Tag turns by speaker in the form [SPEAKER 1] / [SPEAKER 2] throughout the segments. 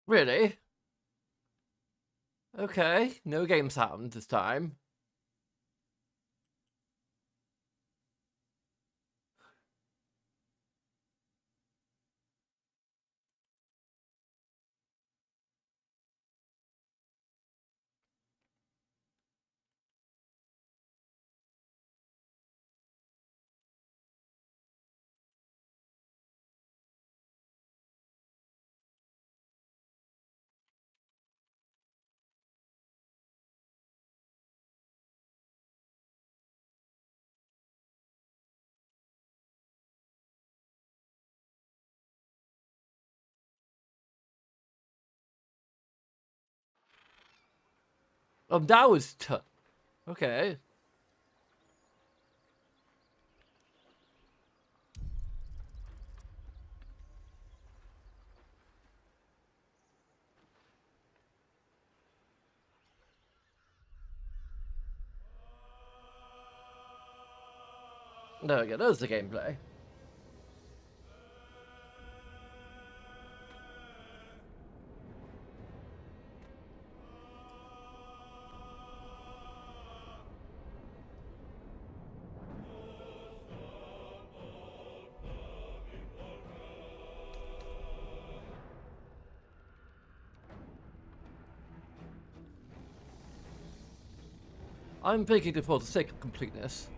[SPEAKER 1] Really? Okay, no game sound this time. That was okay. There we go, there's the gameplay. I'm picking it for the sake of completeness.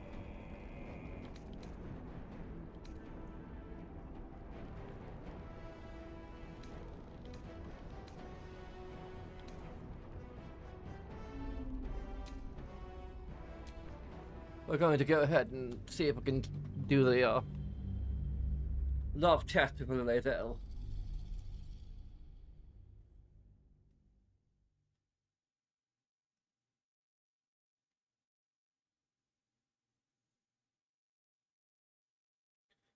[SPEAKER 1] We're going to go ahead and see if we can do the love chat with Lazel.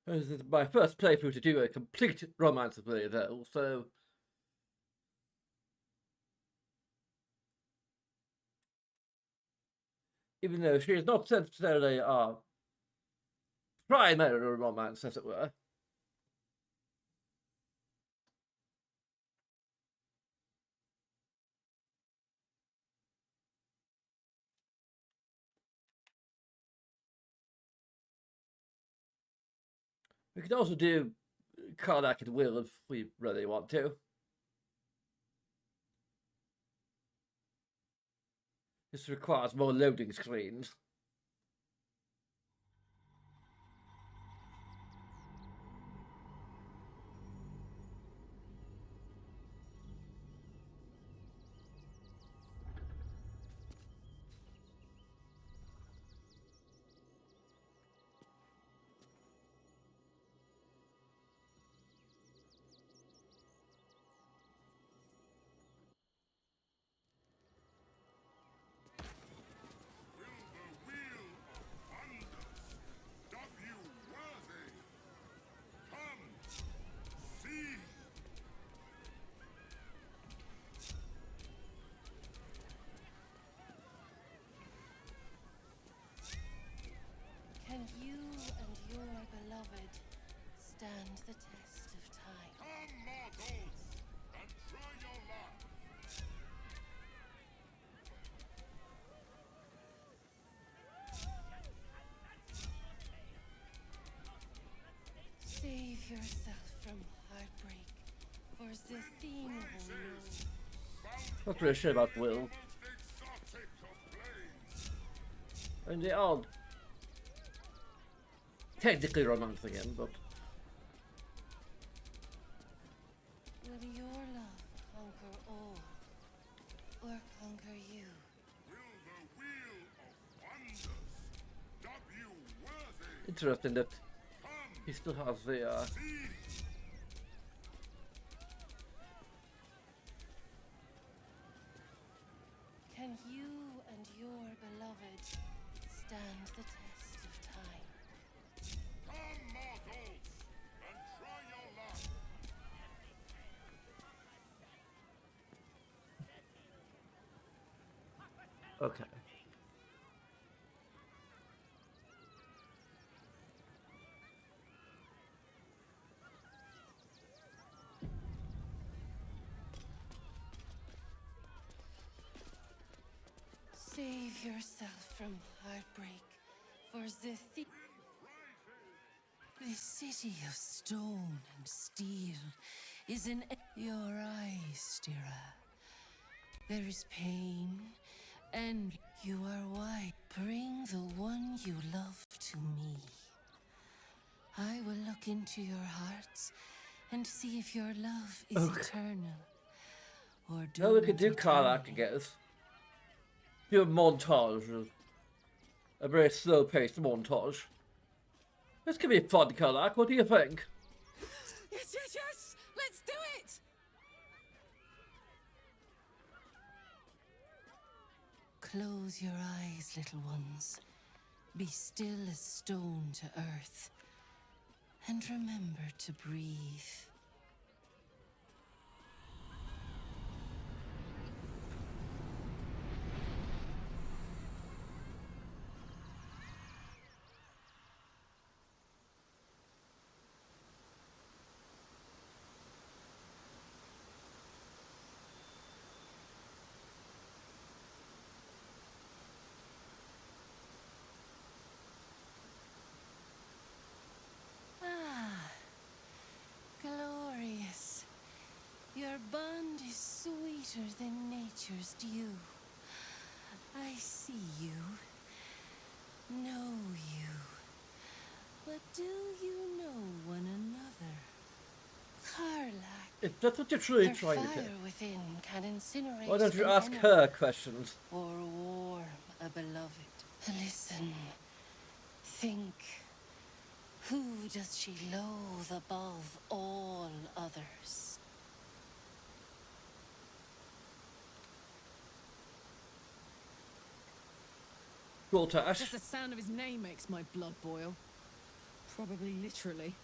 [SPEAKER 1] This is my first playthrough to do a complete romance with Lazel, so even though she is not necessarily our primary romance, as it were. We could also do Karnak at will if we really want to. This requires more loading screens.
[SPEAKER 2] Can you and your beloved stand the test of time?
[SPEAKER 3] Come, mortals, and try your luck.
[SPEAKER 2] Save yourself from heartbreak, for the thing will know.
[SPEAKER 1] Not really sure about Will. And they are technically romancing him, but
[SPEAKER 2] Will your love conquer all, or conquer you?
[SPEAKER 3] Will the wheel of wonders dub you worthy?
[SPEAKER 1] interesting that he still has the
[SPEAKER 2] Can you and your beloved stand the test of time?
[SPEAKER 3] Come, mortals, and try your luck.
[SPEAKER 1] okay.
[SPEAKER 2] Save yourself from heartbreak, for the city of stone and steel is in your eyes, Stira. There is pain, and you are white. Bring the one you love to me. I will look into your hearts and see if your love is eternal or
[SPEAKER 1] Now we
[SPEAKER 2] doomed
[SPEAKER 1] could do Karlach
[SPEAKER 2] eternally.
[SPEAKER 1] together. Do a montage. A very slow-paced montage. This could be fun, Karlach. What do you think?
[SPEAKER 4] Yes, yes, yes! Let's do it!
[SPEAKER 2] Close your eyes, little ones. Be still as stone to earth. And remember to breathe. Glorious. Your bond is sweeter than nature's dew. I see you, know you. But do you know one another? Karlach.
[SPEAKER 1] If that's what you're truly
[SPEAKER 2] Her
[SPEAKER 1] trying to
[SPEAKER 2] fire
[SPEAKER 1] do,
[SPEAKER 2] within can incinerate
[SPEAKER 1] why don't you
[SPEAKER 2] an
[SPEAKER 1] ask
[SPEAKER 2] enemy
[SPEAKER 1] her questions?
[SPEAKER 2] or warm a beloved. Listen. Think. Who does she loathe above all others?
[SPEAKER 1] Goltash.
[SPEAKER 4] Just the sound of his name makes my blood boil. Probably literally.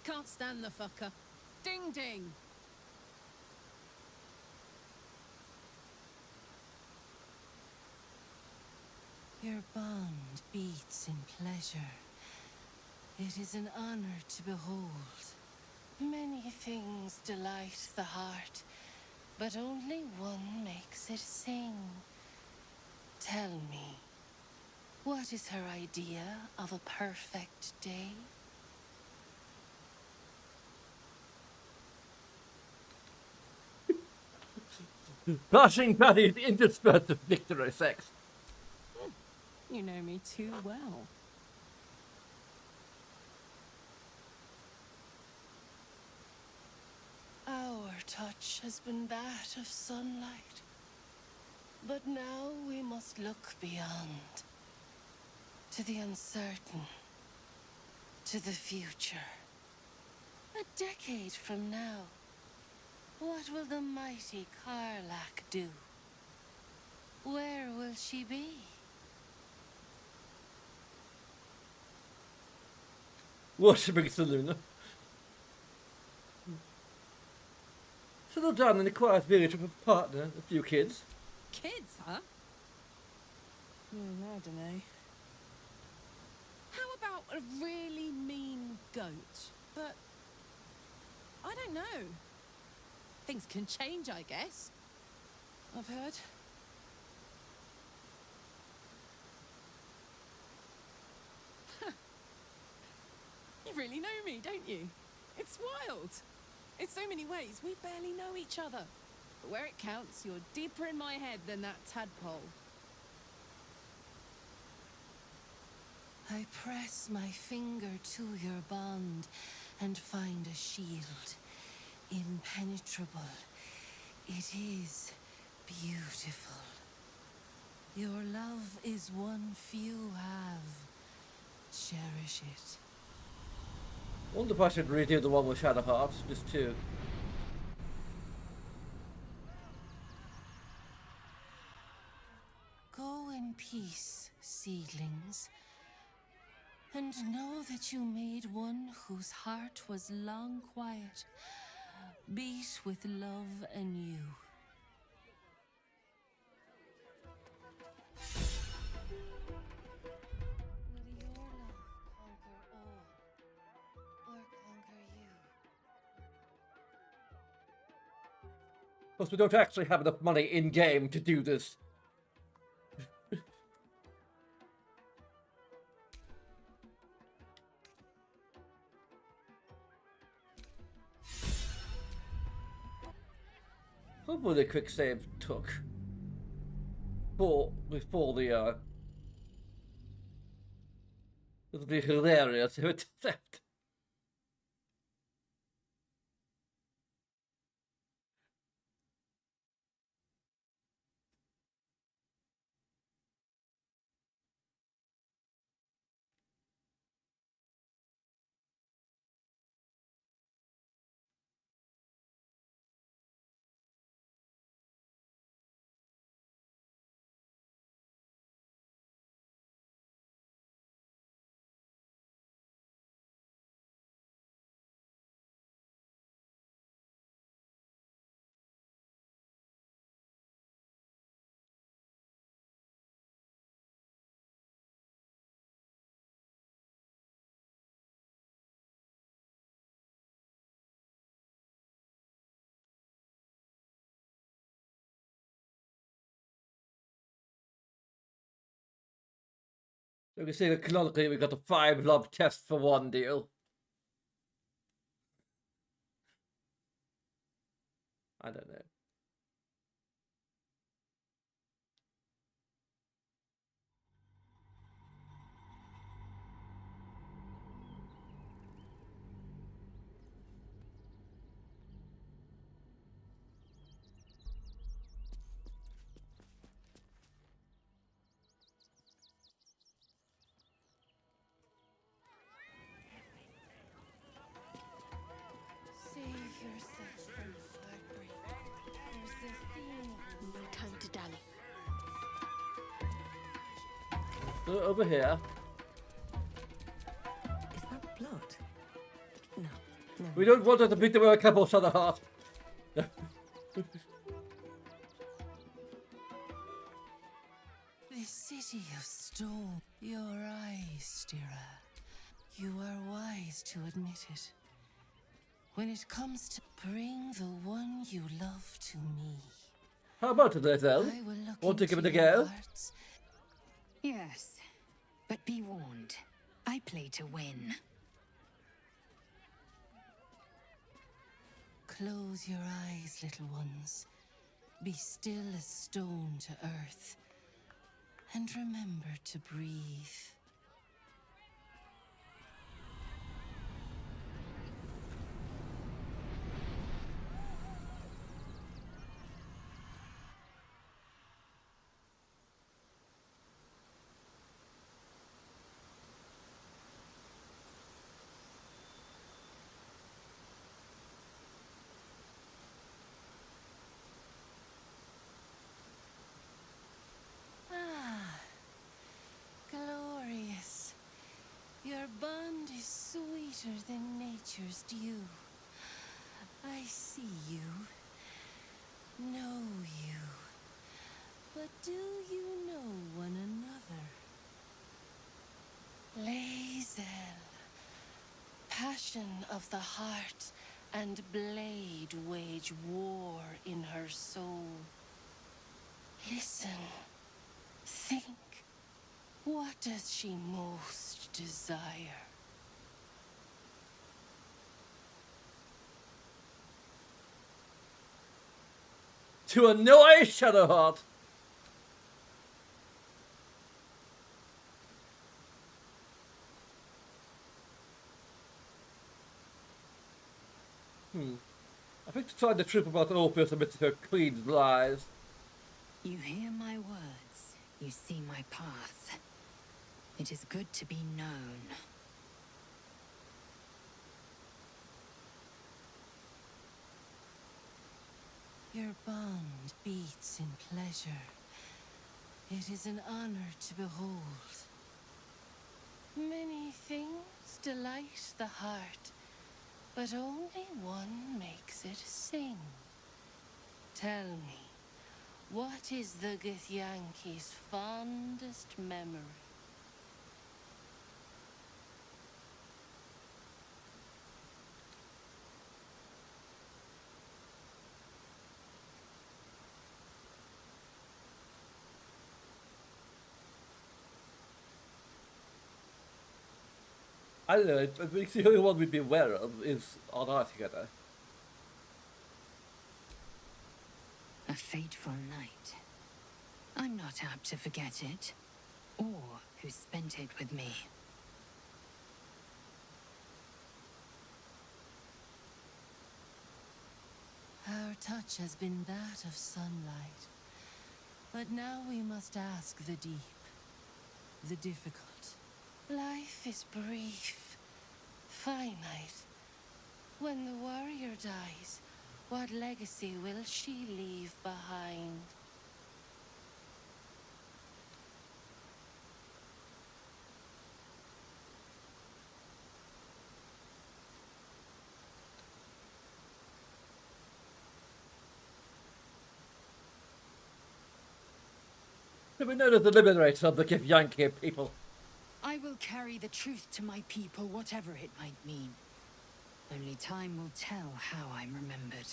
[SPEAKER 4] Can't stand the fucker. Ding ding!
[SPEAKER 2] Your bond beats in pleasure. It is an honor to behold. Many things delight the heart, but only one makes it sing. Tell me, what is her idea of a perfect day?
[SPEAKER 1] Blushing Betty's interspersed with victory sex.
[SPEAKER 4] You know me too well.
[SPEAKER 2] Our touch has been that of sunlight. But now we must look beyond. To the uncertain. To the future. A decade from now. What will the mighty Karlach do? Where will she be?
[SPEAKER 1] Worshipping Seluna. Settle down in a quiet village with a partner, a few kids.
[SPEAKER 4] Kids, huh? I don't know. How about a really mean goat? But I don't know. Things can change, I guess. I've heard. You really know me, don't you? It's wild. In so many ways, we barely know each other. But where it counts, you're deeper in my head than that tadpole.
[SPEAKER 2] I press my finger to your bond and find a shield. Impenetrable. It is beautiful. Your love is one few have. Cherish it.
[SPEAKER 1] Wonder if I should redo the one with Shadow Hearts, just two.
[SPEAKER 2] Go in peace, seedlings. And know that you made one whose heart was long quiet, beat with love anew. Will your love conquer all, or conquer you?
[SPEAKER 1] Plus, we don't actually have enough money in game to do this. Will the quick save took before the it would be hilarious if it theft. You can see that canonically we got a 5 love test for 1 deal. I don't know.
[SPEAKER 2] Save yourself from heartbreak. There's a theme. No time to dally.
[SPEAKER 1] Over here.
[SPEAKER 5] Is that blood? No. No.
[SPEAKER 1] We don't want her to beat the World Cup or Southern Heart.
[SPEAKER 2] This city of stone, your eyes, Stira. You are wise to admit it. When it comes to bring the one you love to me,
[SPEAKER 1] How about it, Ethel?
[SPEAKER 2] I will look
[SPEAKER 1] Want to give it
[SPEAKER 2] into
[SPEAKER 1] a
[SPEAKER 2] your
[SPEAKER 1] go?
[SPEAKER 2] hearts.
[SPEAKER 5] Yes. But be warned. I play to win.
[SPEAKER 2] Close your eyes, little ones. Be still as stone to earth. And remember to breathe. Glorious. Your bond is sweeter than nature's dew. I see you, know you, but do you know one another? Lae'zel, passion of the heart and blade wage war in her soul. Listen, think. What does she most desire?
[SPEAKER 1] To annoy Shadowheart. I think to try the truth about Orpheus amidst her queen's lies.
[SPEAKER 5] You hear my words. You see my path. It is good to be known.
[SPEAKER 2] Your bond beats in pleasure. It is an honor to behold. Many things delight the heart, but only one makes it sing. Tell me, what is the Githyanki's fondest memory?
[SPEAKER 1] I don't know, I think the only one we'd be aware of is on our together.
[SPEAKER 5] fateful night. I'm not apt to forget it, or who spent it with me.
[SPEAKER 2] Our touch has been that of sunlight. But now we must ask the deep, the difficult. Life is brief, finite. When the warrior dies, what legacy will she leave behind?
[SPEAKER 1] To be known as the liberator of the Githyanki people.
[SPEAKER 5] I will carry the truth to my people, whatever it might mean. Only time will tell how I'm remembered.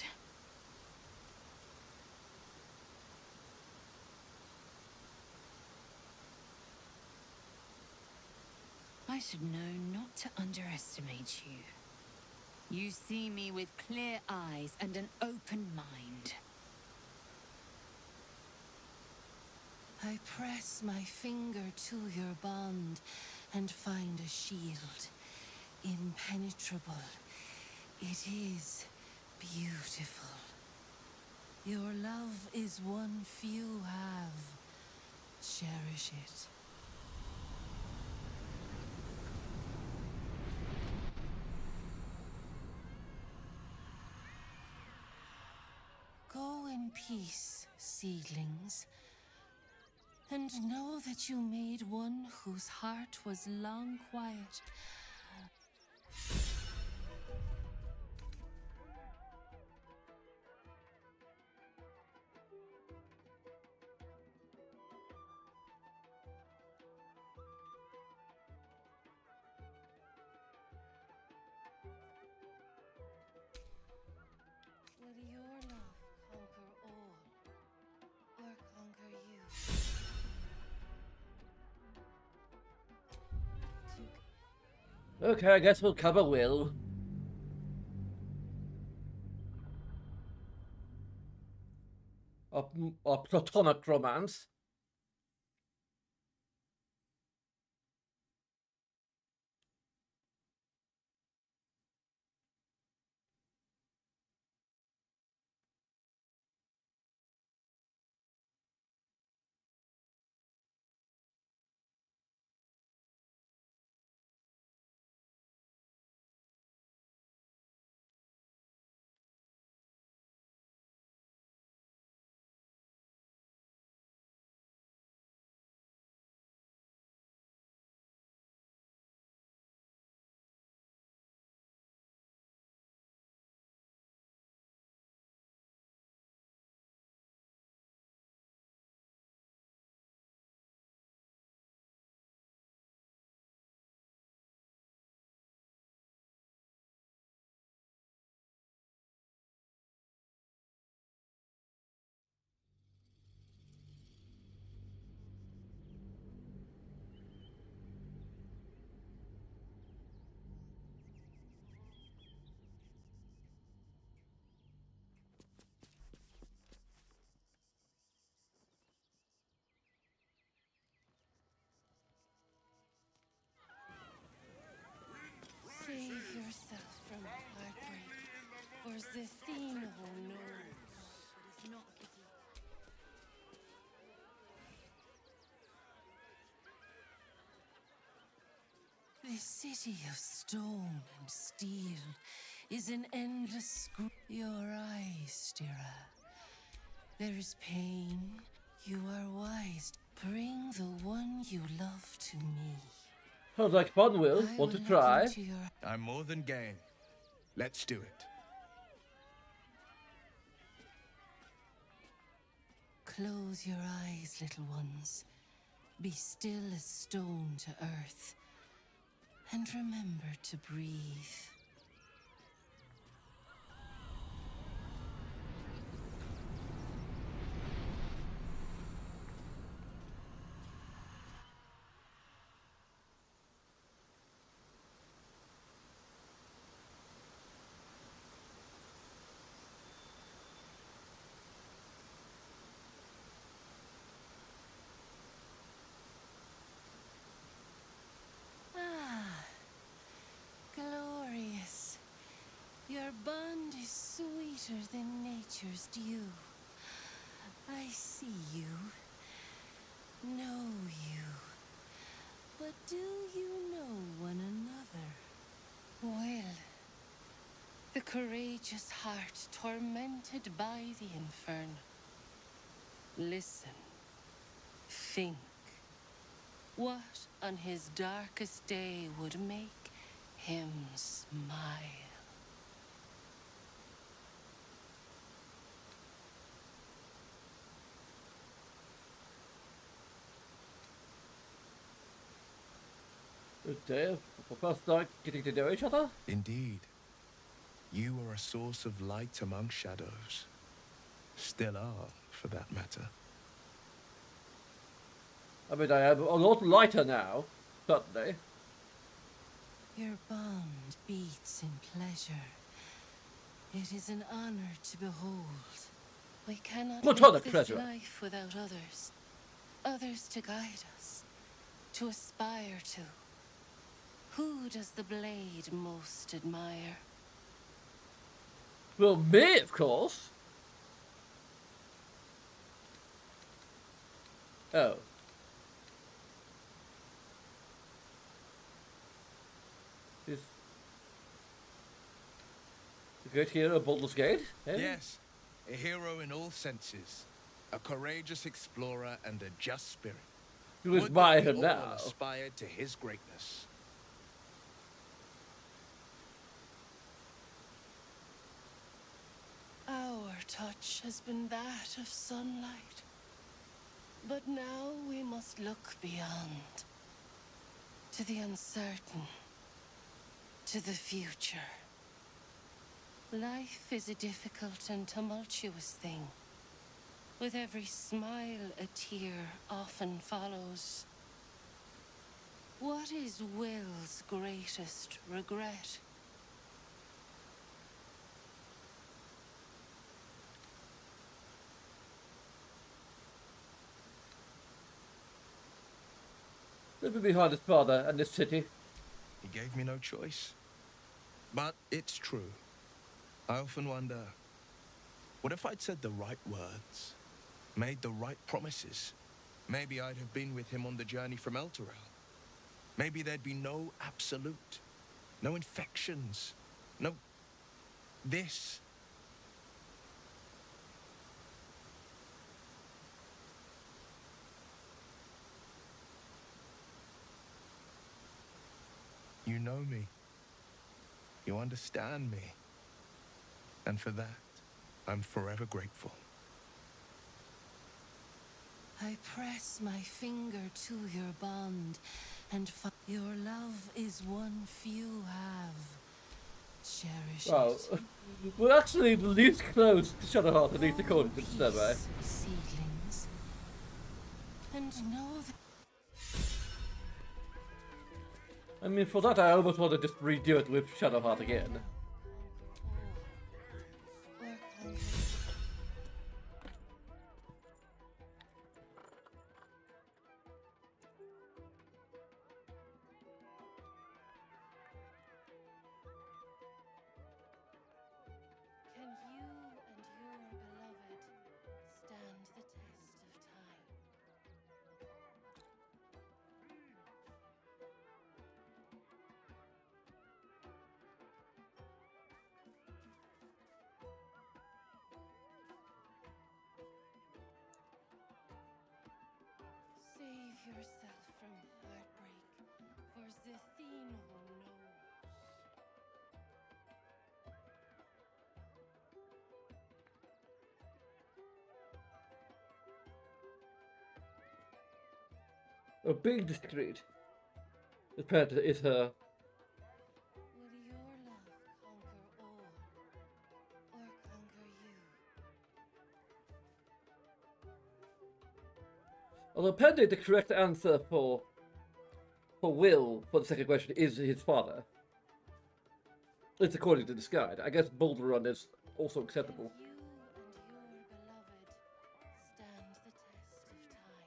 [SPEAKER 5] I should know not to underestimate you. You see me with clear eyes and an open mind.
[SPEAKER 2] I press my finger to your bond and find a shield. Impenetrable. It is beautiful. Your love is one few have. Cherish it. Go in peace, seedlings. And know that you made one whose heart was long quiet. Will your love conquer all, or conquer you?
[SPEAKER 1] Okay, I guess we'll cover Will. Or platonic romance.
[SPEAKER 2] Save yourself from heartbreak, for the thing who knows. It is not this city of stone and steel is an endless your eyes, Stira. There is pain. You are wise. Bring the one you love to me.
[SPEAKER 1] Sounds like fun, Will.
[SPEAKER 2] I
[SPEAKER 1] Want to
[SPEAKER 2] will look
[SPEAKER 1] try?
[SPEAKER 2] into your
[SPEAKER 6] I'm more than game. Let's do it.
[SPEAKER 2] Close your eyes, little ones. Be still as stone to earth. And remember to breathe. nature's due. I see you, know you, but do you know one another? Well, the courageous heart tormented by the inferno. Listen, think. What on his darkest day would make him smile?
[SPEAKER 1] Okay, for first time getting to know each other.
[SPEAKER 6] Indeed. You are a source of light among shadows. Still are, for that matter.
[SPEAKER 1] I mean, I am a lot lighter now, certainly.
[SPEAKER 2] Your bond beats in pleasure. It is an honor to behold. We cannot
[SPEAKER 1] Platonic
[SPEAKER 2] live this
[SPEAKER 1] pleasure.
[SPEAKER 2] life without others. Others to guide us, to aspire to. Who does the blade most admire?
[SPEAKER 1] Well, me, of course. Oh. Is the great hero of Baldur's Gate? Eh?
[SPEAKER 6] Yes, a hero in all senses. A courageous explorer and a just spirit.
[SPEAKER 1] You
[SPEAKER 6] Would
[SPEAKER 1] admire
[SPEAKER 6] that
[SPEAKER 1] him
[SPEAKER 6] we all
[SPEAKER 1] now.
[SPEAKER 6] aspired to his greatness.
[SPEAKER 2] Our touch has been that of sunlight. But now we must look beyond. To the uncertain. To the future. Life is a difficult and tumultuous thing. With every smile, a tear often follows. What is Will's greatest regret?
[SPEAKER 1] Living behind his father and this city.
[SPEAKER 6] He gave me no choice. But it's true. I often wonder, what if I'd said the right words? Made the right promises? Maybe I'd have been with him on the journey from Elturel. Maybe there'd be no absolute. No infections. No... this. You know me. You understand me. And for that, I'm forever grateful.
[SPEAKER 2] I press my finger to your bond, and your love is one few have. Cherish
[SPEAKER 1] Wow.
[SPEAKER 2] it.
[SPEAKER 1] We're actually the least close to Shadowheart, at least according to the survey.
[SPEAKER 2] Peace, seedlings. And know that
[SPEAKER 1] I mean, for that, I almost want to just redo it with Shadowheart again.
[SPEAKER 2] work hunger. Can you and your beloved stand the test of time? Save yourself from heartbreak, for Zithino knows.
[SPEAKER 1] A big discreet. This parent is her.
[SPEAKER 2] Will your love conquer all, or conquer you?
[SPEAKER 1] Although apparently the correct answer for Will for the second question is his father. It's according to this guide. I guess Boulder Run is also acceptable.
[SPEAKER 2] Can you and your beloved stand the test of time?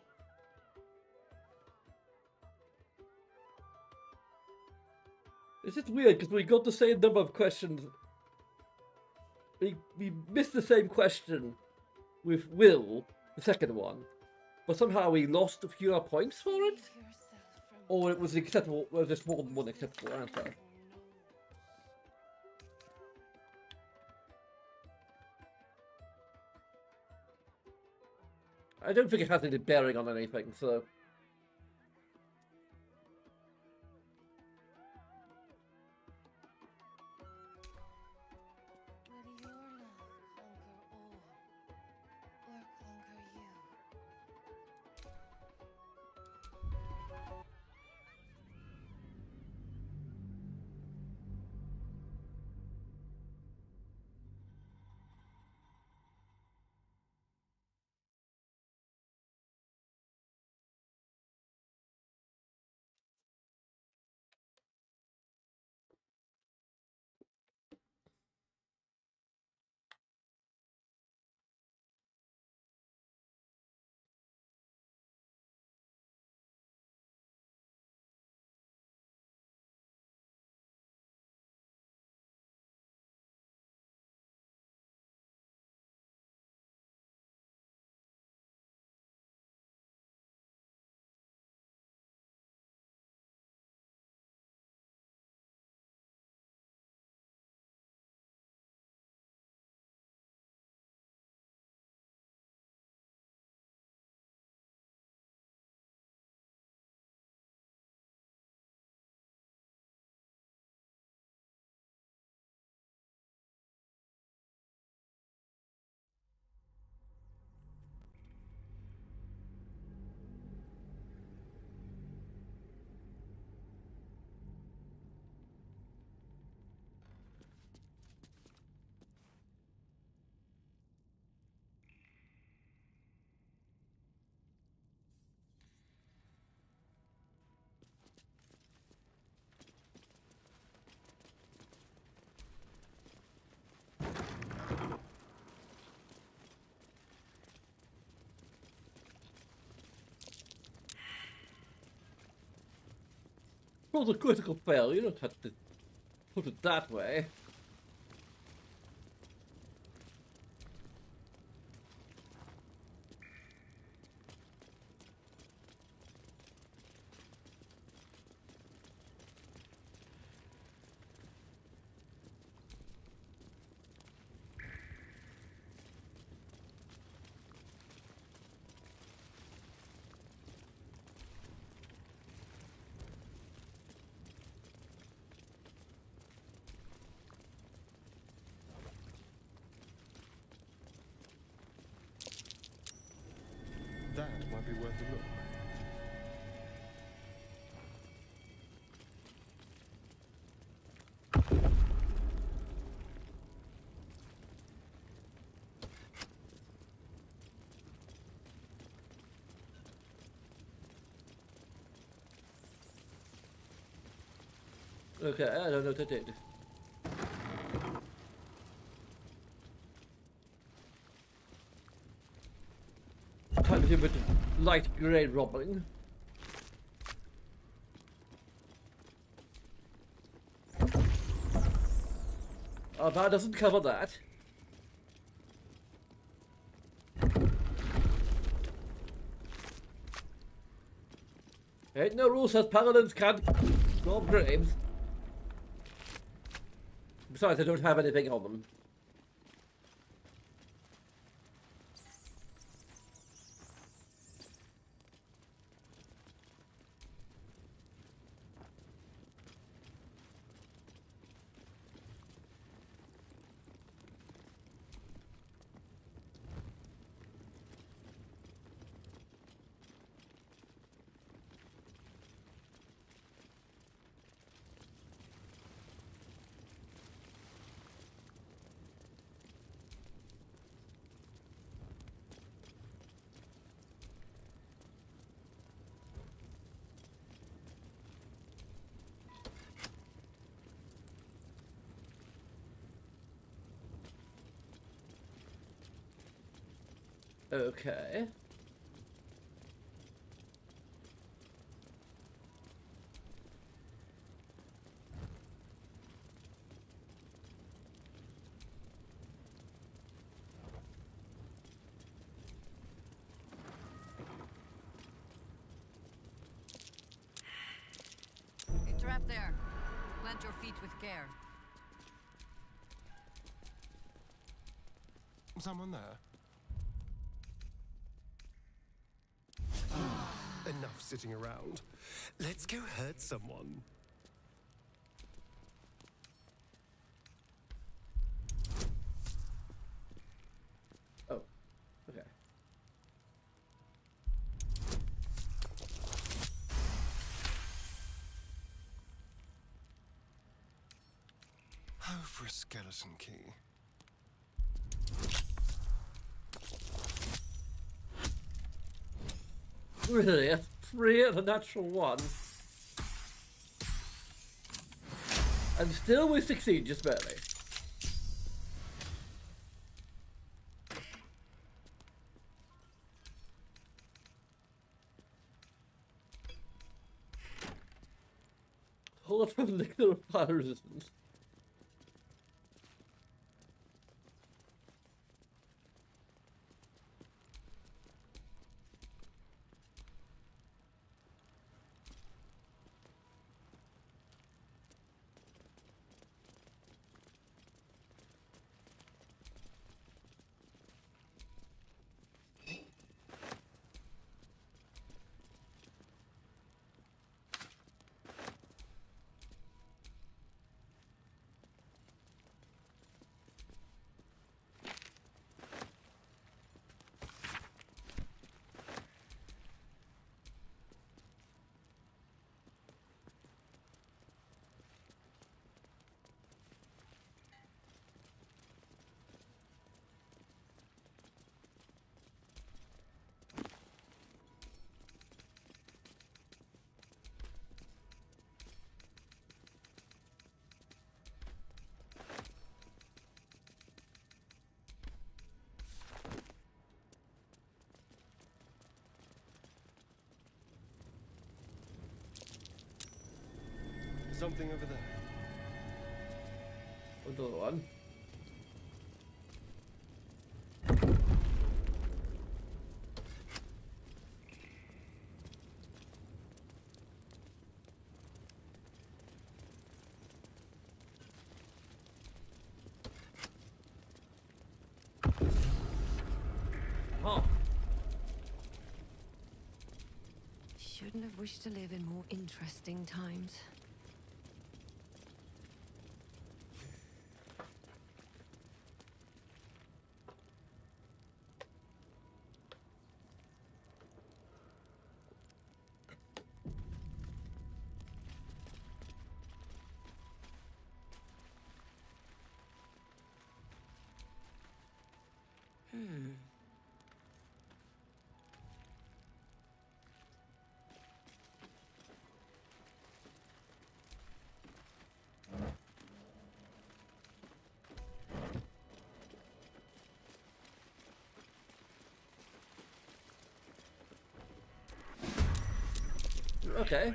[SPEAKER 1] It's just weird because we got the same number of questions we missed the same question with Will, the second one, but somehow we lost a few more points for it, or it was acceptable. Well, just more than one acceptable answer. I don't think it has any bearing on anything, so.
[SPEAKER 2] Will your love conquer all, or conquer you?
[SPEAKER 1] Well, it's a critical fail. You don't have to put it that way.
[SPEAKER 6] That might be worth a look.
[SPEAKER 1] Okay, I don't know what I did. Time to do a bit of light grey robbing. That doesn't cover that. Ain't no rule says paladins can't rob graves. Besides, I don't have anything on them. Okay.
[SPEAKER 7] that there. Plant your feet with care.
[SPEAKER 8] Someone there? Enough sitting around. Let's go hurt someone.
[SPEAKER 1] Oh, okay.
[SPEAKER 8] Oh, for a skeleton key.
[SPEAKER 1] Really? That's 3 at a natural 1. And still we succeed, just barely. Hold up from nuclear fire resistance.
[SPEAKER 8] Something over there.
[SPEAKER 1] Another one. Oh,
[SPEAKER 9] Shouldn't have wished to live in more interesting times.
[SPEAKER 1] okay.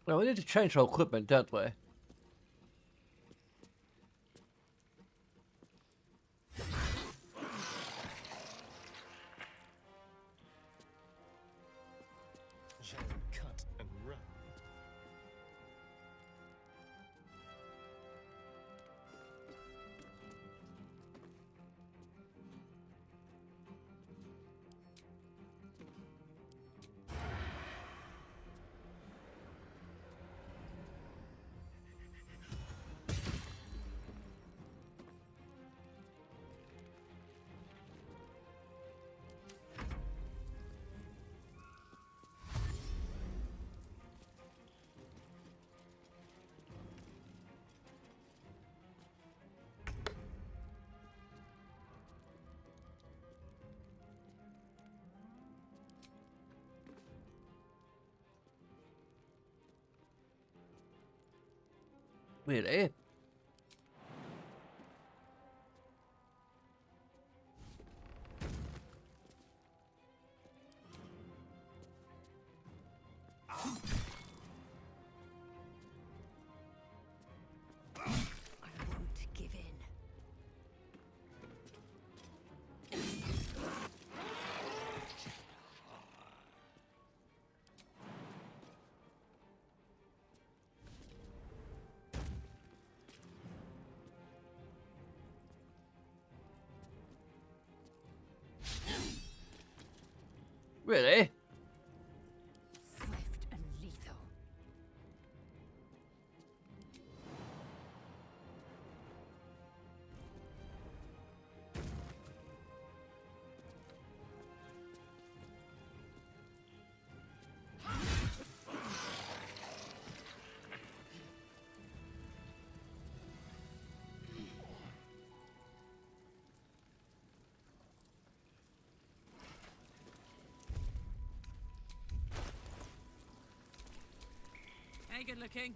[SPEAKER 1] Well, we need to change our equipment, don't we?
[SPEAKER 8] Shall we cut and run?
[SPEAKER 1] Really?
[SPEAKER 9] I won't give in.
[SPEAKER 1] Really?
[SPEAKER 9] Swift and lethal.
[SPEAKER 4] Hey, good looking.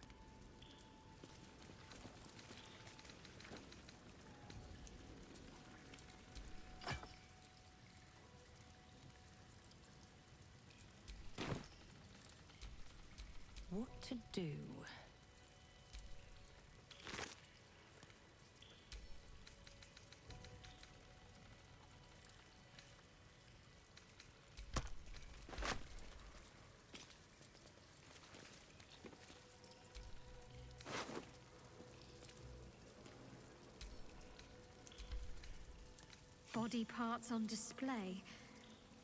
[SPEAKER 9] What to do?
[SPEAKER 10] Body parts on display.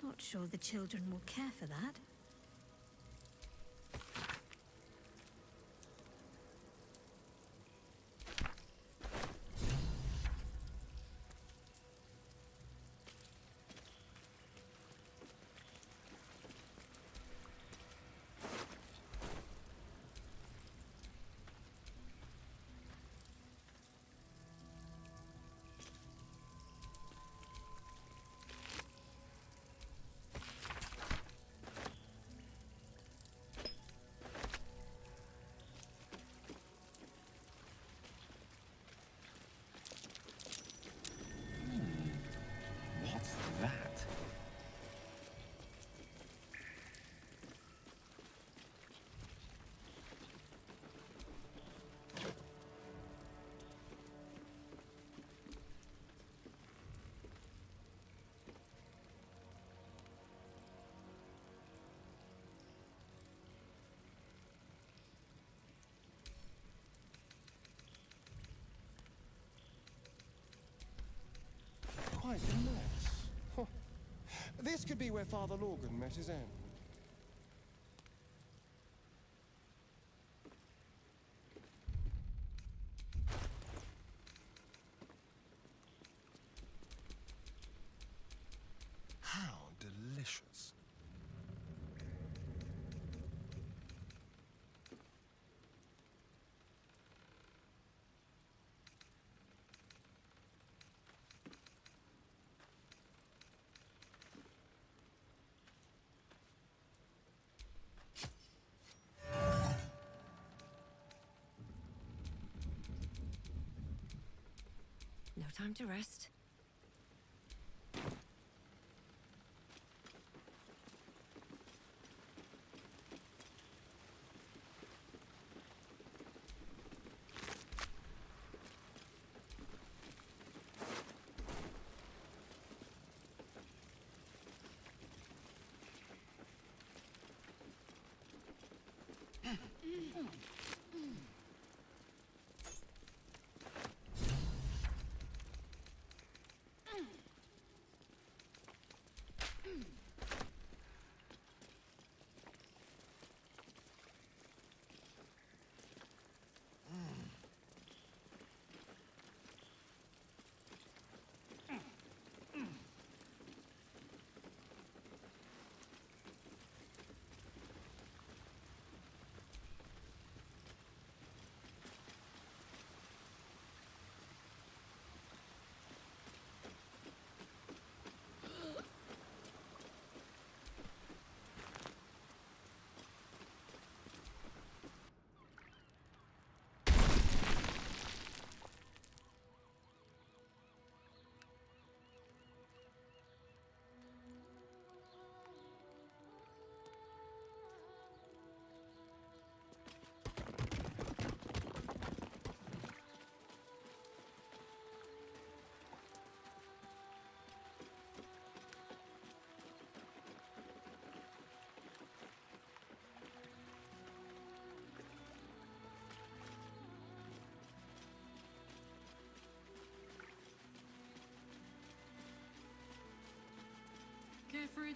[SPEAKER 10] Not sure the children will care for that.
[SPEAKER 8] What's that?
[SPEAKER 11] Quite a mess. Huh. This could be where Father Lorgan met his end. How delicious.
[SPEAKER 9] No time to rest.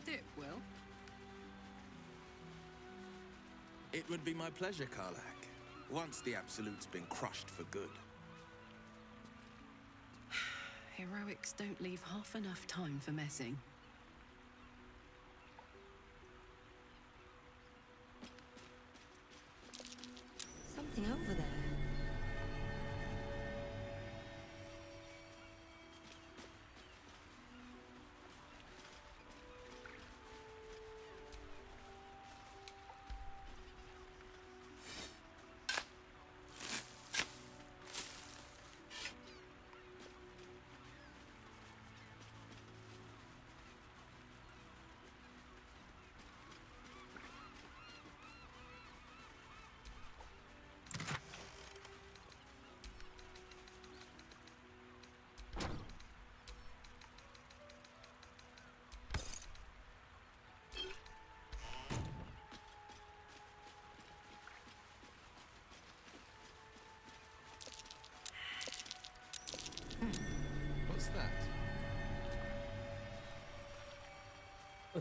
[SPEAKER 2] dip, Will?
[SPEAKER 6] It would be my pleasure, Karlak, once the Absolute's been crushed for good.
[SPEAKER 2] Heroics don't leave half enough time for messing.
[SPEAKER 9] Something over there.
[SPEAKER 6] What's that?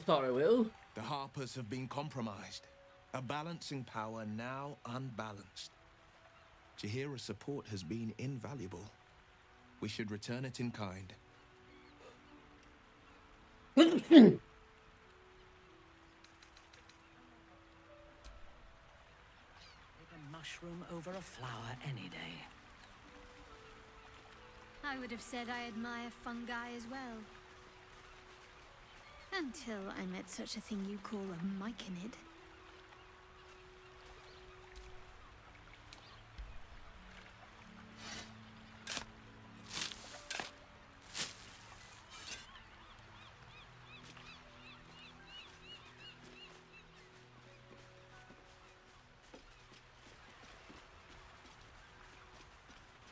[SPEAKER 1] Sorry, Will.
[SPEAKER 6] The Harpers have been compromised. A balancing power now unbalanced. Jahira's support has been invaluable. We should return it in kind.
[SPEAKER 2] Take a mushroom over a flower any day.
[SPEAKER 10] I would have said I admire fungi as well. Until I met such a thing you call a myconid.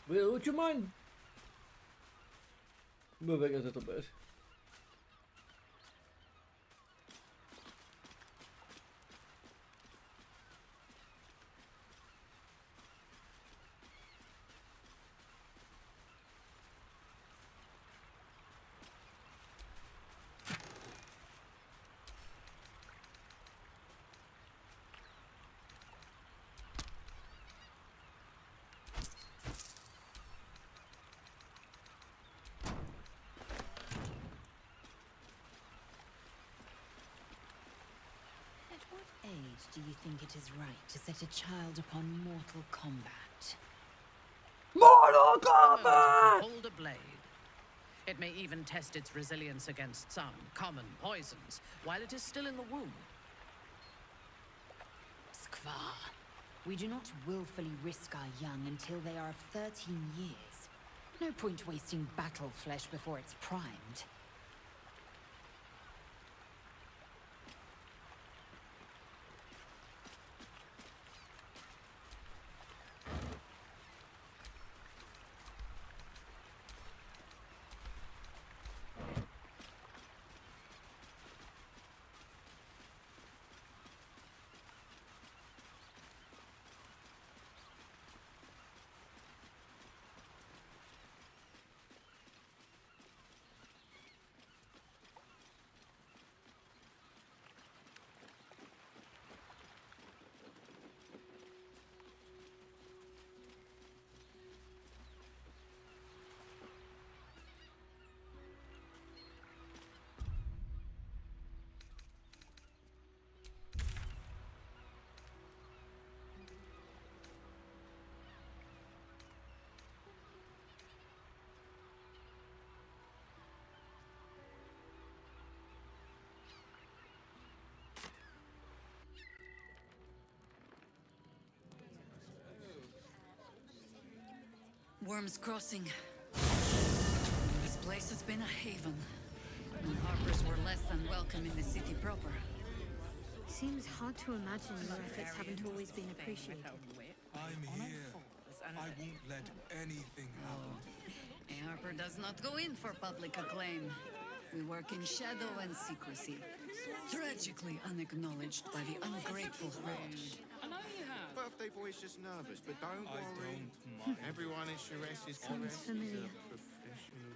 [SPEAKER 1] Will, would you mind moving a little bit?
[SPEAKER 5] At what age do you think it is right to set a child upon mortal combat?
[SPEAKER 1] Mortal
[SPEAKER 2] Combat!
[SPEAKER 1] Kombat!
[SPEAKER 2] Hold a blade. It may even test its resilience against some common poisons while it is still in the womb.
[SPEAKER 5] Skvar, we do not willfully risk our young until they are of 13 years. No point wasting battle flesh before it's primed.
[SPEAKER 7] Worm's Crossing. This place has been a haven. The Harpers were less than welcome in the city proper.
[SPEAKER 10] Seems hard to imagine your efforts haven't always been appreciated.
[SPEAKER 11] I'm here. I won't let anything happen.
[SPEAKER 7] A Harper does not go in for public acclaim. We work in shadow and secrecy. Tragically unacknowledged by the ungrateful herd.
[SPEAKER 3] Birthday boy's just nervous, but don't worry. Everyone in Sharess is
[SPEAKER 10] Sounds familiar.
[SPEAKER 3] professional.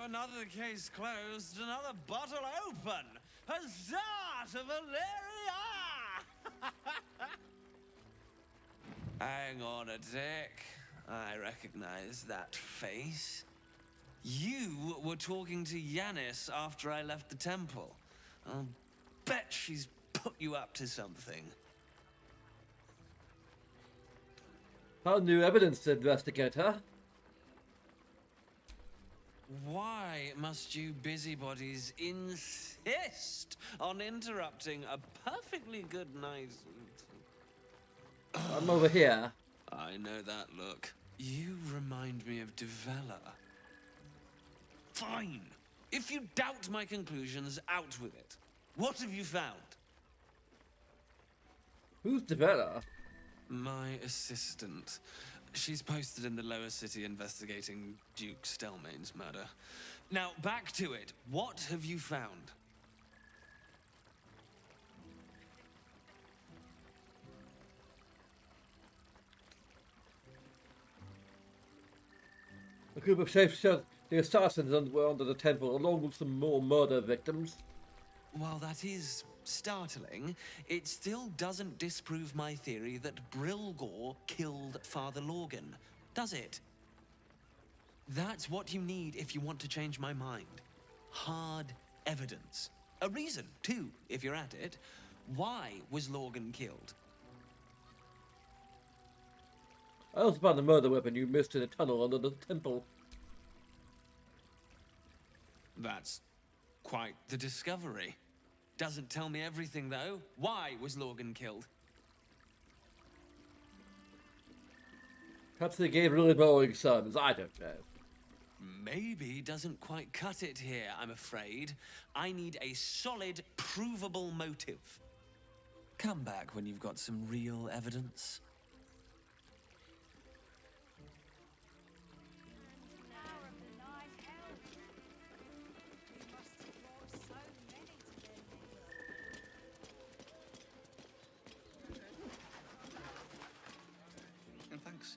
[SPEAKER 12] another case closed, another bottle open. Huzzah to Valeria! Hang on a tick. I recognize that face. You were talking to Yanis after I left the temple. I'll bet she's put you up to something.
[SPEAKER 1] Found new evidence to investigate, huh?
[SPEAKER 12] Why must you busybodies insist on interrupting a perfectly good night?
[SPEAKER 1] I'm over here.
[SPEAKER 12] I know that look. You remind me of Devella. Fine. If you doubt my conclusions, out with it. What have you found?
[SPEAKER 1] Who's Devella?
[SPEAKER 12] My assistant. She's posted in the lower city investigating Duke Stelmane's murder. Now, back to it. What have you found?
[SPEAKER 1] A group of the assassins were under the temple, along with some more murder victims.
[SPEAKER 12] While that is startling, it still doesn't disprove my theory that Brilgor killed Father Lorgan, does it? That's what you need if you want to change my mind. Hard evidence. A reason, too, if you're at it. Why was Lorgan killed?
[SPEAKER 1] I also found the murder weapon you missed in a tunnel under the temple.
[SPEAKER 12] That's quite the discovery. Doesn't tell me everything, though. Why was Lorgan killed?
[SPEAKER 1] Perhaps they gave really boring sums, I don't know.
[SPEAKER 12] Maybe doesn't quite cut it here, I'm afraid. I need a solid, provable motive. Come back when you've got some real evidence.
[SPEAKER 6] Thanks.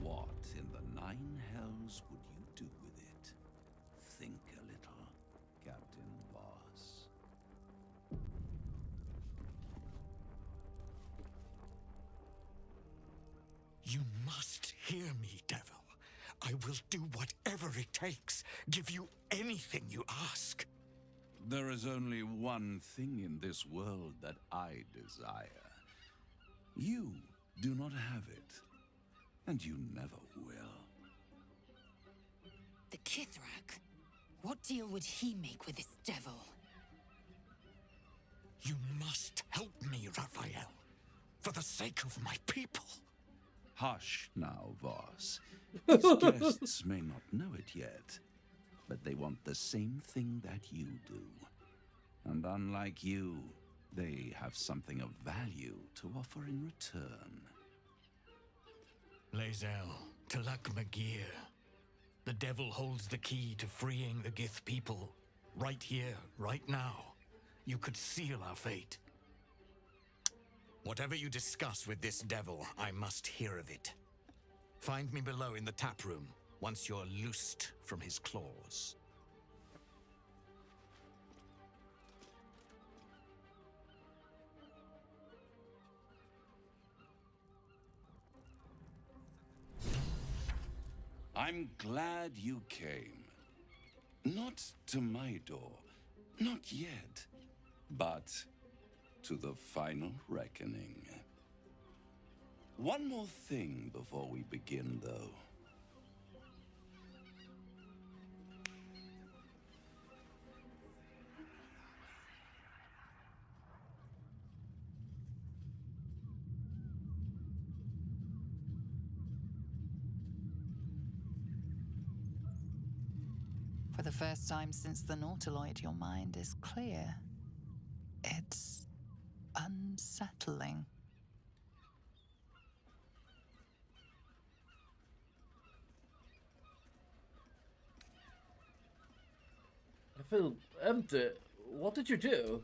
[SPEAKER 13] What in the nine hells would you do with it? Think a little, Captain Voss.
[SPEAKER 8] You must hear me, devil. I will do whatever it takes. Give you anything you ask.
[SPEAKER 13] There is only one thing in this world that I desire. You do not have it, and you never will.
[SPEAKER 5] The Kithrak? What deal would he make with this devil?
[SPEAKER 8] You must help me, Raphael. For the sake of my people.
[SPEAKER 13] Hush now, Voss. These guests may not know it yet, but they want the same thing that you do. And unlike you, they have something of value to offer in return.
[SPEAKER 8] Lae'zel, Talak Magir. The devil holds the key to freeing the Gith people. Right here, right now. You could seal our fate. Whatever you discuss with this devil, I must hear of it. Find me below in the tap room, once you're loosed from his claws.
[SPEAKER 13] I'm glad you came. Not to my door, not yet, but to the final reckoning. One more thing before we begin, though.
[SPEAKER 7] For the first time since the Nautiloid, your mind is clear. It's unsettling.
[SPEAKER 1] I feel empty. What did you do?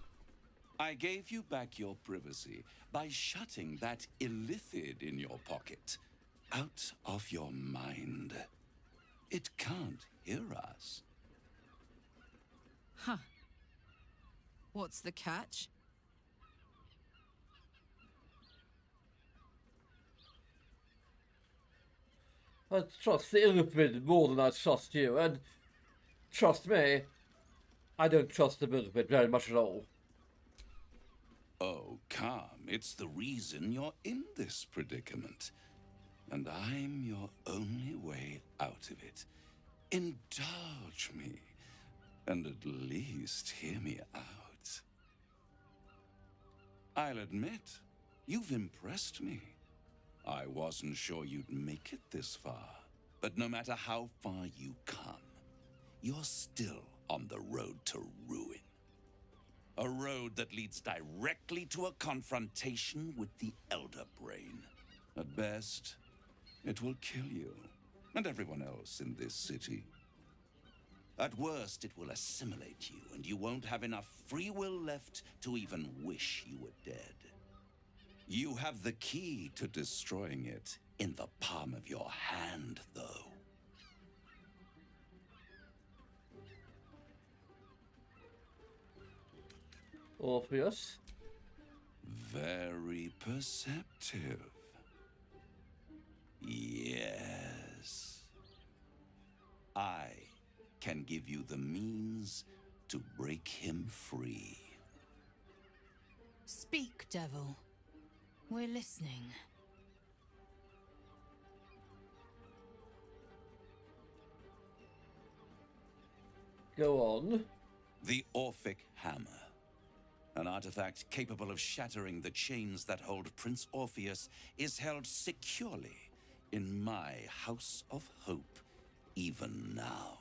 [SPEAKER 13] I gave you back your privacy by shutting that illithid in your pocket out of your mind. It can't hear us.
[SPEAKER 4] Huh. What's the catch?
[SPEAKER 1] I trust the Illithid more than I trust you, and trust me, I don't trust the Illithid very much at all.
[SPEAKER 13] Oh, calm. It's the reason you're in this predicament. And I'm your only way out of it. Indulge me, and at least hear me out. I'll admit, you've impressed me. I wasn't sure you'd make it this far, but no matter how far you come, you're still on the road to ruin. A road that leads directly to a confrontation with the Elder Brain. At best, it will kill you, and everyone else in this city. At worst, it will assimilate you, and you won't have enough free will left to even wish you were dead. You have the key to destroying it in the palm of your hand, though.
[SPEAKER 1] Orpheus?
[SPEAKER 13] Very perceptive. Yes. I can give you the means to break him free.
[SPEAKER 5] Speak, devil. We're listening.
[SPEAKER 1] Go on.
[SPEAKER 13] The Orphic Hammer. An artifact capable of shattering the chains that hold Prince Orpheus is held securely in my House of Hope, even now.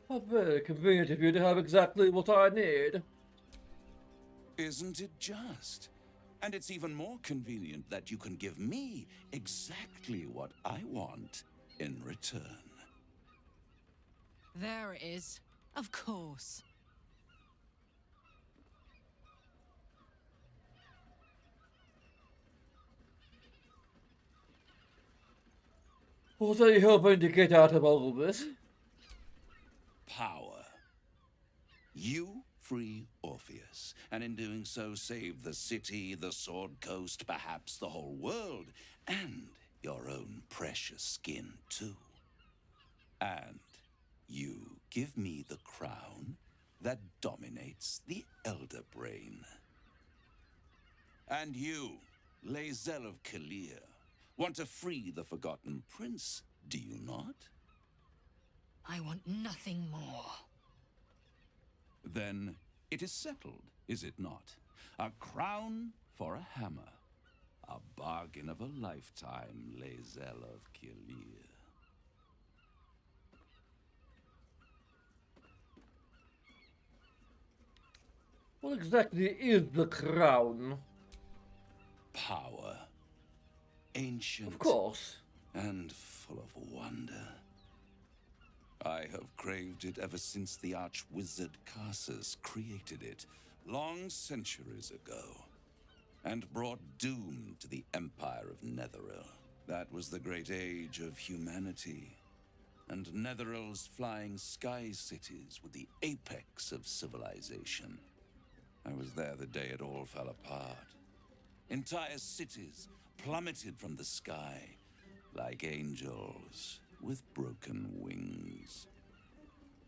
[SPEAKER 1] How very convenient of you to have exactly what I need.
[SPEAKER 13] Isn't it just? And it's even more convenient that you can give me exactly what I want in return.
[SPEAKER 4] There it is. Of course.
[SPEAKER 1] What are you hoping to get out of all of this?
[SPEAKER 13] Power. You free Orpheus, and in doing so save the city, the Sword Coast, perhaps the whole world, and your own precious skin too. And you give me the crown that dominates the Elder Brain. And you, Lae'zel of Kalir, want to free the Forgotten Prince, do you not?
[SPEAKER 5] I want nothing more.
[SPEAKER 13] Then it is settled, is it not? A crown for a hammer. A bargain of a lifetime, Lae'zel of Kalir.
[SPEAKER 1] What exactly is the crown?
[SPEAKER 13] Power. Ancient.
[SPEAKER 1] Of course.
[SPEAKER 13] And full of wonder. I have craved it ever since the arch-wizard Karsus created it, long centuries ago, and brought doom to the Empire of Netheril. That was the great age of humanity, and Netheril's flying sky cities were the apex of civilization. I was there the day it all fell apart. Entire cities plummeted from the sky, like angels with broken wings.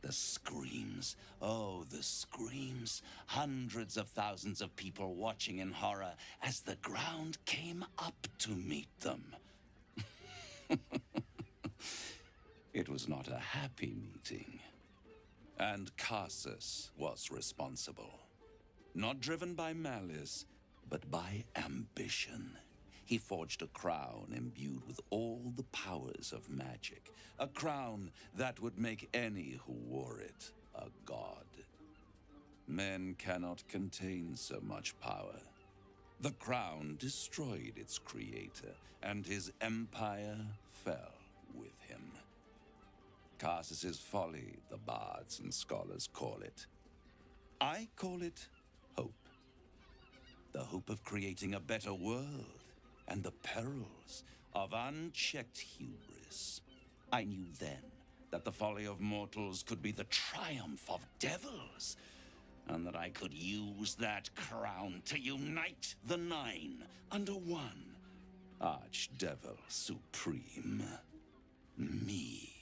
[SPEAKER 13] The screams, oh, the screams. Hundreds of thousands of people watching in horror as the ground came up to meet them. It was not a happy meeting. And Karsus was responsible. Not driven by malice, but by ambition. he forged a crown imbued with all the powers of magic. A crown that would make any who wore it a god. Men cannot contain so much power. The crown destroyed its creator, and his empire fell with him. Karsus's folly, the bards and scholars call it. I call it hope. The hope of creating a better world, and the perils of unchecked hubris. I knew then that the folly of mortals could be the triumph of devils, and that I could use that crown to unite the Nine under one Archdevil Supreme. Me.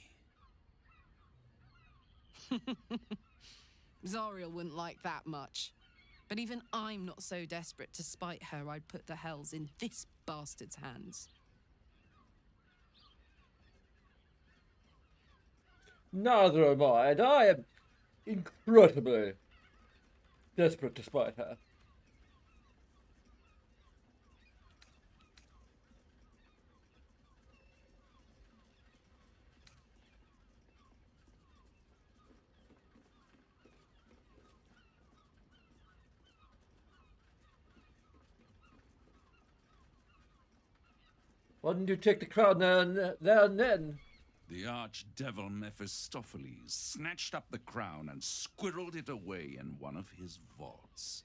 [SPEAKER 4] Zariel wouldn't like that much. But even I'm not so desperate to spite her I'd put the hells in this bastard's hands.
[SPEAKER 1] Neither am I, and I am incredibly desperate to spite her. Why didn't you take the crown there and then?
[SPEAKER 13] The archdevil Mephistopheles snatched up the crown and squirreled it away in one of his vaults.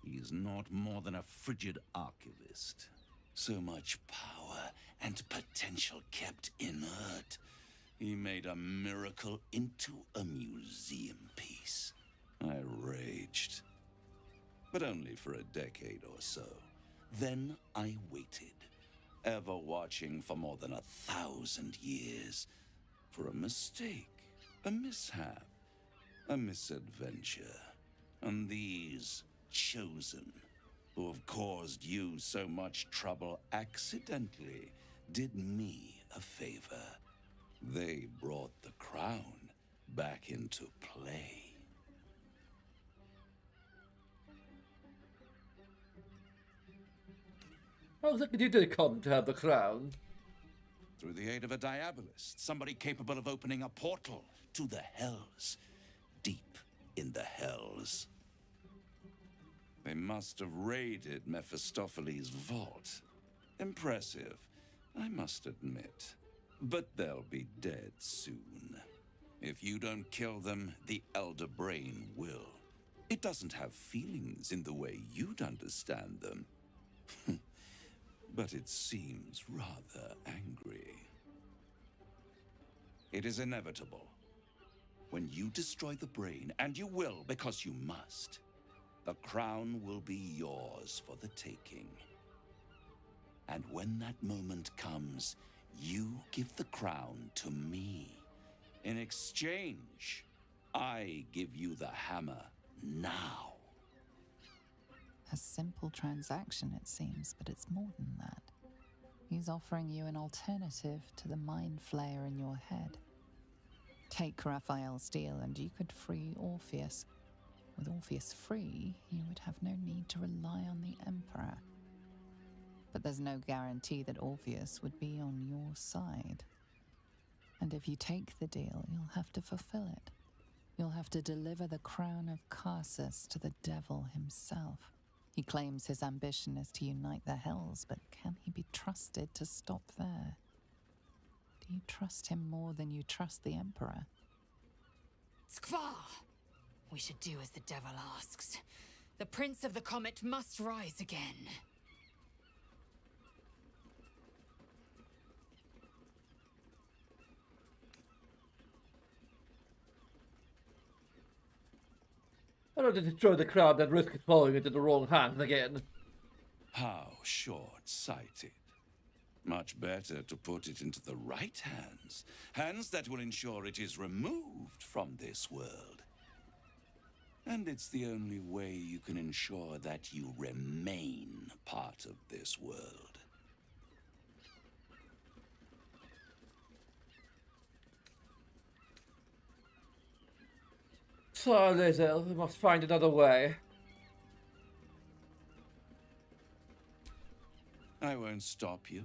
[SPEAKER 13] He is not more than a frigid archivist. So much power and potential kept inert. He made a miracle into a museum piece. I raged. But only for a decade or so. Then I waited, ever watching for more than 1,000 years, for a mistake, a mishap, a misadventure. And these chosen, who have caused you so much trouble accidentally, did me a favor. They brought the crown back into play.
[SPEAKER 1] How exactly did they come to have the crown?
[SPEAKER 13] Through the aid of a diabolist, somebody capable of opening a portal to the hells. Deep in the hells. They must have raided Mephistopheles' vault. Impressive, I must admit. But they'll be dead soon. If you don't kill them, the Elder Brain will. It doesn't have feelings in the way you'd understand them. But it seems rather angry. It is inevitable. When you destroy the brain, and you will because you must, the crown will be yours for the taking. And when that moment comes, you give the crown to me. In exchange, I give you the hammer now.
[SPEAKER 14] A simple transaction, it seems, but it's more than that. He's offering you an alternative to the mind flayer in your head. Take Raphael's deal and you could free Orpheus. With Orpheus free, you would have no need to rely on the Emperor. But there's no guarantee that Orpheus would be on your side. And if you take the deal, you'll have to fulfill it. You'll have to deliver the crown of Karsus to the devil himself. He claims his ambition is to unite the hells, but can he be trusted to stop there? Do you trust him more than you trust the Emperor?
[SPEAKER 5] Skvar! We should do as the devil asks. The Prince of the Comet must rise again.
[SPEAKER 1] I don't destroy the crown and risk falling into the wrong hands again.
[SPEAKER 13] How short-sighted. Much better to put it into the right hands. Hands that will ensure it is removed from this world. And it's the only way you can ensure that you remain part of this world.
[SPEAKER 1] So, Lizel, we must find another way.
[SPEAKER 13] I won't stop you.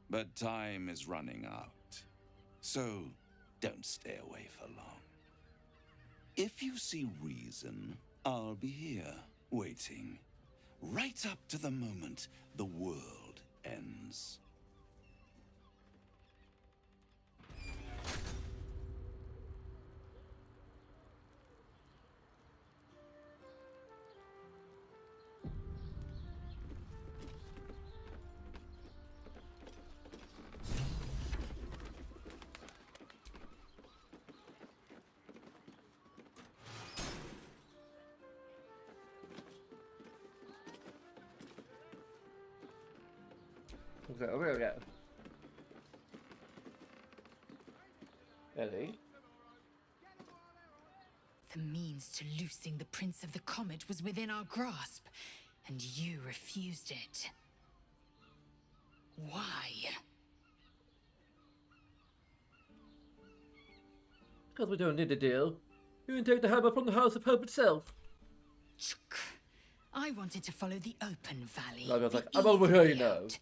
[SPEAKER 13] But time is running out. So, don't stay away for long. If you see reason, I'll be here, waiting. Right up to the moment the world ends.
[SPEAKER 1] Okay, over we go. Ellie?
[SPEAKER 5] The means to loosing the Prince of the Comet was within our grasp, and you refused it. Why?
[SPEAKER 1] Because we don't need a deal. You can take the hammer from the House of Hope itself.
[SPEAKER 5] I wanted to follow the open valley.
[SPEAKER 1] I was like,
[SPEAKER 5] the
[SPEAKER 1] I'm over here,
[SPEAKER 5] easy
[SPEAKER 1] you know.
[SPEAKER 5] out.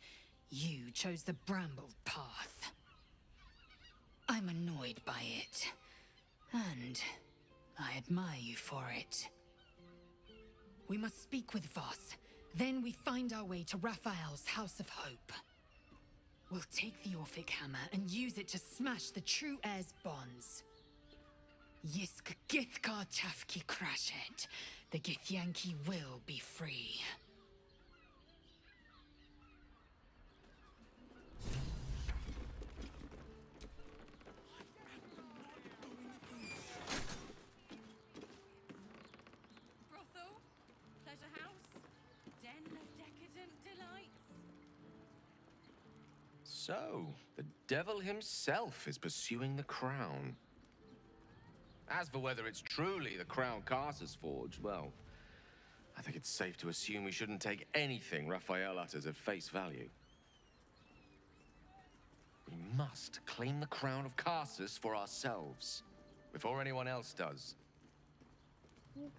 [SPEAKER 5] You chose the brambled path. I'm annoyed by it. And I admire you for it. We must speak with Voss. Then we find our way to Raphael's House of Hope. We'll take the Orphic hammer and use it to smash the true heir's bonds. Yisk Githkar Tafki Krashet. The Githyanki will be free.
[SPEAKER 4] Brothel, pleasure house, den of decadent delights.
[SPEAKER 15] So, the devil himself is pursuing the crown. As for whether it's truly the crown Carter's forged, well, I think it's safe to assume we shouldn't take anything Raphael utters at face value. We must claim the crown of Carsus for ourselves, before anyone else does.
[SPEAKER 3] Mate,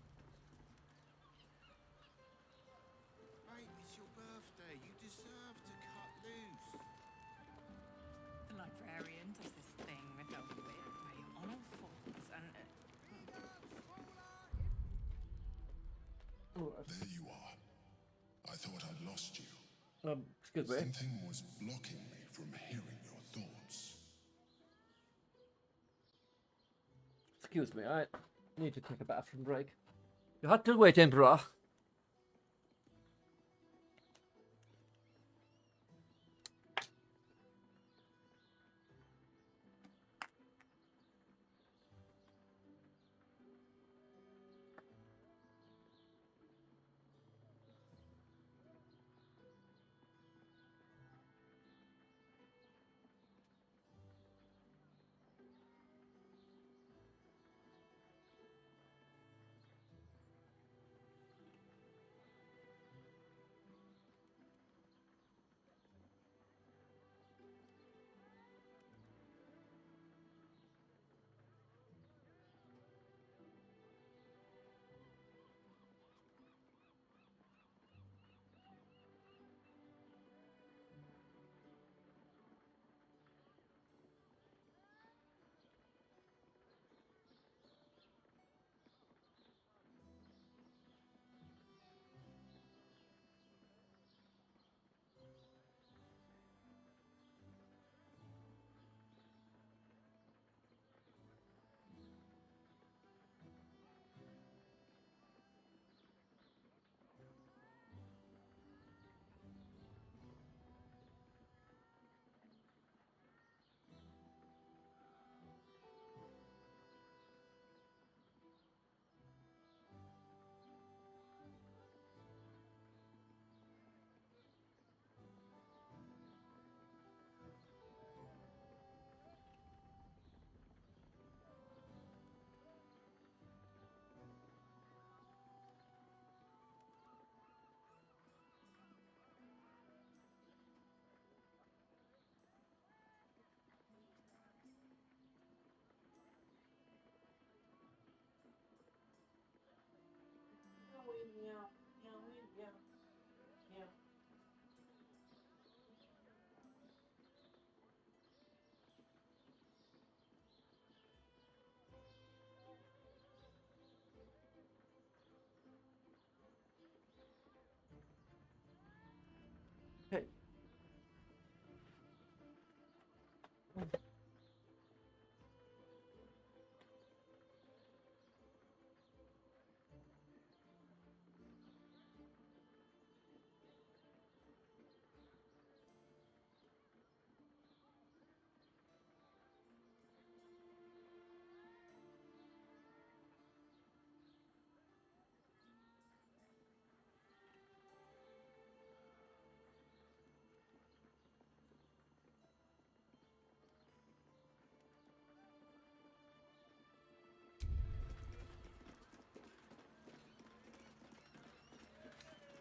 [SPEAKER 3] it's your birthday. You deserve to cut loose.
[SPEAKER 16] The librarian does this thing with a whip where your honor falls and...
[SPEAKER 3] There you are. I thought I'd lost you.
[SPEAKER 1] Excuse me.
[SPEAKER 3] Something was blocking me from hearing your thoughts.
[SPEAKER 1] Excuse me, I need to take a bathroom break. You had to wait, Emperor.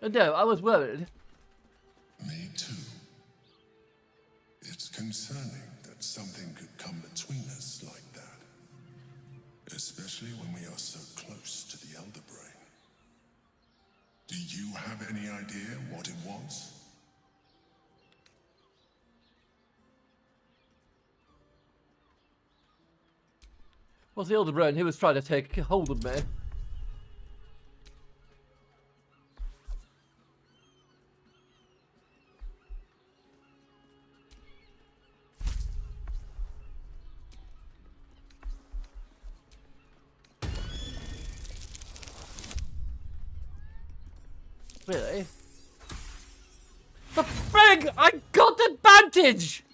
[SPEAKER 1] No, I was worried.
[SPEAKER 3] Me too. It's concerning that something could come between us like that. Especially when we are so close to the Elder Brain. Do you have any idea what it was?
[SPEAKER 1] Was the Elder Brain? He was trying to take hold of me. Really? The frig! I got advantage!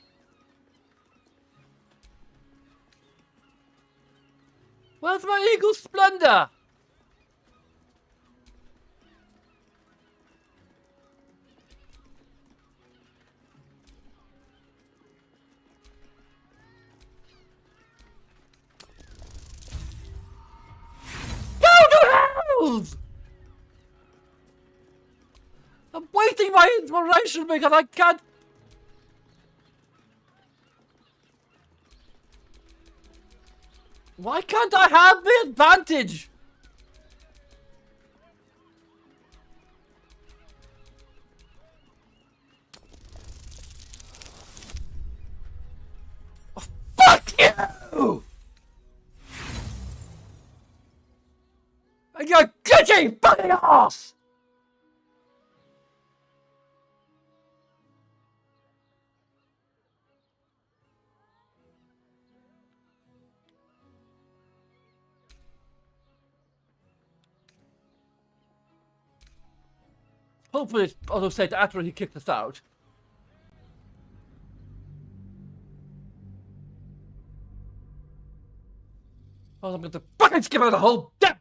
[SPEAKER 1] Where's my Eagle Splendor? Go to hell! I'm wasting my inspiration because I can't. Why can't I have the advantage? Oh, fuck you! And you're glitchy fucking ass! Hopefully it's auto-saved after he kicked us out. Oh, I'm going to fucking skip out the whole damn.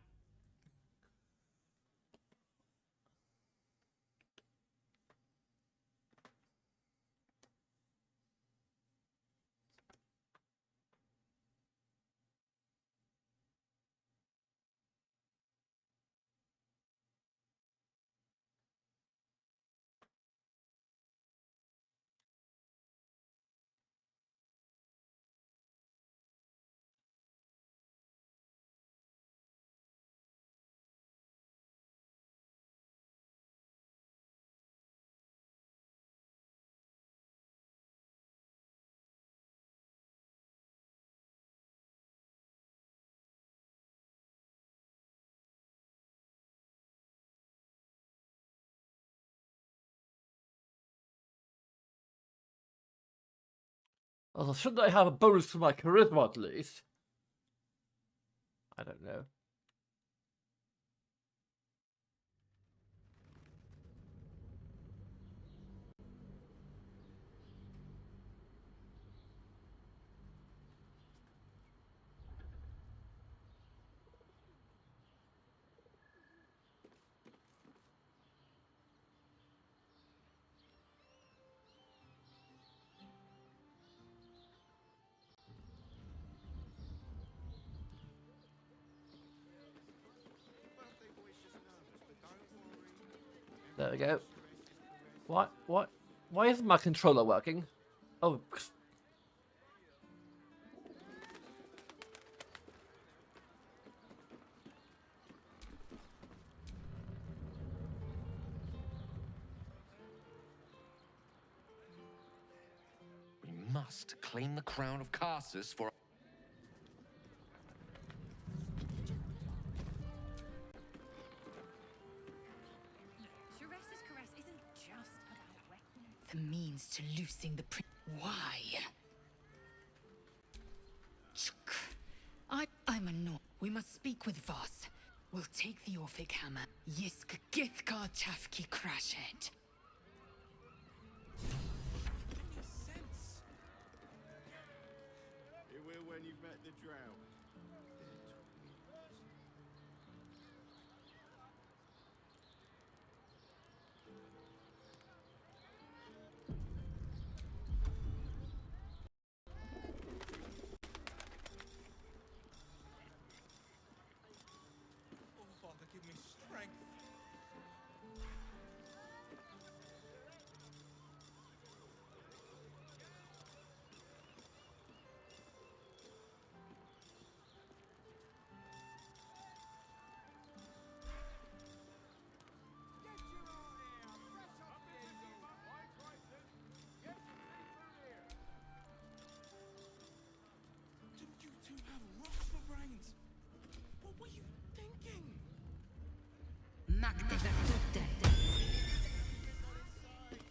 [SPEAKER 1] Oh, shouldn't I have a bonus for my charisma at least? I don't know. There we go. Why isn't my controller working? Oh,
[SPEAKER 15] We must claim the crown of Carsus for...
[SPEAKER 16] Shuresa's caress isn't just about weapons.
[SPEAKER 5] The means to loosing the Why? I'm annoyed. We must speak with Voss. We'll take the Orphic hammer. Yisk Githgar Tafki Crashhead.
[SPEAKER 17] You will when you've met the drow.
[SPEAKER 6] Oh, Father, give me strength.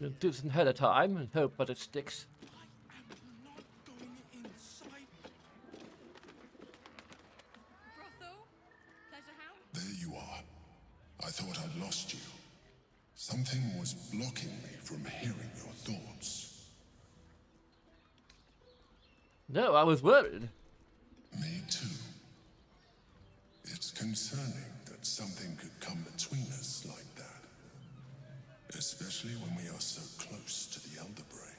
[SPEAKER 1] Do this ahead of time and hope that it sticks.
[SPEAKER 3] There you are. I thought I'd lost you. Something was blocking me from hearing your thoughts.
[SPEAKER 1] No, I was worried.
[SPEAKER 3] Me too. It's concerning that something could come between us like that. Especially when we are so close to the Elder Brain.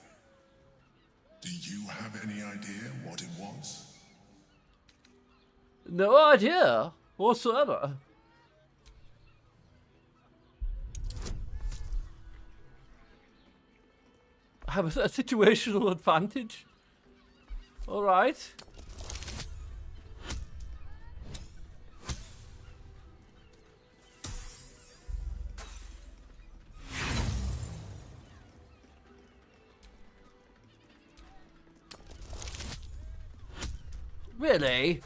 [SPEAKER 3] Do you have any idea what it was?
[SPEAKER 1] No idea whatsoever. I have a situational advantage. All right. Really?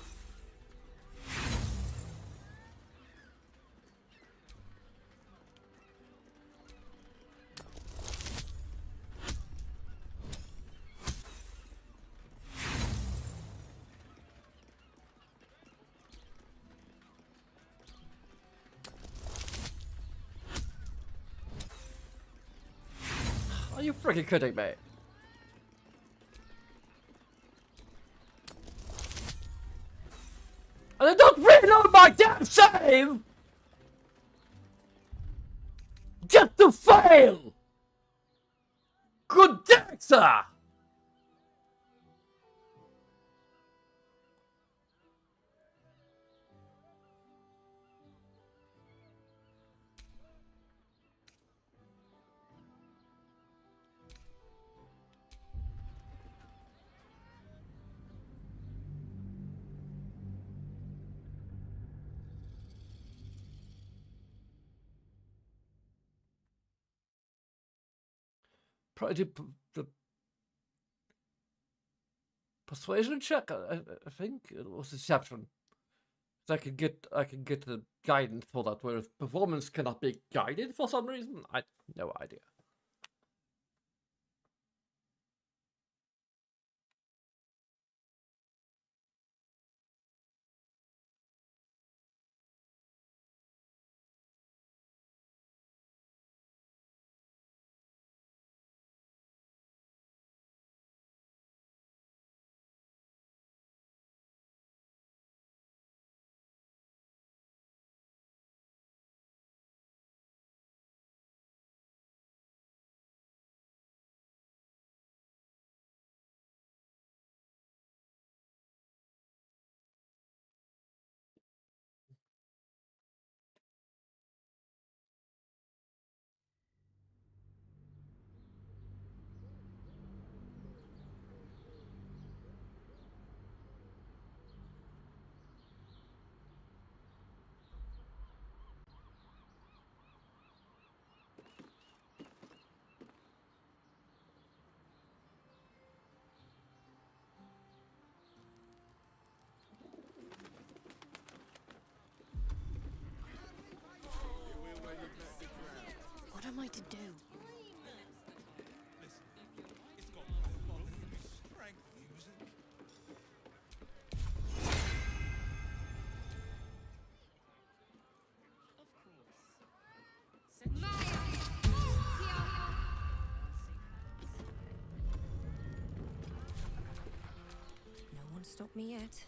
[SPEAKER 1] Are you freaking kidding me? And I don't reload my damn save! Just to fail! Good Dexter! Probably the persuasion check. I think it was deception. So I can get the guidance for that. Whereas performance cannot be guided for some reason. I no idea.
[SPEAKER 9] What am I to do? No one stopped me yet.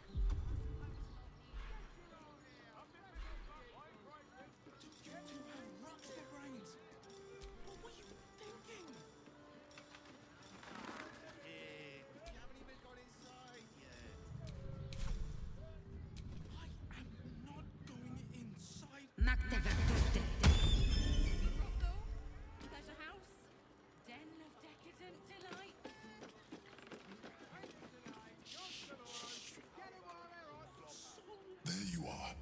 [SPEAKER 4] Pleasure house, den of decadent delights.
[SPEAKER 3] There you are.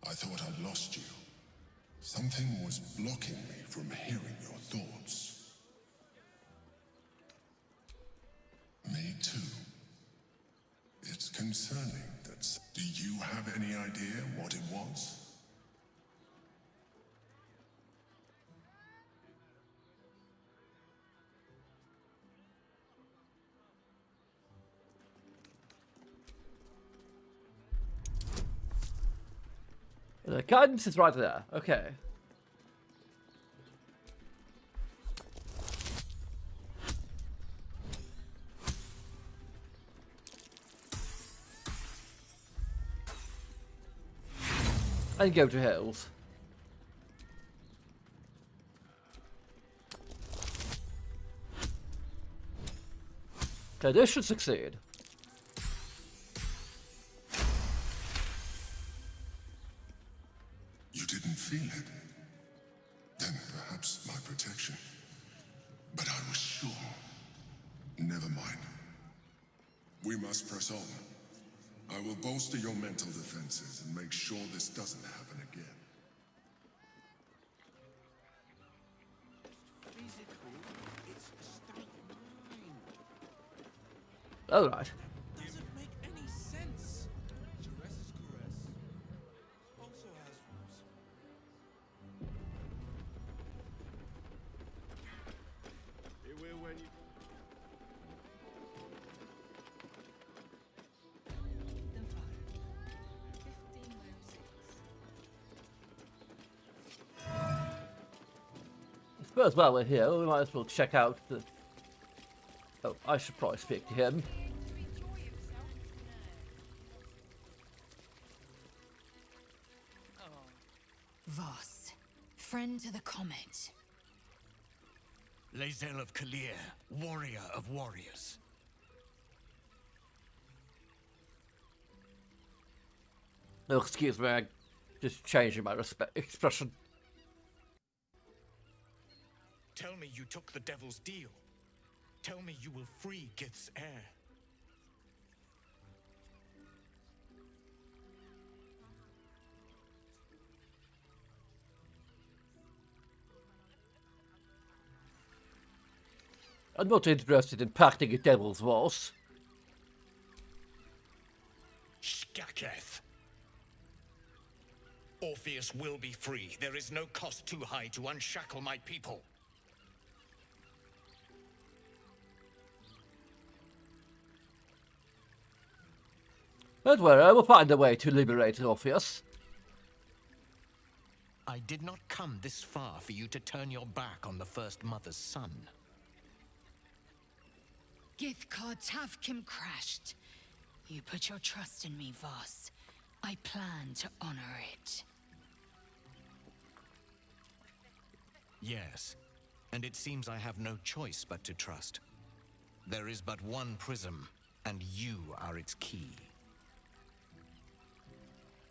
[SPEAKER 3] I thought I'd lost you. Something was blocking me from hearing your thoughts. Me too. It's concerning that... Do you have any idea what it was?
[SPEAKER 1] The guidance is right there. Okay. And go to hills. Okay, this should succeed.
[SPEAKER 3] You didn't feel it? Then perhaps my protection. But I was sure. Never mind. We must press on. I will bolster your mental defenses and make sure this doesn't happen again.
[SPEAKER 1] All right.
[SPEAKER 6] Doesn't make any sense. Caress is caress. Also has rules.
[SPEAKER 17] It will when you...
[SPEAKER 1] I suppose while we're here, we might as well check out the... Oh, I should probably speak to him.
[SPEAKER 5] Voss, friend to the comet.
[SPEAKER 8] Lae'zel of Kalir, warrior of warriors.
[SPEAKER 1] Oh, excuse me, I'm just changing my expression.
[SPEAKER 8] Tell me you took the devil's deal. Tell me you will free Gith's heir.
[SPEAKER 1] I'm not interested in packing a devil's walls.
[SPEAKER 8] Skaketh. Orpheus will be free. There is no cost too high to unshackle my people.
[SPEAKER 1] Don't worry, I will find a way to liberate Orpheus.
[SPEAKER 8] I did not come this far for you to turn your back on the First Mother's son.
[SPEAKER 5] Githcard Tavkim crashed. You put your trust in me, Voss. I plan to honor it.
[SPEAKER 8] Yes, and it seems I have no choice but to trust. There is but one prism, and you are its key.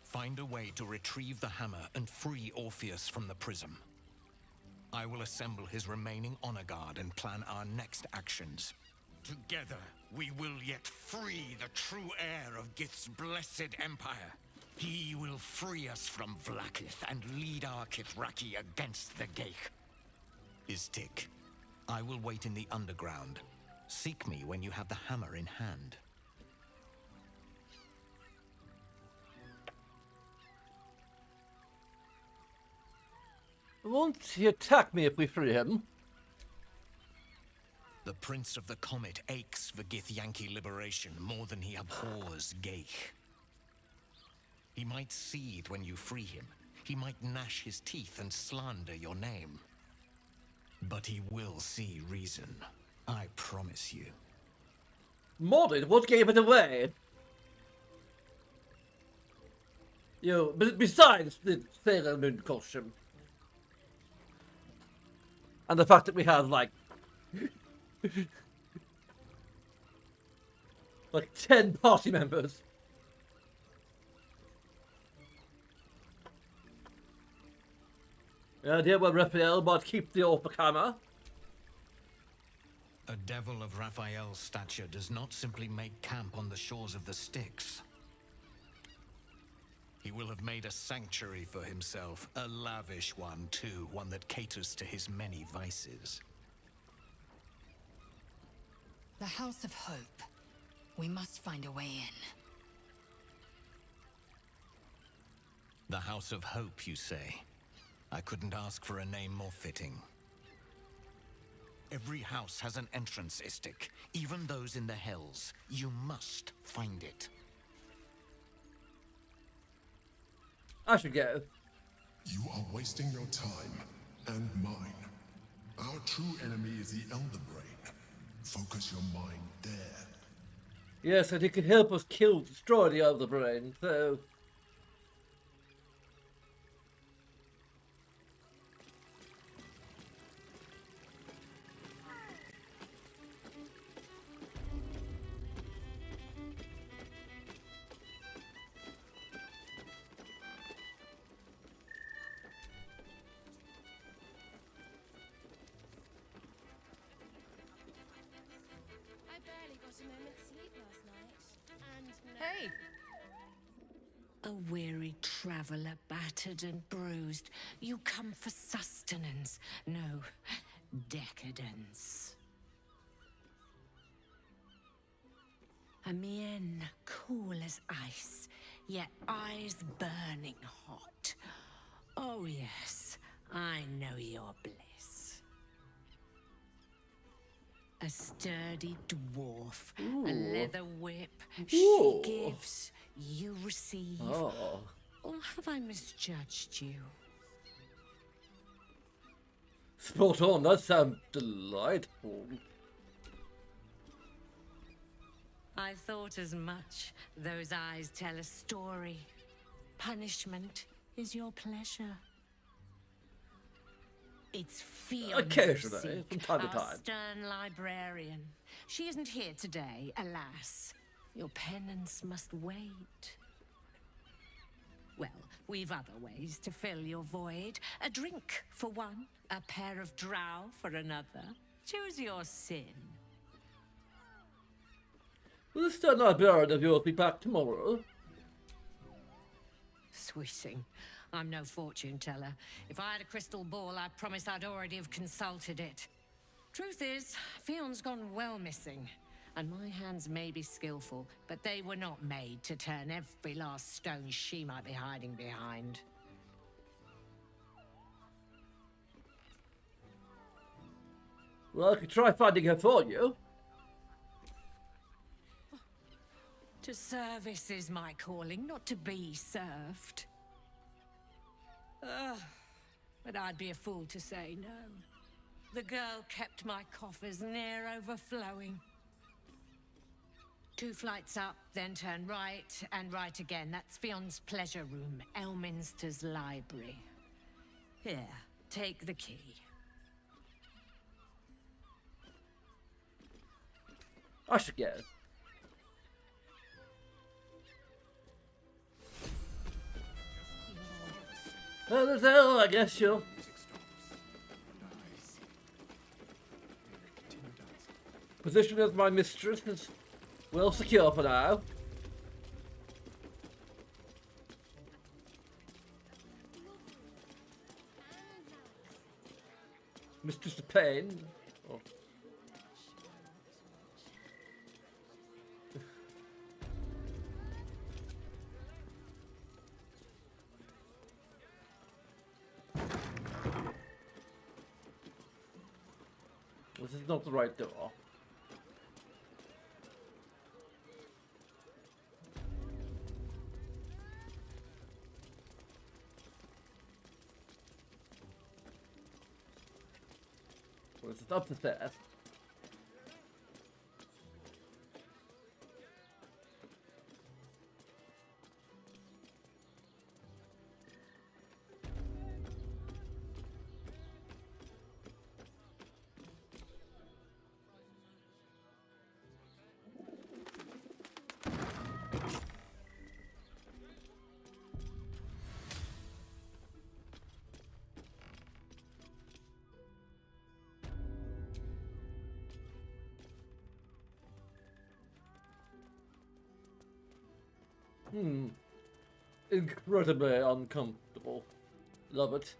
[SPEAKER 8] Find a way to retrieve the hammer and free Orpheus from the prism. I will assemble his remaining honor guard and plan our next actions. Together, we will yet free the true heir of Gith's blessed empire. He will free us from Vlaakith and lead our Kithraki against the Geich. Istik, I will wait in the underground. Seek me when you have the hammer in hand.
[SPEAKER 1] Won't he attack me if we free him?
[SPEAKER 8] The Prince of the Comet aches for Githyanki liberation more than he abhors Geich. He might seethe when you free him. He might gnash his teeth and slander your name. But he will see reason. I promise you.
[SPEAKER 1] Modded? What gave it away? You know, besides the Sailor Moon costume. And the fact that we have, like 10 party members. The idea where Raphael might keep the Orpheus.
[SPEAKER 8] A devil of Raphael's stature does not simply make camp on the shores of the Styx. He will have made a sanctuary for himself, a lavish one too, one that caters to his many vices.
[SPEAKER 5] The House of Hope. We must find a way in.
[SPEAKER 8] The House of Hope, you say? I couldn't ask for a name more fitting. Every house has an entrance, Istik. Even those in the Hells. You must find it.
[SPEAKER 1] I should go.
[SPEAKER 3] You are wasting your time and mine. Our true enemy is the Elder Brain. Focus your mind there.
[SPEAKER 1] Yes, and he can help us destroy the Elder Brain, so...
[SPEAKER 4] I barely got a moment's sleep last night. And
[SPEAKER 2] A weary traveller, battered and bruised, you come for sustenance, no decadence. A mien cool as ice, yet eyes burning hot. Oh yes, I know your bliss. A sturdy dwarf, a leather whip, she gives, you receive.
[SPEAKER 1] Oh.
[SPEAKER 2] Or have I misjudged you?
[SPEAKER 1] Spot on, that sounds delightful.
[SPEAKER 2] I thought as much. Those eyes tell a story. Punishment is your pleasure. It's Fiona,
[SPEAKER 1] Occasionally, from time to
[SPEAKER 2] our
[SPEAKER 1] time.
[SPEAKER 2] stern librarian. She isn't here today, alas. Your penance must wait. Well, we've other ways to fill your void. A drink for one, a pair of drow for another. Choose your sin.
[SPEAKER 1] Will the stern librarian of yours be back tomorrow?
[SPEAKER 2] Sweeting, I'm no fortune teller. If I had a crystal ball, I promise I'd already have consulted it. Truth is, Fion's gone well missing. And my hands may be skillful, but they were not made to turn every last stone she might be hiding behind.
[SPEAKER 1] Well, I could try finding her for you.
[SPEAKER 2] To service is my calling, not to be served. But I'd be a fool to say no. The girl kept my coffers near overflowing. 2 flights up, then turn right, and right again. That's Fion's pleasure room, Elminster's library. Here, take the key.
[SPEAKER 1] I should go. Well, I guess you'll... Position as my mistress is well secure for now. Mistress of Pain. Oh. This is not the right door. Well, this is up the stairs. Incredibly uncomfortable. Love it.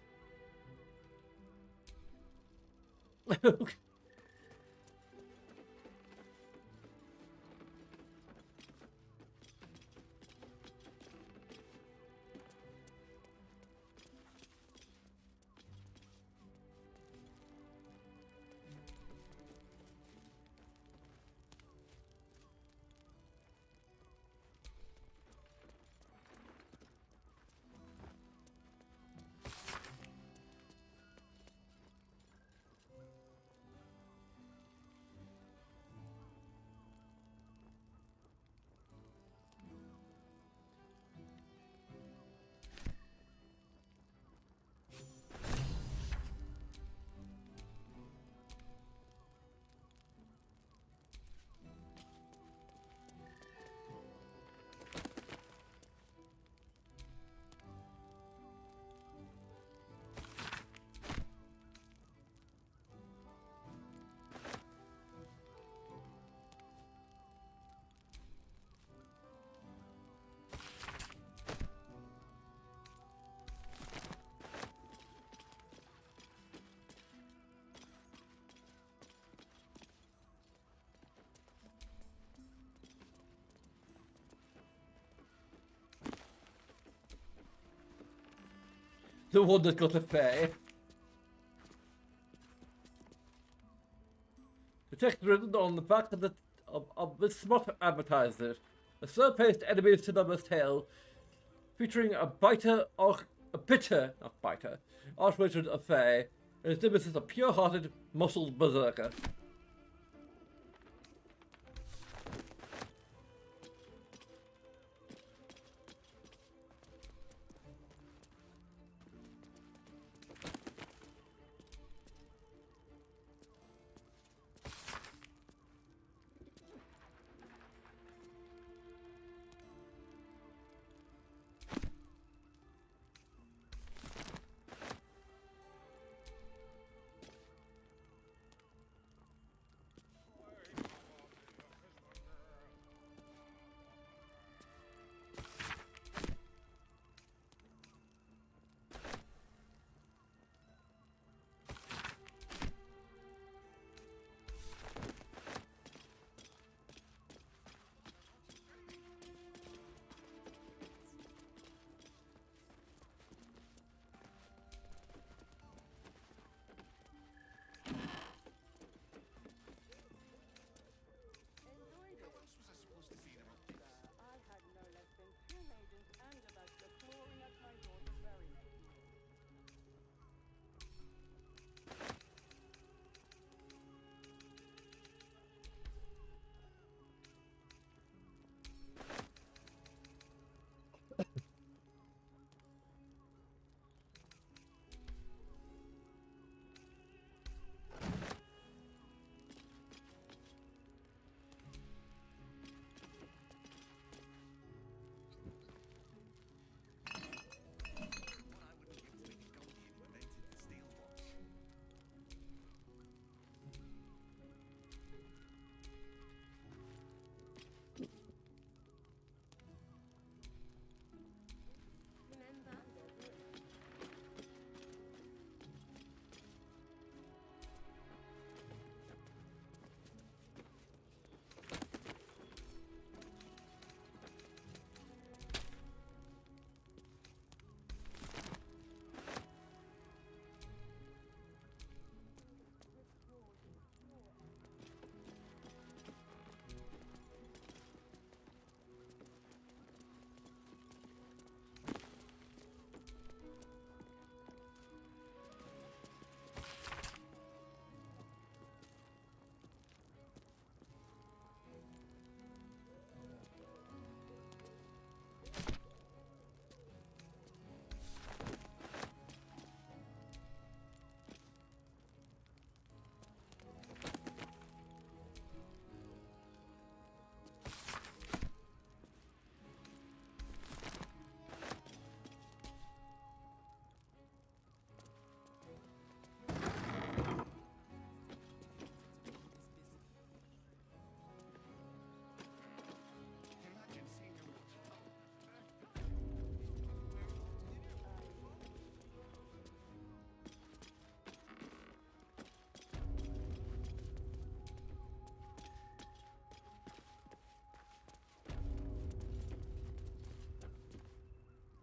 [SPEAKER 1] The one that got a fae. The text written on the back of this smart advertiser. A slow-paced enemies to numbers tale featuring a bitter arch wizard of fae, and his nemesis a pure-hearted, muscled berserker.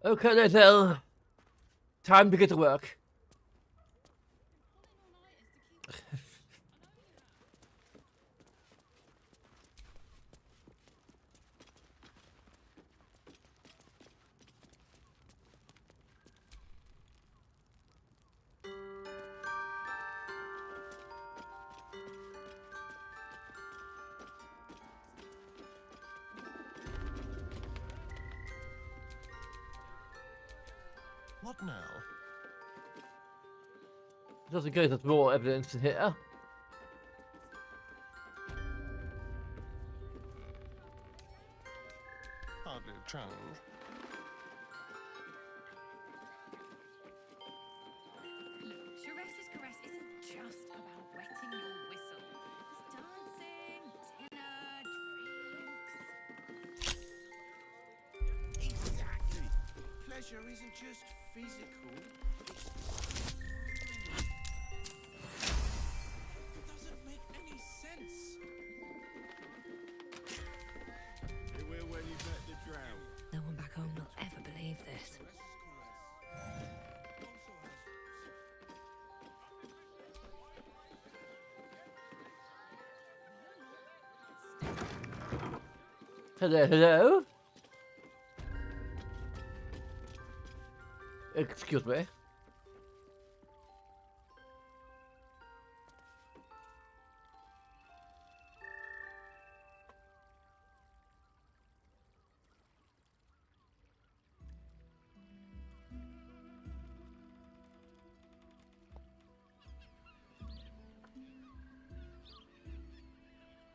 [SPEAKER 1] Okay, Littell. Time to get to work.
[SPEAKER 6] What now?
[SPEAKER 1] Just in case there's more evidence in here.
[SPEAKER 11] Hardly a challenge.
[SPEAKER 7] Therese's caress isn't just about wetting your whistle. There's dancing, dinner, drinks.
[SPEAKER 6] Exactly. Pleasure isn't just physical. It doesn't make any sense.
[SPEAKER 17] It will when you bet the drown.
[SPEAKER 9] No one back home will ever believe this.
[SPEAKER 1] Hello, hello. Excuse me.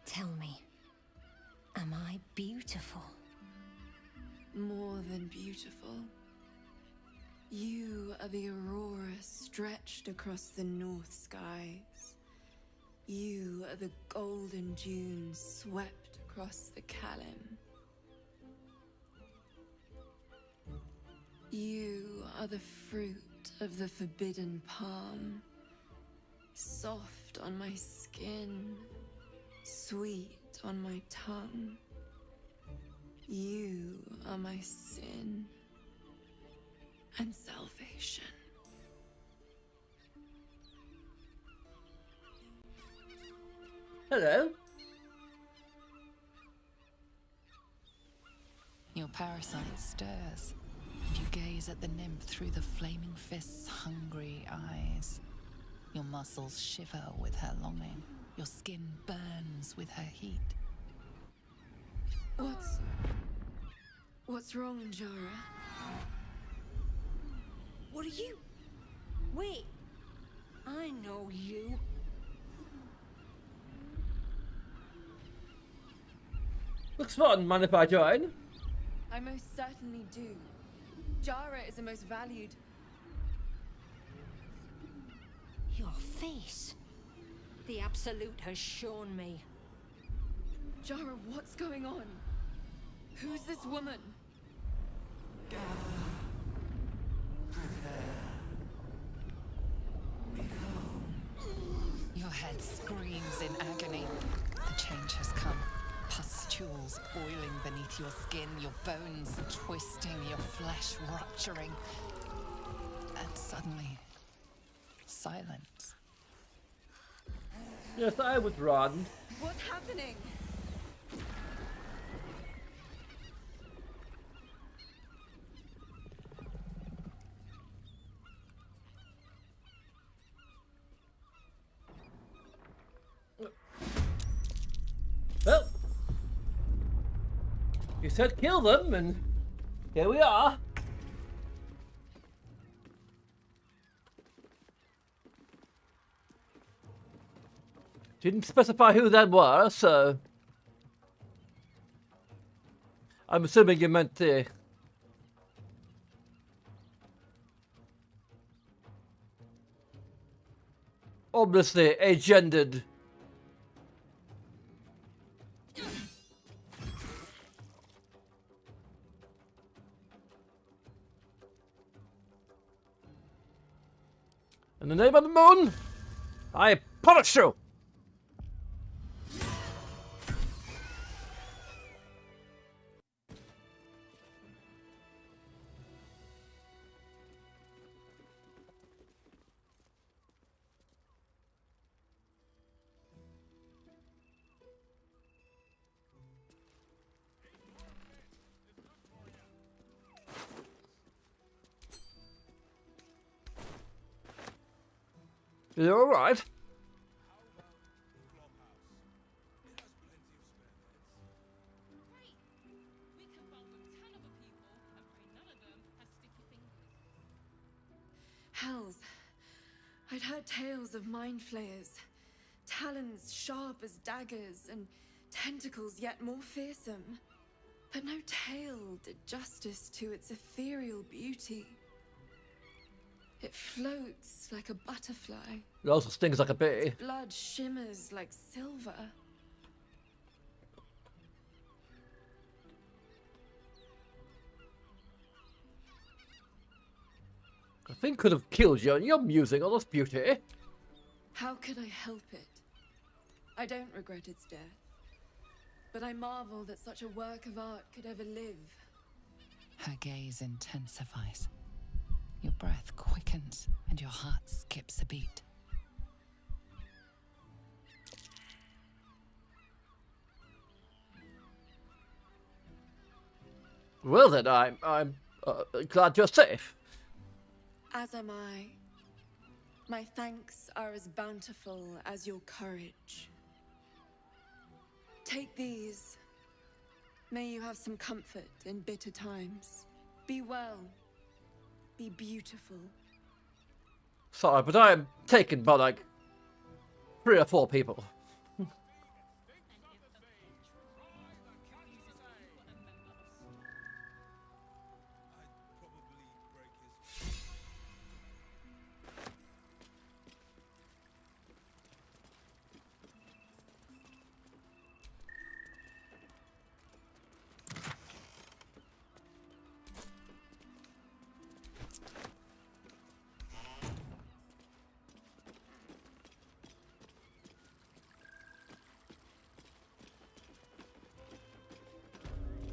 [SPEAKER 10] Tell me, am I beautiful?
[SPEAKER 2] More than beautiful. You are the aurora stretched across the north skies. You are the golden dunes swept across the Kalim. You are the fruit of the forbidden palm, soft on my skin, sweet on my tongue. You are my sin and salvation.
[SPEAKER 1] Hello.
[SPEAKER 14] Your parasite stirs, and you gaze at the nymph through the flaming fist's hungry eyes. Your muscles shiver with her longing. Your skin burns with her heat.
[SPEAKER 2] What's wrong, Jara?
[SPEAKER 10] What are you? Wait, I know you.
[SPEAKER 1] Looks fun, mind if I join?
[SPEAKER 2] I most certainly do. Jara is the most valued.
[SPEAKER 10] Your face. The Absolute has shown me.
[SPEAKER 2] Jara, what's going on? Who's this woman?
[SPEAKER 14] Your head screams in agony. The change has come. Pustules boiling beneath your skin, your bones twisting, your flesh rupturing. And suddenly, silence.
[SPEAKER 1] Yes, I would run.
[SPEAKER 2] What's happening?
[SPEAKER 1] Well, you said kill them, and here we are. Didn't specify who they were, so I'm assuming you meant the obviously agendered. In the name of the moon, I punish you! You're alright.
[SPEAKER 2] Hells. I'd heard tales of mind flayers. Talons sharp as daggers and tentacles yet more fearsome. But no tale did justice to its ethereal beauty. It floats like a butterfly.
[SPEAKER 1] It also stings like a bee.
[SPEAKER 2] Its blood shimmers like silver.
[SPEAKER 1] I think could have killed you, and you're musing on this beauty.
[SPEAKER 2] How could I help it? I don't regret its death. But I marvel that such a work of art could ever live.
[SPEAKER 14] Her gaze intensifies. Your breath quickens and your heart skips a beat.
[SPEAKER 1] Well then, I'm glad you're safe.
[SPEAKER 18] As am I. My thanks are as bountiful as your courage. Take these. May you have some comfort in bitter times. Be well. Be beautiful.
[SPEAKER 1] Sorry, but I am taken by like 3 or 4 people.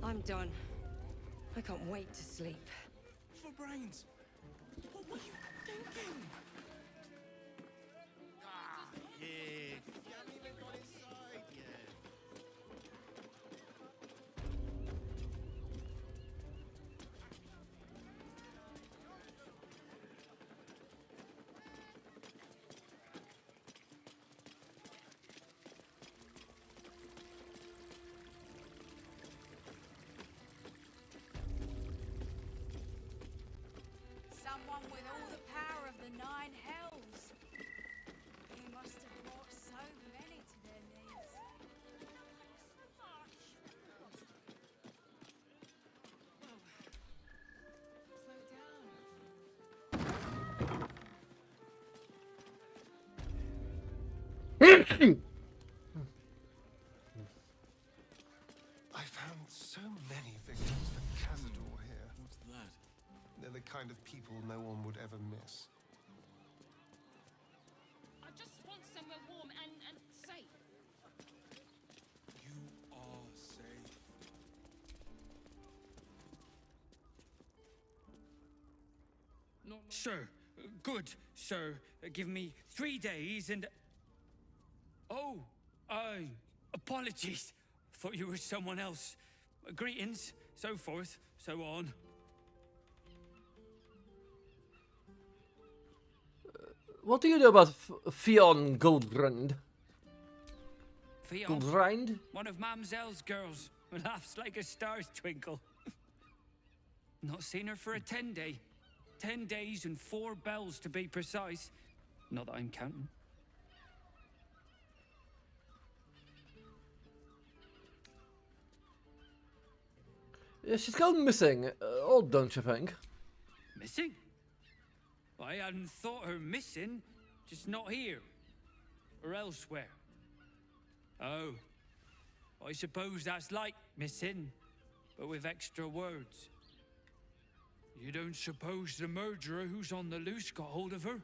[SPEAKER 9] I'm done. I can't wait to sleep.
[SPEAKER 6] For brains. What were you thinking?
[SPEAKER 17] Yeah. You haven't even got inside yet.
[SPEAKER 16] Someone with all the power of the 9 hells. He must have brought so many to their knees.
[SPEAKER 11] I found so many victims for Cazador here.
[SPEAKER 6] What's that?
[SPEAKER 11] They're the kind of people no one would ever miss.
[SPEAKER 16] I just want somewhere warm and safe.
[SPEAKER 6] You are safe.
[SPEAKER 19] Sir, good, sir. Give me 3 days and... Oh, apologies. Thought you were someone else. Greetings, so forth, so on.
[SPEAKER 1] What do you know about Fionn Goldrind?
[SPEAKER 19] Fionn?
[SPEAKER 1] Goldrind?
[SPEAKER 19] One of Mamselle's girls. Laughs like a star's twinkle. Not seen her for a 10-day. 10 days and 4 bells to be precise. Not that I'm counting.
[SPEAKER 1] Yeah, she's gone missing. Odd, don't you think?
[SPEAKER 19] Missing? I hadn't thought her missing, just not here. Or elsewhere. Oh. I suppose that's like missing, but with extra words. You don't suppose the murderer who's on the loose got hold of her?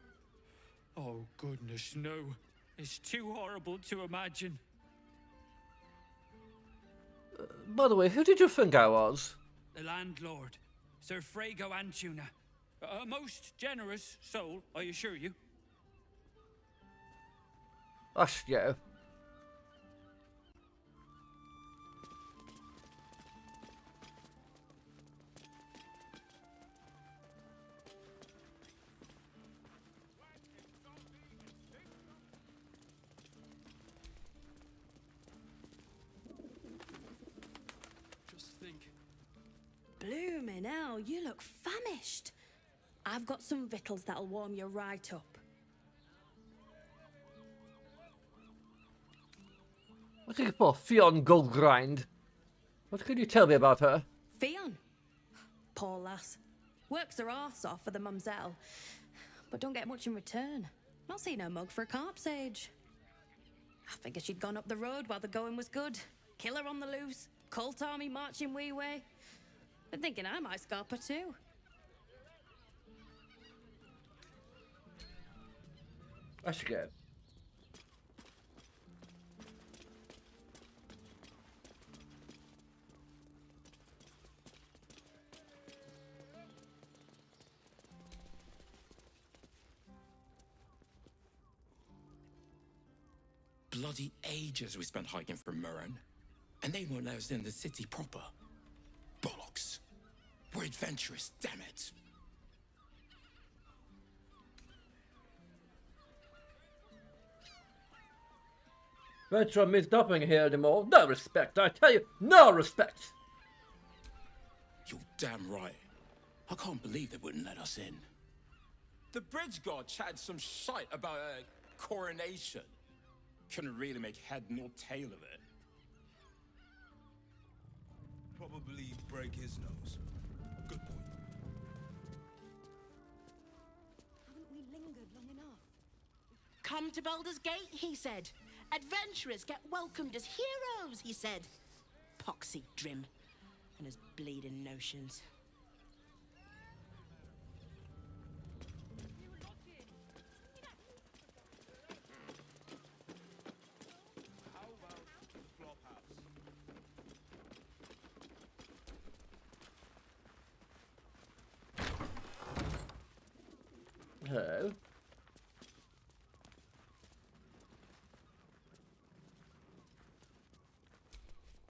[SPEAKER 19] Oh, goodness, no. It's too horrible to imagine.
[SPEAKER 1] By the way, who did you think I was?
[SPEAKER 19] The landlord, Sir Frago Antuna. A most generous soul, I assure you.
[SPEAKER 1] Hush, yeah.
[SPEAKER 19] Just think.
[SPEAKER 4] Blooming hell, you look famished. I've got some victuals that'll warm you right up.
[SPEAKER 1] Looking for Fionn Goldrind. What can you tell me about her?
[SPEAKER 4] Fionn? Poor lass. Works her arse off for the mumselle, but don't get much in return. Not seen her mug for a carp's age. I figure she'd gone up the road while the going was good. Killer on the loose, cult army marching wee way. Been thinking I might scarp her too.
[SPEAKER 1] I should go.
[SPEAKER 20] Bloody ages we spent hiking from Murren, and they won't let us in the city proper. Bollocks. We're adventurous, damn it.
[SPEAKER 1] Bertram means nothing here anymore. No respect, I tell you, no respect!
[SPEAKER 20] You're damn right. I can't believe they wouldn't let us in. The bridge god chatted some shite about a coronation. Couldn't really make head nor tail of it. Probably break his nose. Good point.
[SPEAKER 4] Haven't we lingered long enough?
[SPEAKER 21] Come to Baldur's Gate, he said. Adventurers get welcomed as heroes, he said. Poxy Drim and his bleeding notions.
[SPEAKER 1] Hello.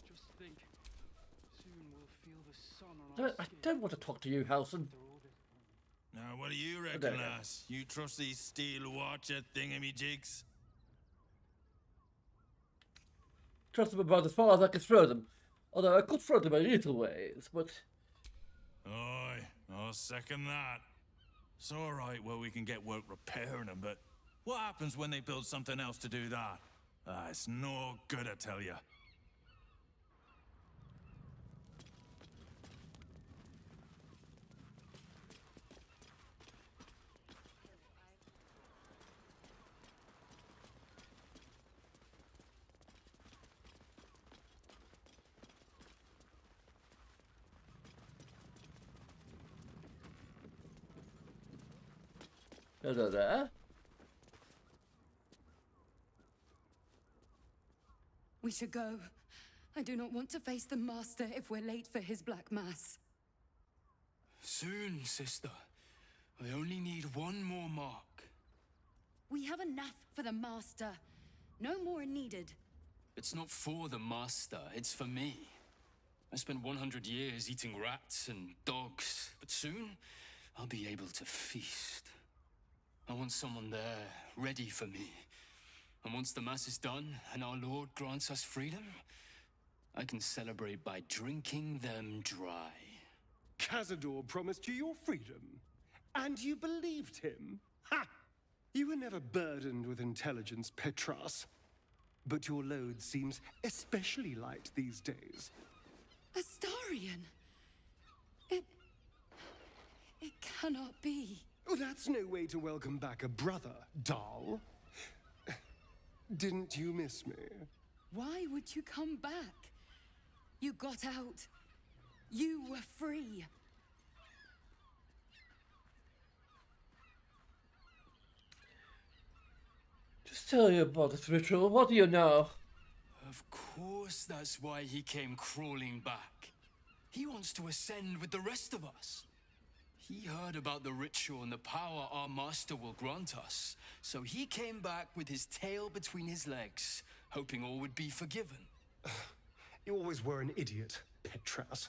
[SPEAKER 22] Just think, soon we'll feel the sun on our
[SPEAKER 1] I don't want to talk to you, Halson.
[SPEAKER 23] Now, what do you reckon, lass? You trust these steel watcher thingamajigs?
[SPEAKER 1] Trust them about as far as I can throw them. Although I could throw them in little ways, but...
[SPEAKER 23] Aye, I'll second that. It's alright where we can get work repairing them, but what happens when they build something else to do that? It's no good, I tell ya.
[SPEAKER 1] Hello there.
[SPEAKER 5] We should go. I do not want to face the Master if we're late for his Black Mass.
[SPEAKER 19] Soon, sister. I only need one more mark.
[SPEAKER 5] We have enough for the Master. No more are needed.
[SPEAKER 19] It's not for the Master, it's for me. I spent 100 years eating rats and dogs, but soon I'll be able to feast. I want someone there, ready for me. And once the Mass is done, and our Lord grants us freedom, I can celebrate by drinking them dry.
[SPEAKER 11] Cazador promised you your freedom, and you believed him? Ha! You were never burdened with intelligence, Petras. But your load seems especially light these days.
[SPEAKER 5] Astarion! It cannot be.
[SPEAKER 11] Oh, that's no way to welcome back a brother, doll. Didn't you miss me?
[SPEAKER 5] Why would you come back? You got out. You were free.
[SPEAKER 1] Just tell you about this ritual. What do you know?
[SPEAKER 19] Of course that's why he came crawling back. He wants to ascend with the rest of us. He heard about the ritual and the power our master will grant us. So he came back with his tail between his legs, hoping all would be forgiven.
[SPEAKER 11] You always were an idiot, Petras.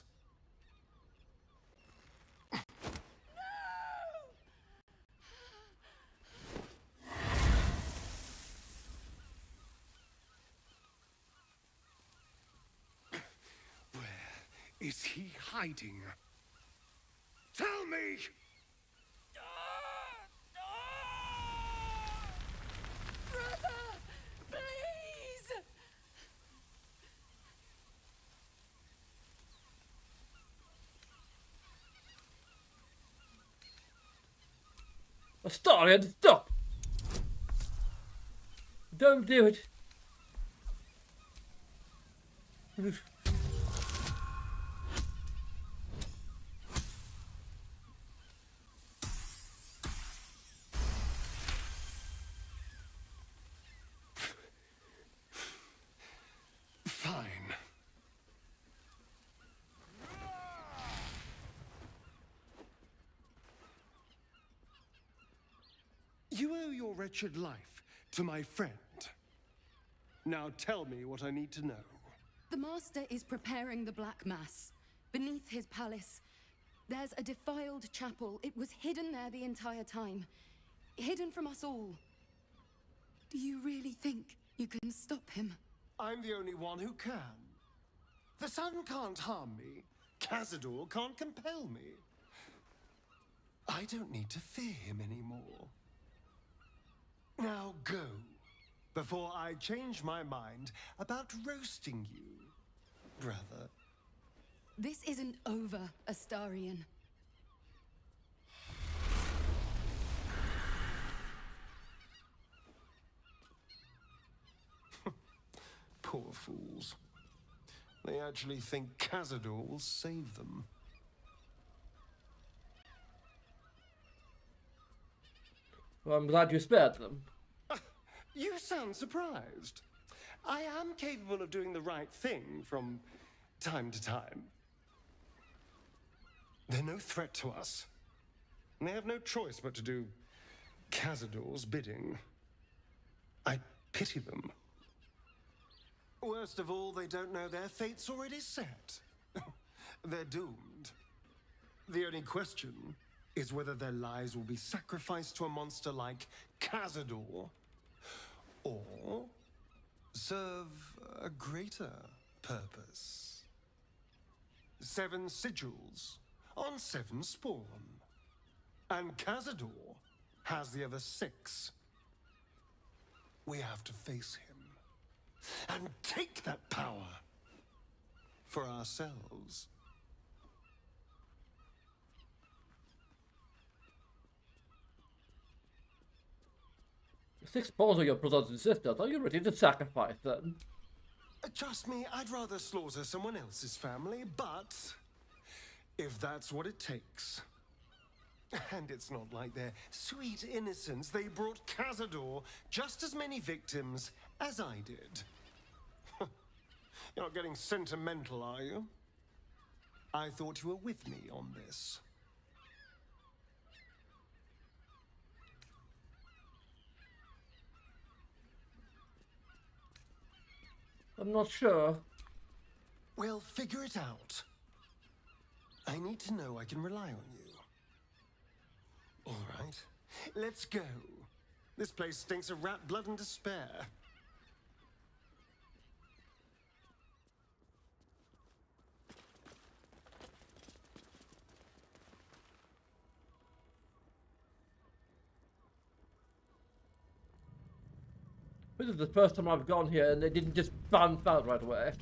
[SPEAKER 11] Where is he hiding? Tell me!
[SPEAKER 5] Brother! Please!
[SPEAKER 1] Astarion, stop! Don't do it.
[SPEAKER 11] Fine. You owe your wretched life to my friend. Now tell me what I need to know.
[SPEAKER 5] The Master is preparing the Black Mass beneath his palace.
[SPEAKER 12] There's a defiled chapel. It was hidden there the entire time. Hidden from us all. Do you really think you can stop him?
[SPEAKER 11] I'm the only one who can. The sun can't harm me. Cazador can't compel me. I don't need to fear him anymore. Now go, before I change my mind about roasting you, brother.
[SPEAKER 12] This isn't over, Astarion.
[SPEAKER 11] Poor fools. They actually think Cazador will save them.
[SPEAKER 1] Well, I'm glad you spared them.
[SPEAKER 11] You sound surprised. I am capable of doing the right thing from time to time. They're no threat to us. And they have no choice but to do Cazador's bidding. I pity them. Worst of all, they don't know their fate's already set. They're doomed. The only question is whether their lives will be sacrificed to a monster like Cazador, or serve a greater purpose. 7 sigils on 7 spawn. And Cazador has the other 6. We have to face him and take that power for ourselves.
[SPEAKER 1] The 6 spawns are your brothers and sisters. Are you ready to sacrifice them?
[SPEAKER 11] Trust me, I'd rather slaughter someone else's family, but if that's what it takes. And it's not like their sweet innocence. They brought Cazador just as many victims as I did. You're not getting sentimental, are you? I thought you were with me on this.
[SPEAKER 1] I'm not sure.
[SPEAKER 11] Well, figure it out. I need to know I can rely on you. All right, let's go. This place stinks of rat blood and despair.
[SPEAKER 1] This is the first time I've gone here and they didn't just ban out right away.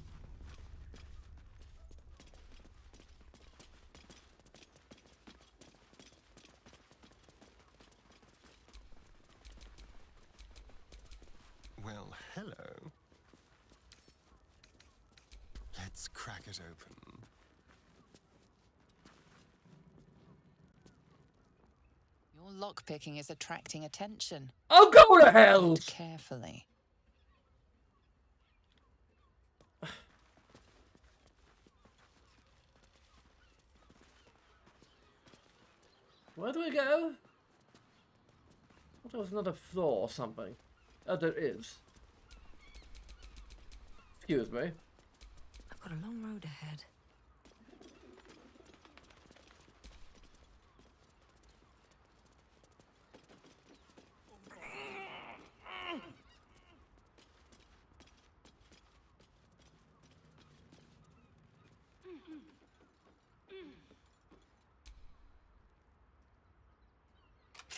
[SPEAKER 11] Well, hello. Let's crack it open.
[SPEAKER 14] Your lockpicking is attracting attention.
[SPEAKER 1] Oh, go to hell!
[SPEAKER 14] Carefully.
[SPEAKER 1] Where do we go? I thought there was another floor or something. Oh, there is. Excuse me.
[SPEAKER 9] I've got a long road ahead.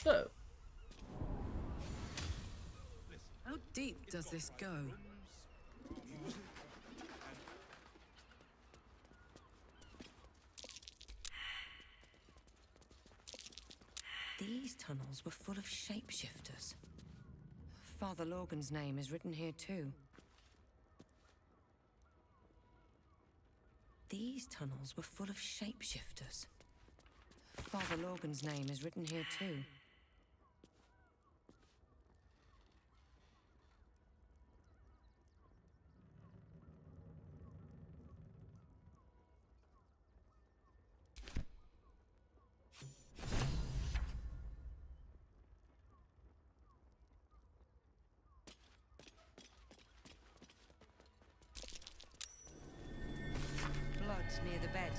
[SPEAKER 1] So.
[SPEAKER 2] How deep does this go?
[SPEAKER 9] These tunnels were full of shapeshifters. Father Logan's name is written here too. These tunnels were full of shapeshifters. Father Logan's name is written here too. Blood near the bed.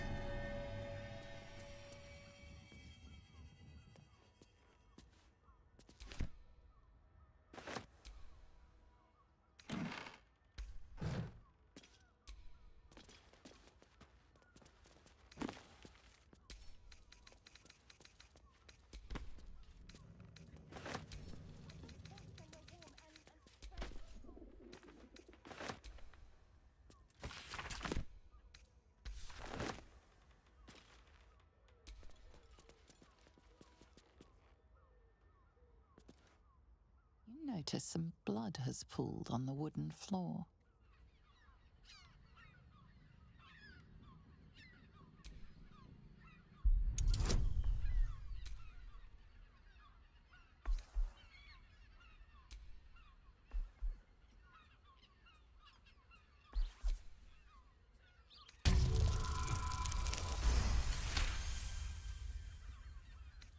[SPEAKER 14] notice some blood has pooled on the wooden floor.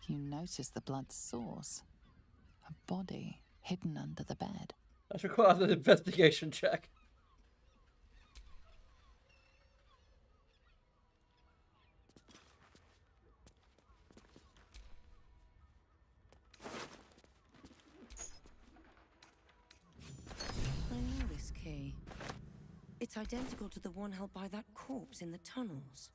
[SPEAKER 14] You notice the blood's source. A body hidden under the bed.
[SPEAKER 1] That requires an investigation check.
[SPEAKER 9] I know this key. It's identical to the one held by that corpse in the tunnels.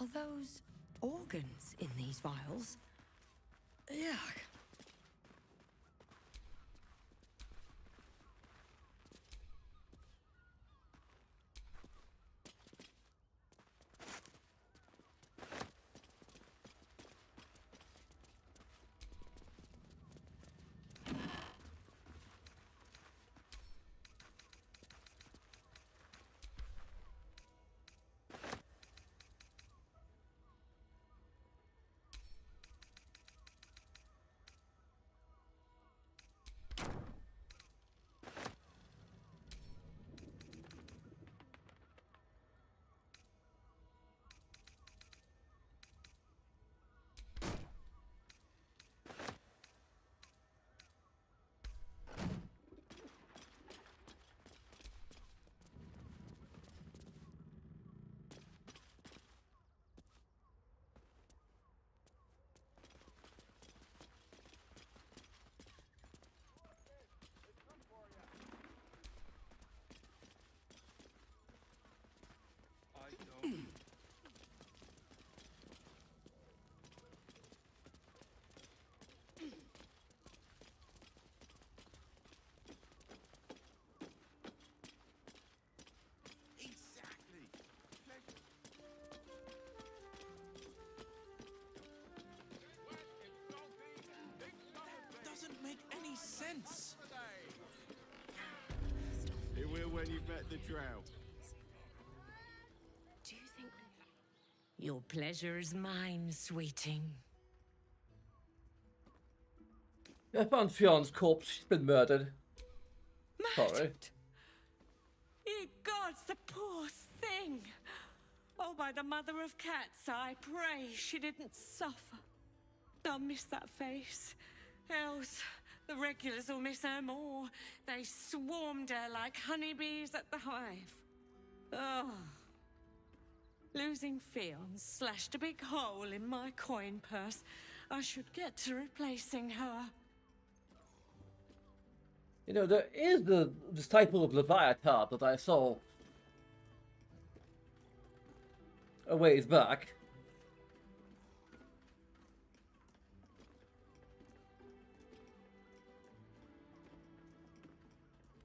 [SPEAKER 9] Are those organs in these vials? Yuck.
[SPEAKER 20] Doesn't make any sense.
[SPEAKER 17] It will when you've met the drought.
[SPEAKER 2] Do you think... Your pleasure is mine, sweeting.
[SPEAKER 1] I found Fion's corpse. She's been murdered. Sorry.
[SPEAKER 2] Ye gods, the poor thing! Oh, by the mother of cats, I pray she didn't suffer. I'll miss that face. Else, the regulars will miss her more. They swarmed her like honeybees at the hive. Oh. Losing Fionn slashed a big hole in my coin purse. I should get to replacing her.
[SPEAKER 1] You know, there is the disciple of Leviathan that I saw a ways back.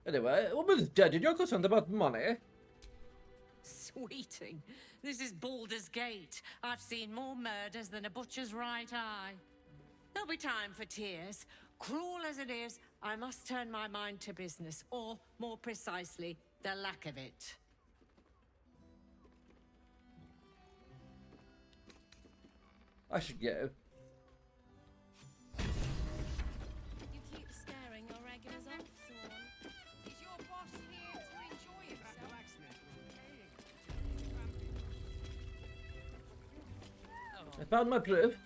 [SPEAKER 1] Anyway, a woman's dead and you're concerned about money.
[SPEAKER 2] Sweeting, this is Baldur's Gate. I've seen more murders than a butcher's right eye. There'll be time for tears. Cruel as it is, I must turn my mind to business, or, more precisely, the lack of it.
[SPEAKER 1] I should go.
[SPEAKER 4] You keep staring your regulars off, Thorn. Is your boss here to enjoy himself?
[SPEAKER 1] I found my proof.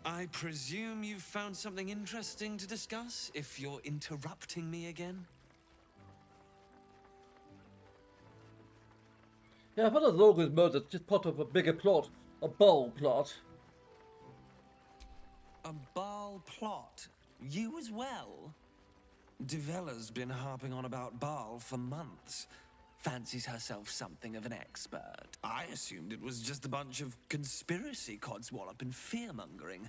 [SPEAKER 8] I presume you've found something interesting to discuss, if you're interrupting me again?
[SPEAKER 1] Yeah, I thought that Logan's murder just part of a bigger plot, a Baal plot.
[SPEAKER 8] A Baal plot? You as well? Devella's been harping on about Baal for months. Fancies herself something of an expert. I assumed it was just a bunch of conspiracy codswallop and fear-mongering.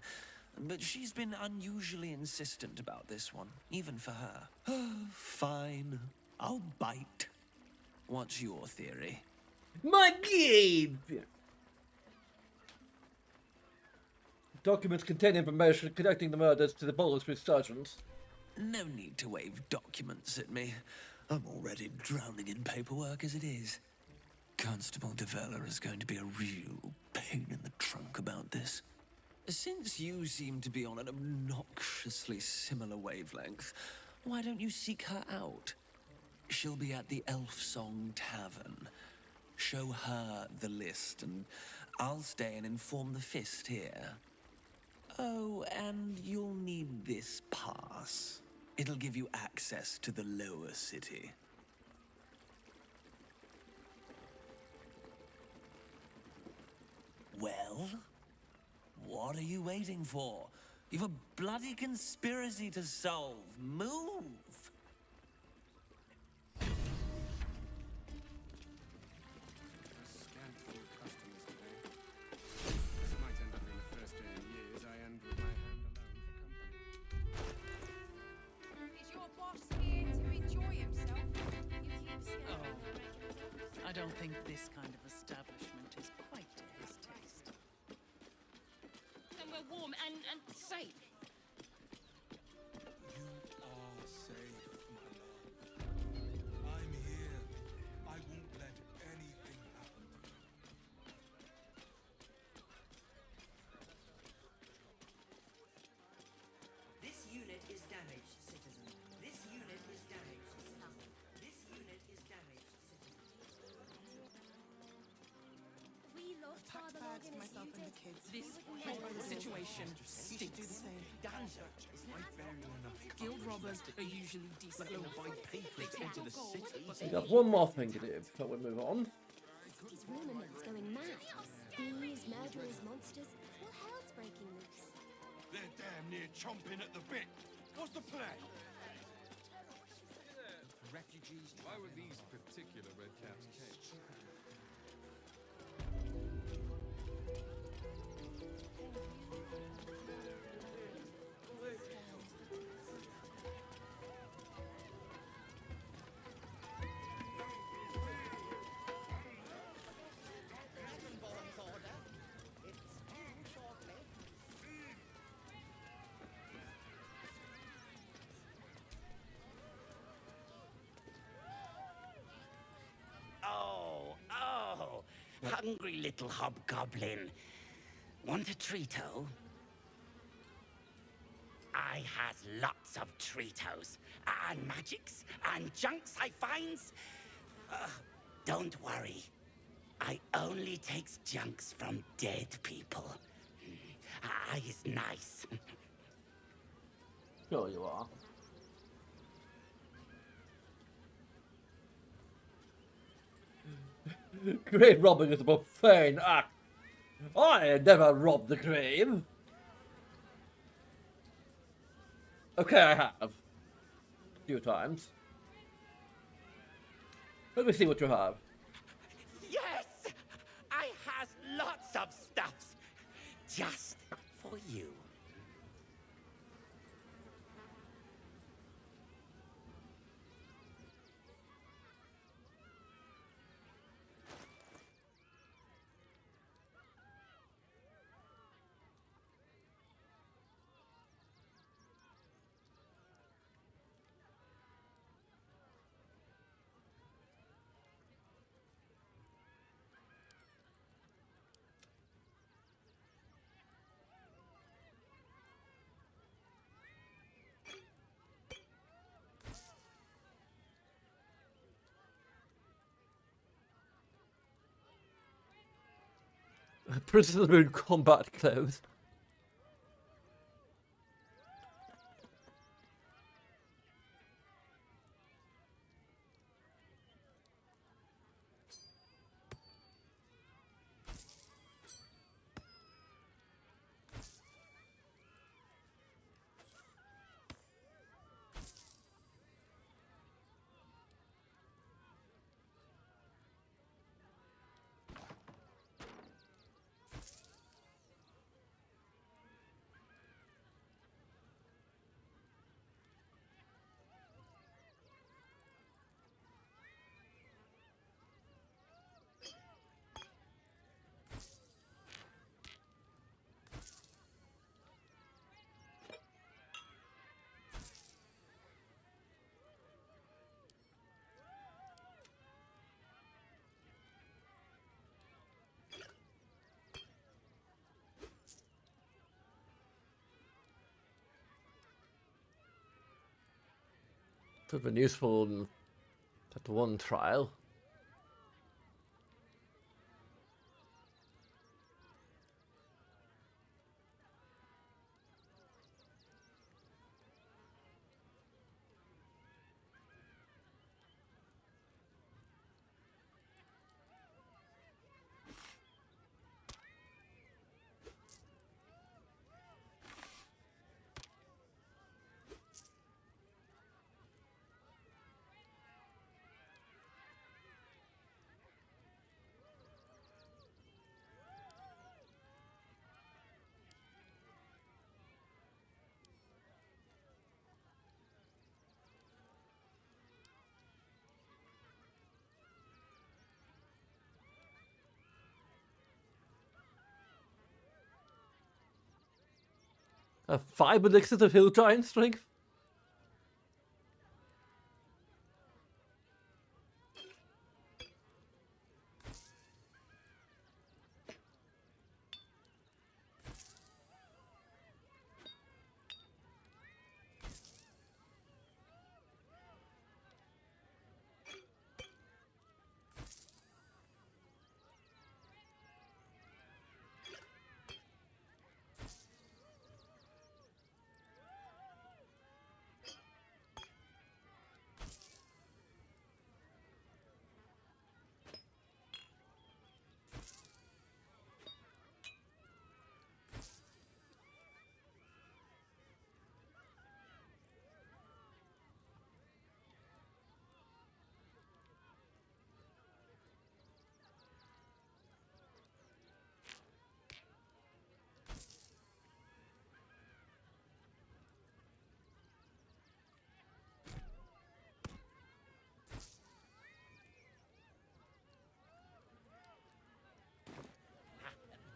[SPEAKER 8] but she's been unusually insistent about this one, even for her. Fine, I'll bite. What's your theory?
[SPEAKER 1] My game! Documents contain information connecting the murders to the Baldur resurgence.
[SPEAKER 8] No need to wave documents at me. I'm already drowning in paperwork as it is. Constable Develler is going to be a real pain in the trunk about this. Since you seem to be on an obnoxiously similar wavelength, why don't you seek her out? She'll be at the Elf Song Tavern. Show her the list, and I'll stay and inform the Fist here. Oh, and you'll need this pass. It'll give you access to the lower city. Well, what are you waiting for? You've a bloody conspiracy to solve. Move!
[SPEAKER 16] Is your boss here to enjoy himself?
[SPEAKER 3] I don't think this kind of establishment is quite to his taste.
[SPEAKER 21] And we're warm and safe.
[SPEAKER 6] You are safe, my love. I'm here. I won't let anything happen to you.
[SPEAKER 13] This unit is damaged, citizen. This unit is damaged, citizen. This unit is damaged, citizen.
[SPEAKER 16] We lost Father Logan as you did.
[SPEAKER 21] This whole situation stinks.
[SPEAKER 17] Dancer is my fair enough.
[SPEAKER 21] Guild robbers are usually decent enough.
[SPEAKER 17] Papers into the city.
[SPEAKER 1] We got one more thing to do before we move on.
[SPEAKER 15] These rumor mills going mad. Thieves, murderers, monsters. All hell's breaking loose.
[SPEAKER 17] They're damn near chomping at the bit. What's the plan?
[SPEAKER 24] Refugees? Why were these particular red caps caged?
[SPEAKER 25] Oh, hungry little hobgoblin. Want a treato? I has lots of treatos, and magics, and junks I finds. Don't worry. I only takes junks from dead people. I is nice.
[SPEAKER 1] Sure you are. Grave robbing is a profane act. I never robbed the grave. Okay, I have. A few times. Let me see what you have.
[SPEAKER 25] Yes! I has lots of stuffs. Just for you.
[SPEAKER 1] Princess of the Moon combat clothes. Could have been useful in that one trial. A 5 elixirs of hill giant strength?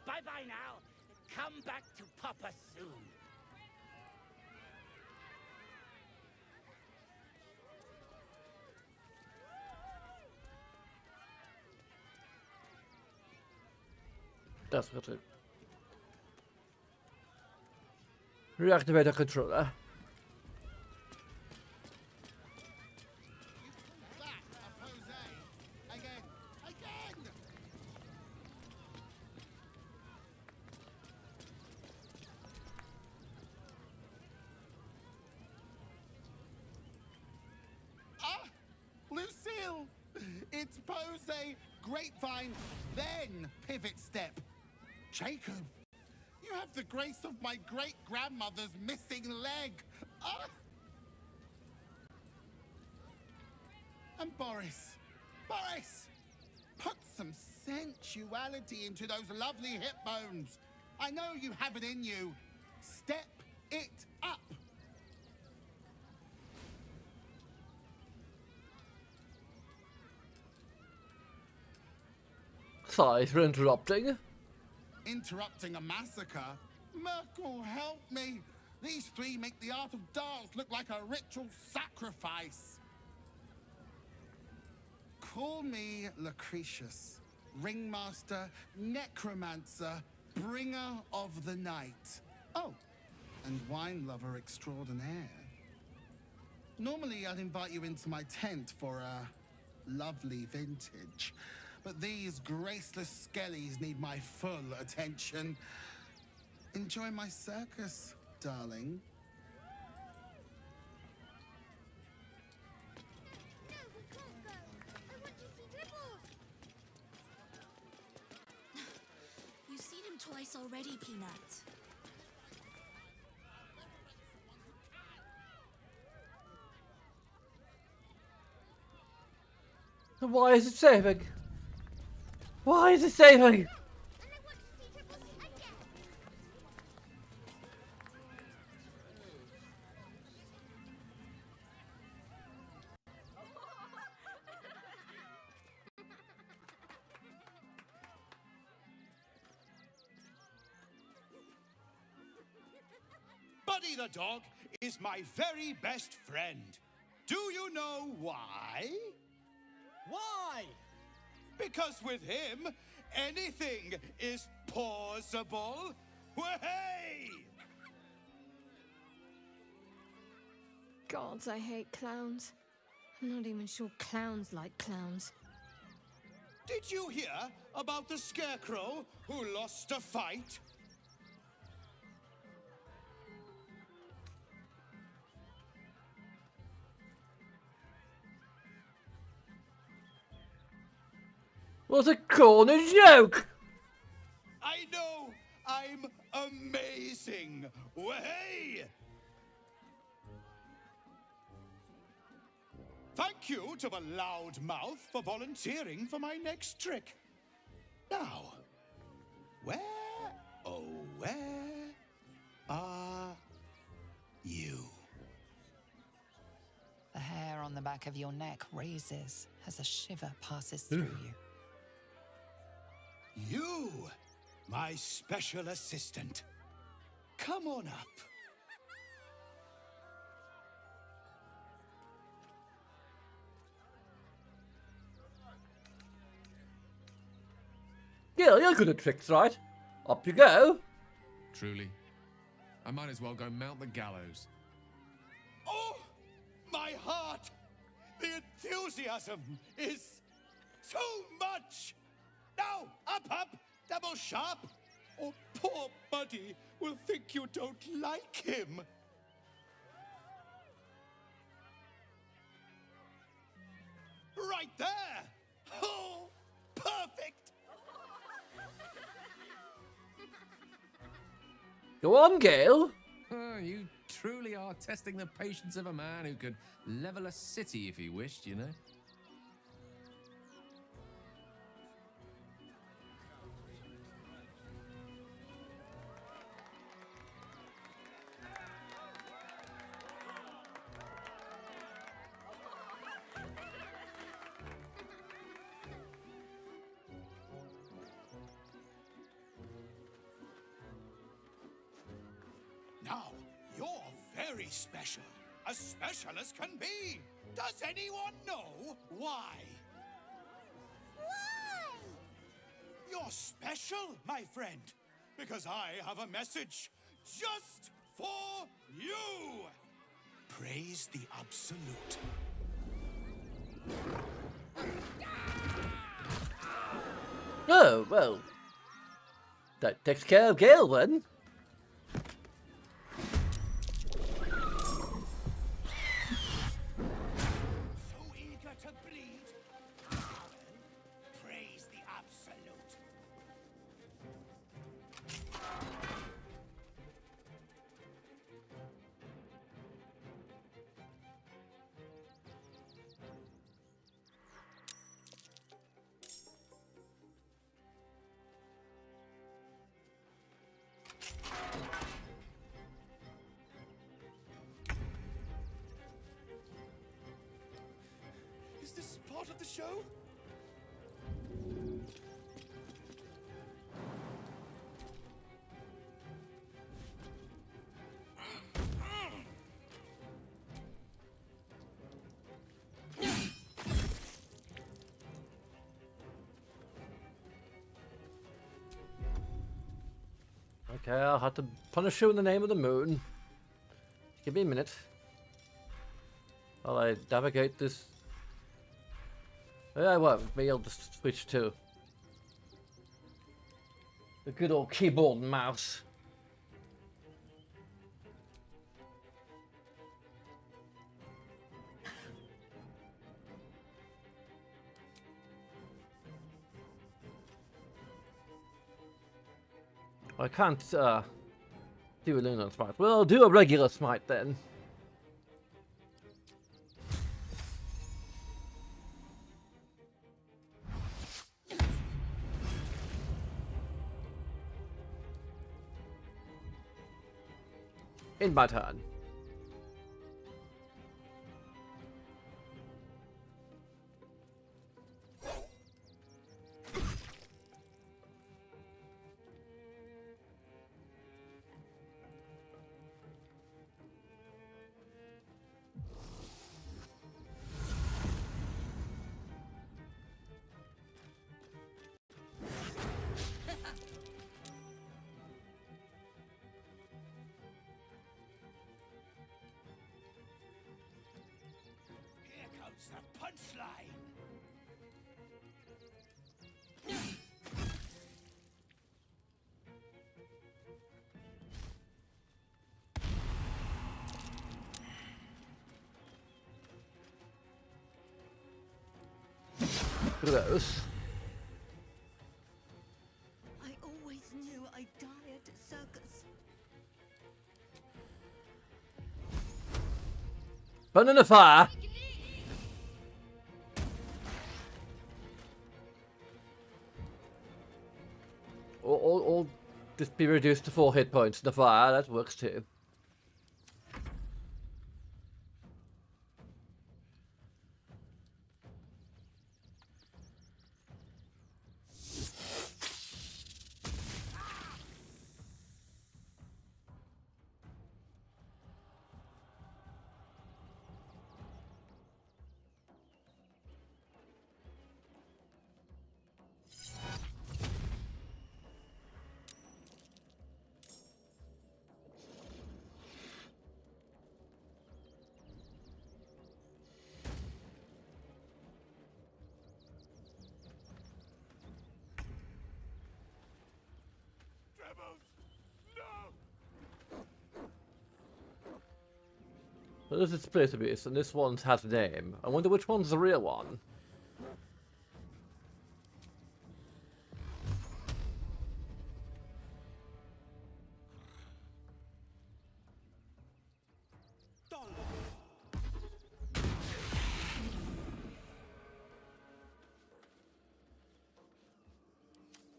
[SPEAKER 25] Bye-bye now. Come back to Papa soon.
[SPEAKER 1] That's what it. Reactivate the controller.
[SPEAKER 17] Lucille! It's Pose, Grapevine, then Pivot Step. Jacob, you have the grace of my great-grandmother's missing leg. Ah! And Boris, put some sensuality into those lovely hip bones. I know you have it in you. Step it up.
[SPEAKER 1] Sorry for interrupting.
[SPEAKER 17] Interrupting a massacre? Merkel, help me. These three make the art of dance look like a ritual sacrifice. Call me Lucretius, ringmaster, necromancer, bringer of the night. Oh, and wine lover extraordinaire. Normally I'd invite you into my tent for a lovely vintage. But these graceless skellies need my full attention. Enjoy my circus, darling.
[SPEAKER 15] No, we can't go. I want to see Dribbles.
[SPEAKER 16] You've seen him twice already, Peanut.
[SPEAKER 1] Why is it saving? Why is it saving?
[SPEAKER 7] Buddy the dog is my very best friend. Do you know why? Why? Because with him, anything is possible. Way!
[SPEAKER 12] God, I hate clowns.
[SPEAKER 9] I'm not even sure clowns like clowns.
[SPEAKER 7] Did you hear about the scarecrow who lost a fight?
[SPEAKER 1] Was a corner joke!
[SPEAKER 7] I know! I'm amazing! Way! Thank you to the loud mouth for volunteering for my next trick. Now, where, oh, where are you?
[SPEAKER 14] The hair on the back of your neck raises as a shiver passes through you.
[SPEAKER 7] You, my special assistant. Come on up.
[SPEAKER 1] Gil, you're good at tricks, right? Up you go.
[SPEAKER 24] Truly. I might as well go mount the gallows.
[SPEAKER 7] Oh, my heart! The enthusiasm is too much! Now, up, double sharp, or poor Buddy will think you don't like him. Right there! Oh, perfect!
[SPEAKER 1] Go on, Gale.
[SPEAKER 24] Oh, you truly are testing the patience of a man who could level a city if he wished, you know?
[SPEAKER 7] Now, you're very special. As special as can be. Does anyone know why? Why? You're special, my friend. Because I have a message just for you. Praise the Absolute.
[SPEAKER 1] Oh, well. That takes care of Gale then.
[SPEAKER 7] To bleed. Praise the Absolute. Is this part of the show?
[SPEAKER 1] Okay, I'll have to punish you in the name of the moon. Give me a minute. While I navigate this. Yeah, well, maybe I'll just switch to the good old keyboard and mouse. I can't do a lunar smite. Well, I'll do a regular smite then. In my turn. Gross.
[SPEAKER 21] I always knew I'd die at a circus.
[SPEAKER 1] Burn in the fire! Or just be reduced to 4 hit points in the fire, that works too. So this is Split Abyss, and this one has a name. I wonder which one's the real one.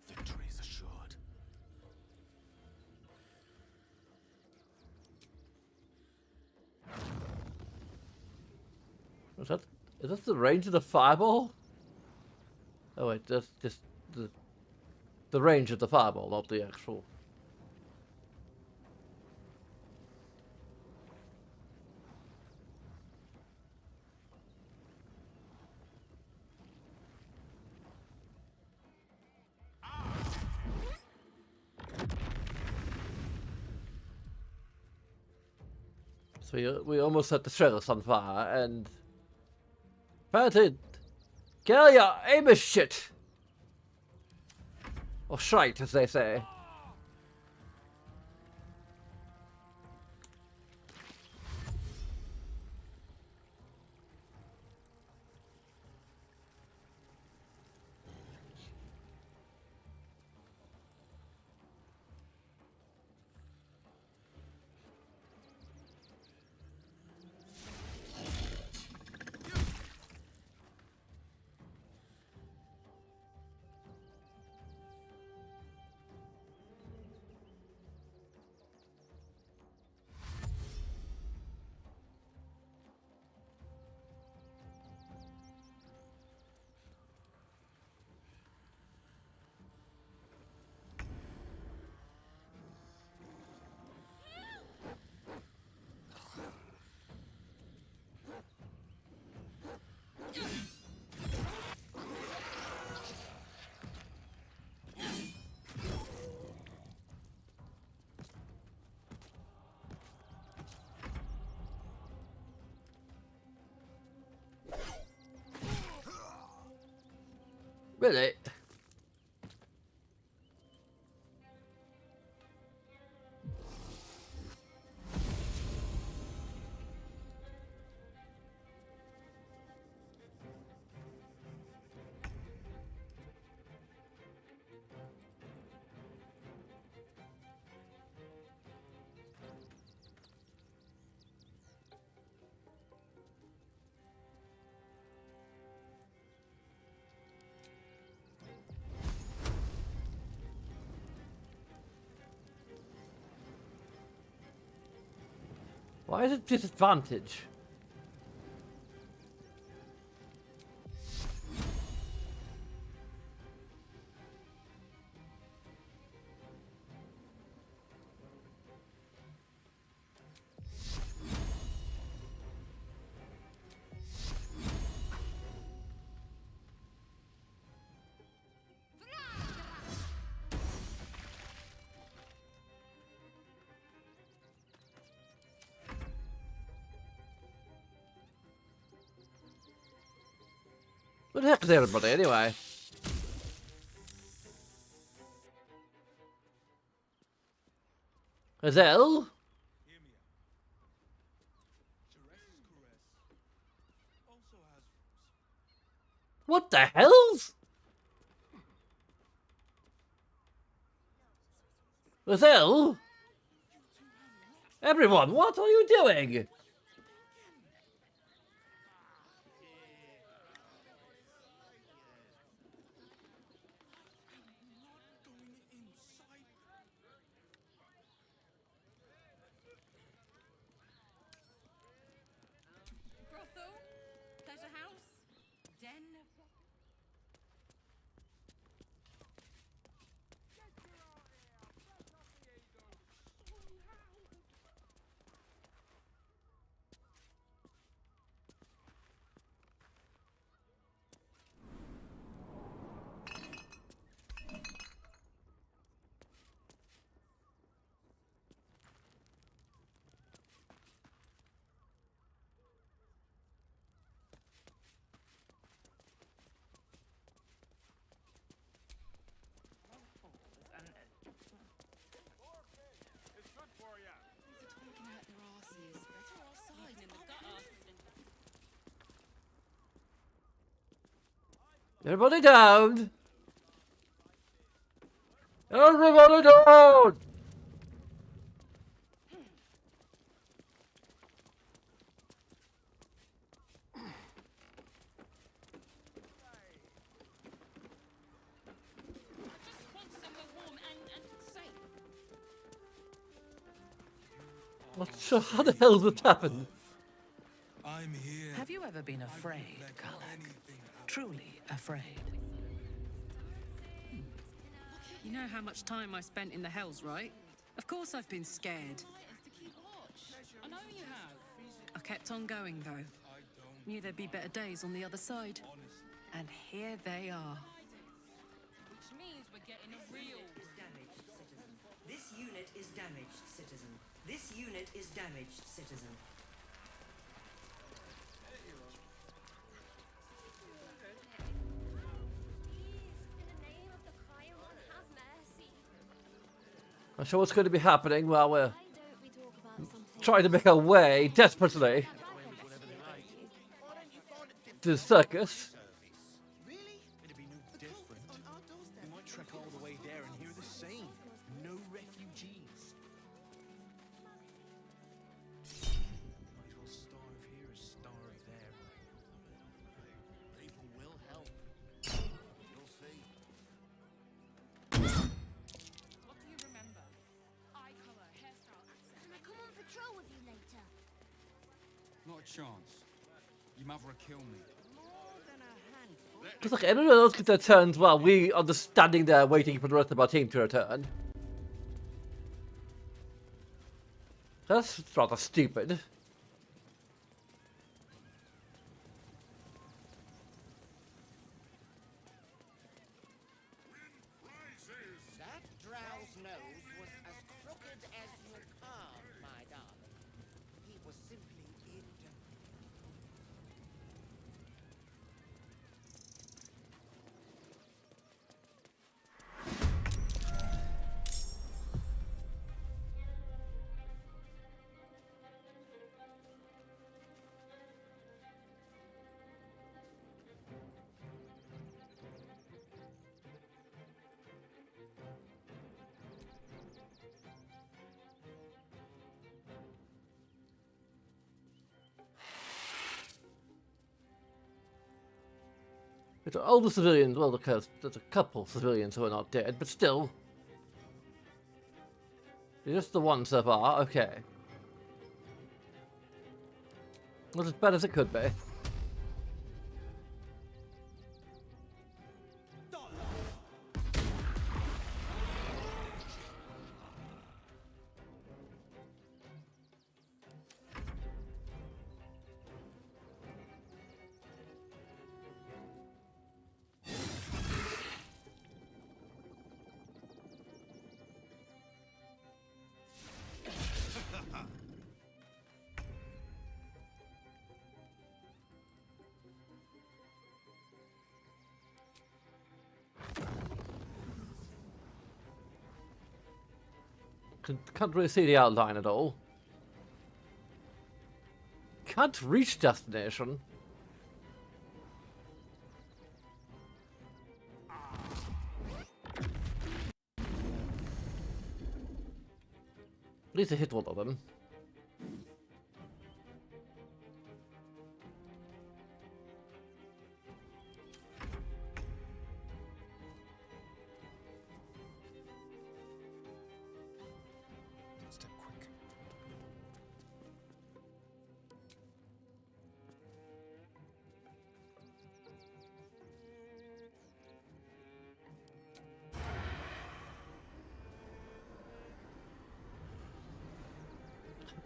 [SPEAKER 6] Victory is assured.
[SPEAKER 1] Is that the range of the fireball? Oh wait, that's just the range of the fireball, not the actual. So we almost set the sheriffs on fire, and apparently, Makaria, aim is shit, or shite, as they say. Really? Why is it disadvantage? What happened to everybody anyway? Hazel? What the hells? Lizelle? Everyone, what are you doing?
[SPEAKER 4] Brothel? Pleasure house? Den?
[SPEAKER 1] Everybody down! Everybody down! How the hell did that happen?
[SPEAKER 8] I'm here.
[SPEAKER 21] Have you ever been afraid, Kalak? Truly afraid?
[SPEAKER 4] You know how much time I spent in the hells, right? Of course I've been scared.
[SPEAKER 21] I know you have.
[SPEAKER 4] I kept on going, though. Knew there'd be better days on the other side. And here they are.
[SPEAKER 21] Which means we're getting a real...
[SPEAKER 13] Damaged, citizen. This unit is damaged, citizen. This unit is damaged, citizen.
[SPEAKER 1] I'm sure what's going to be happening while we're trying to make our way desperately to the circus.
[SPEAKER 6] Really? It'd be no different. We might trek all the way there and hear the same. No refugees. Might as well starve here as starve there. People will help. You'll see.
[SPEAKER 4] What do you remember? Eye colour, hairstyle, accent.
[SPEAKER 15] Can I come on patrol with you later?
[SPEAKER 10] Not a chance. Your mother will kill me.
[SPEAKER 1] Because like everyone else gets their turns while we are just standing there waiting for the rest of our team to return. That's rather stupid.
[SPEAKER 25] That drow's nose was as crooked as your palm, my darling. He was simply indifferent.
[SPEAKER 1] It's all the civilians, well, because there's a couple civilians who are not dead, but still. Just the one so far, okay. Not as bad as it could be. Can't really see the outline at all. Can't reach destination. At least I hit one of them.
[SPEAKER 11] Step quick.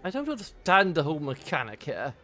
[SPEAKER 1] I don't understand the whole mechanic here.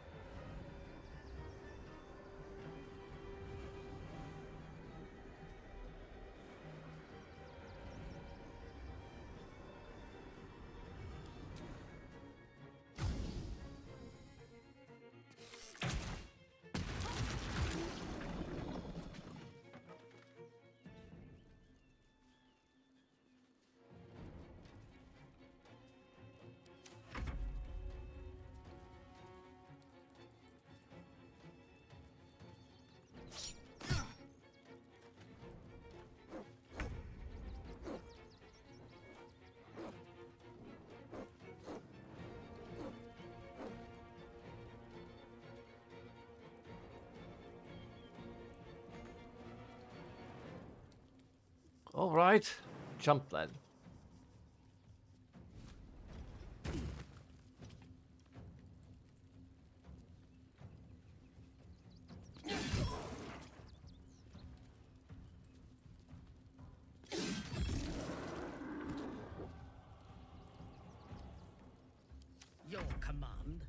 [SPEAKER 1] All right, jump then.
[SPEAKER 13] Your command.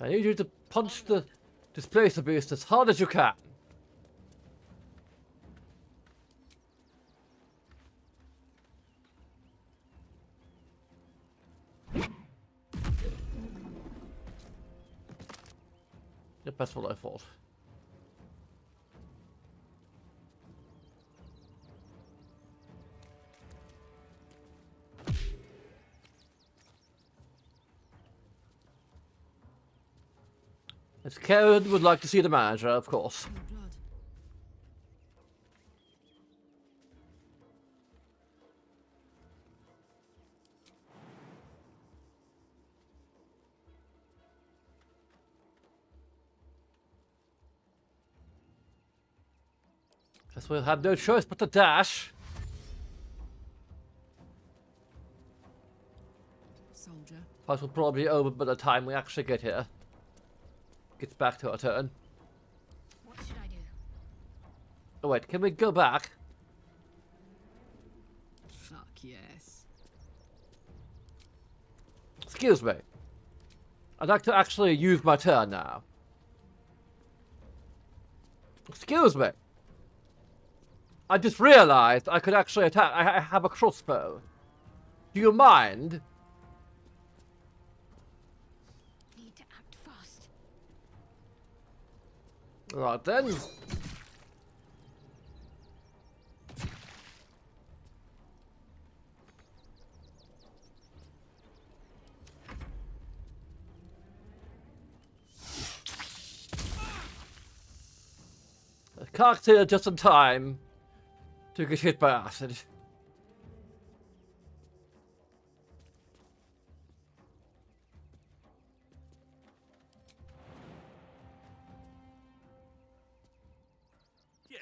[SPEAKER 1] I need you to punch the displacer beast as hard as you can. Yep, that's what I thought. As Karen would like to see the manager, of course. Guess we'll have no choice but to dash.
[SPEAKER 4] Soldier.
[SPEAKER 1] Fight will probably be over by the time we actually get here. Gets back to our turn.
[SPEAKER 15] What should I do?
[SPEAKER 1] Oh wait, can we go back?
[SPEAKER 4] Fuck yes.
[SPEAKER 1] Excuse me. I'd like to actually use my turn now. Excuse me. I just realized I could actually attack. I have a crossbow. Do you mind?
[SPEAKER 15] Need to act fast.
[SPEAKER 1] Right then. A character just in time to get hit by acid.
[SPEAKER 20] Yes.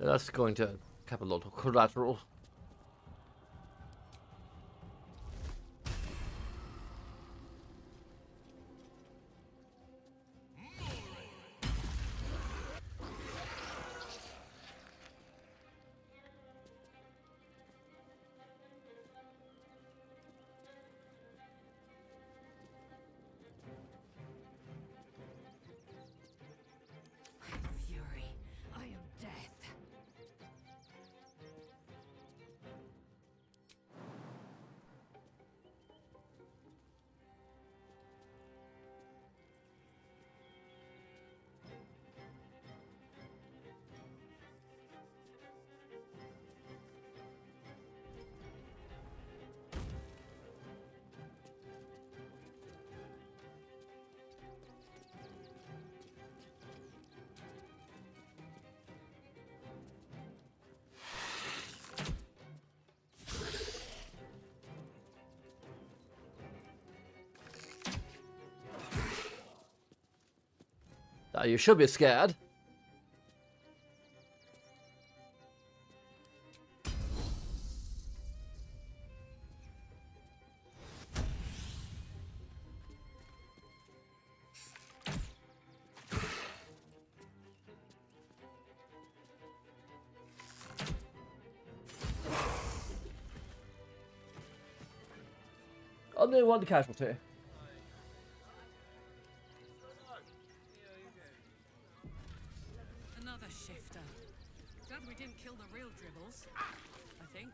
[SPEAKER 1] That's going to have a lot of collateral.
[SPEAKER 15] Fury. I am death.
[SPEAKER 1] Now you should be scared. Only one casualty.
[SPEAKER 4] Another shifter. Glad we didn't kill the real dribbles, I think.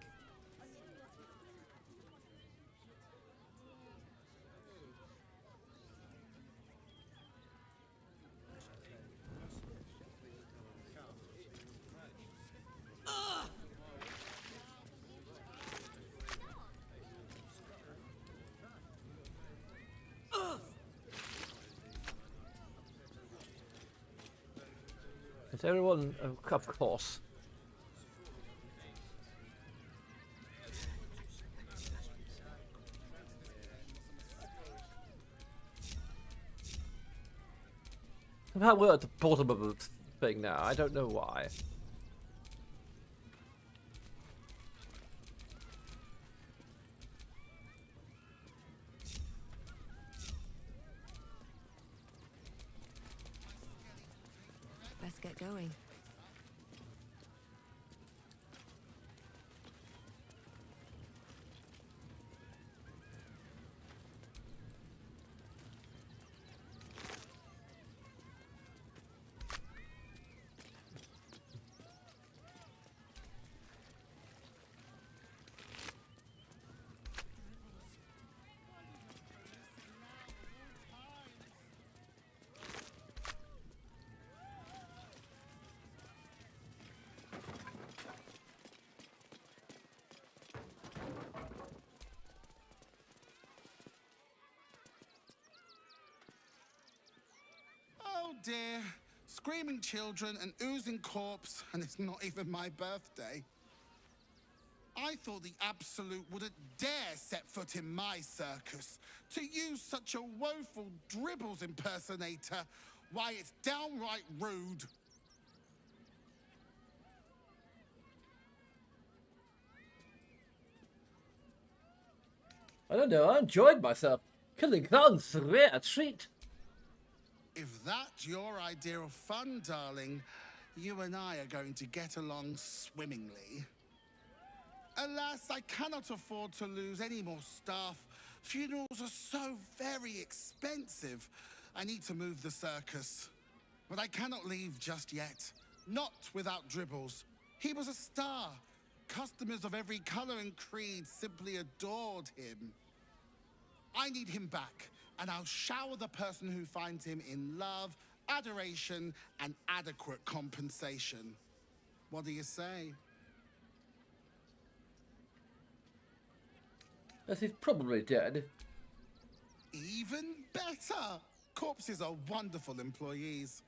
[SPEAKER 1] Is everyone, of course. Somehow we're at the bottom of the thing now. I don't know why.
[SPEAKER 9] Let's get going.
[SPEAKER 17] Oh dear. Screaming children, an oozing corpse, and it's not even my birthday. I thought the Absolute wouldn't dare set foot in my circus. To use such a woeful dribbles impersonator, why, it's downright rude.
[SPEAKER 1] I don't know, I enjoyed myself. Killing clowns, a treat.
[SPEAKER 17] If that's your idea of fun, darling, you and I are going to get along swimmingly. Alas, I cannot afford to lose any more staff. Funerals are so very expensive. I need to move the circus. But I cannot leave just yet. Not without Dribbles. He was a star. Customers of every color and creed simply adored him. I need him back, and I'll shower the person who finds him in love, adoration, and adequate compensation. What do you say?
[SPEAKER 1] As he's probably dead.
[SPEAKER 17] Even better! Corpses are wonderful employees.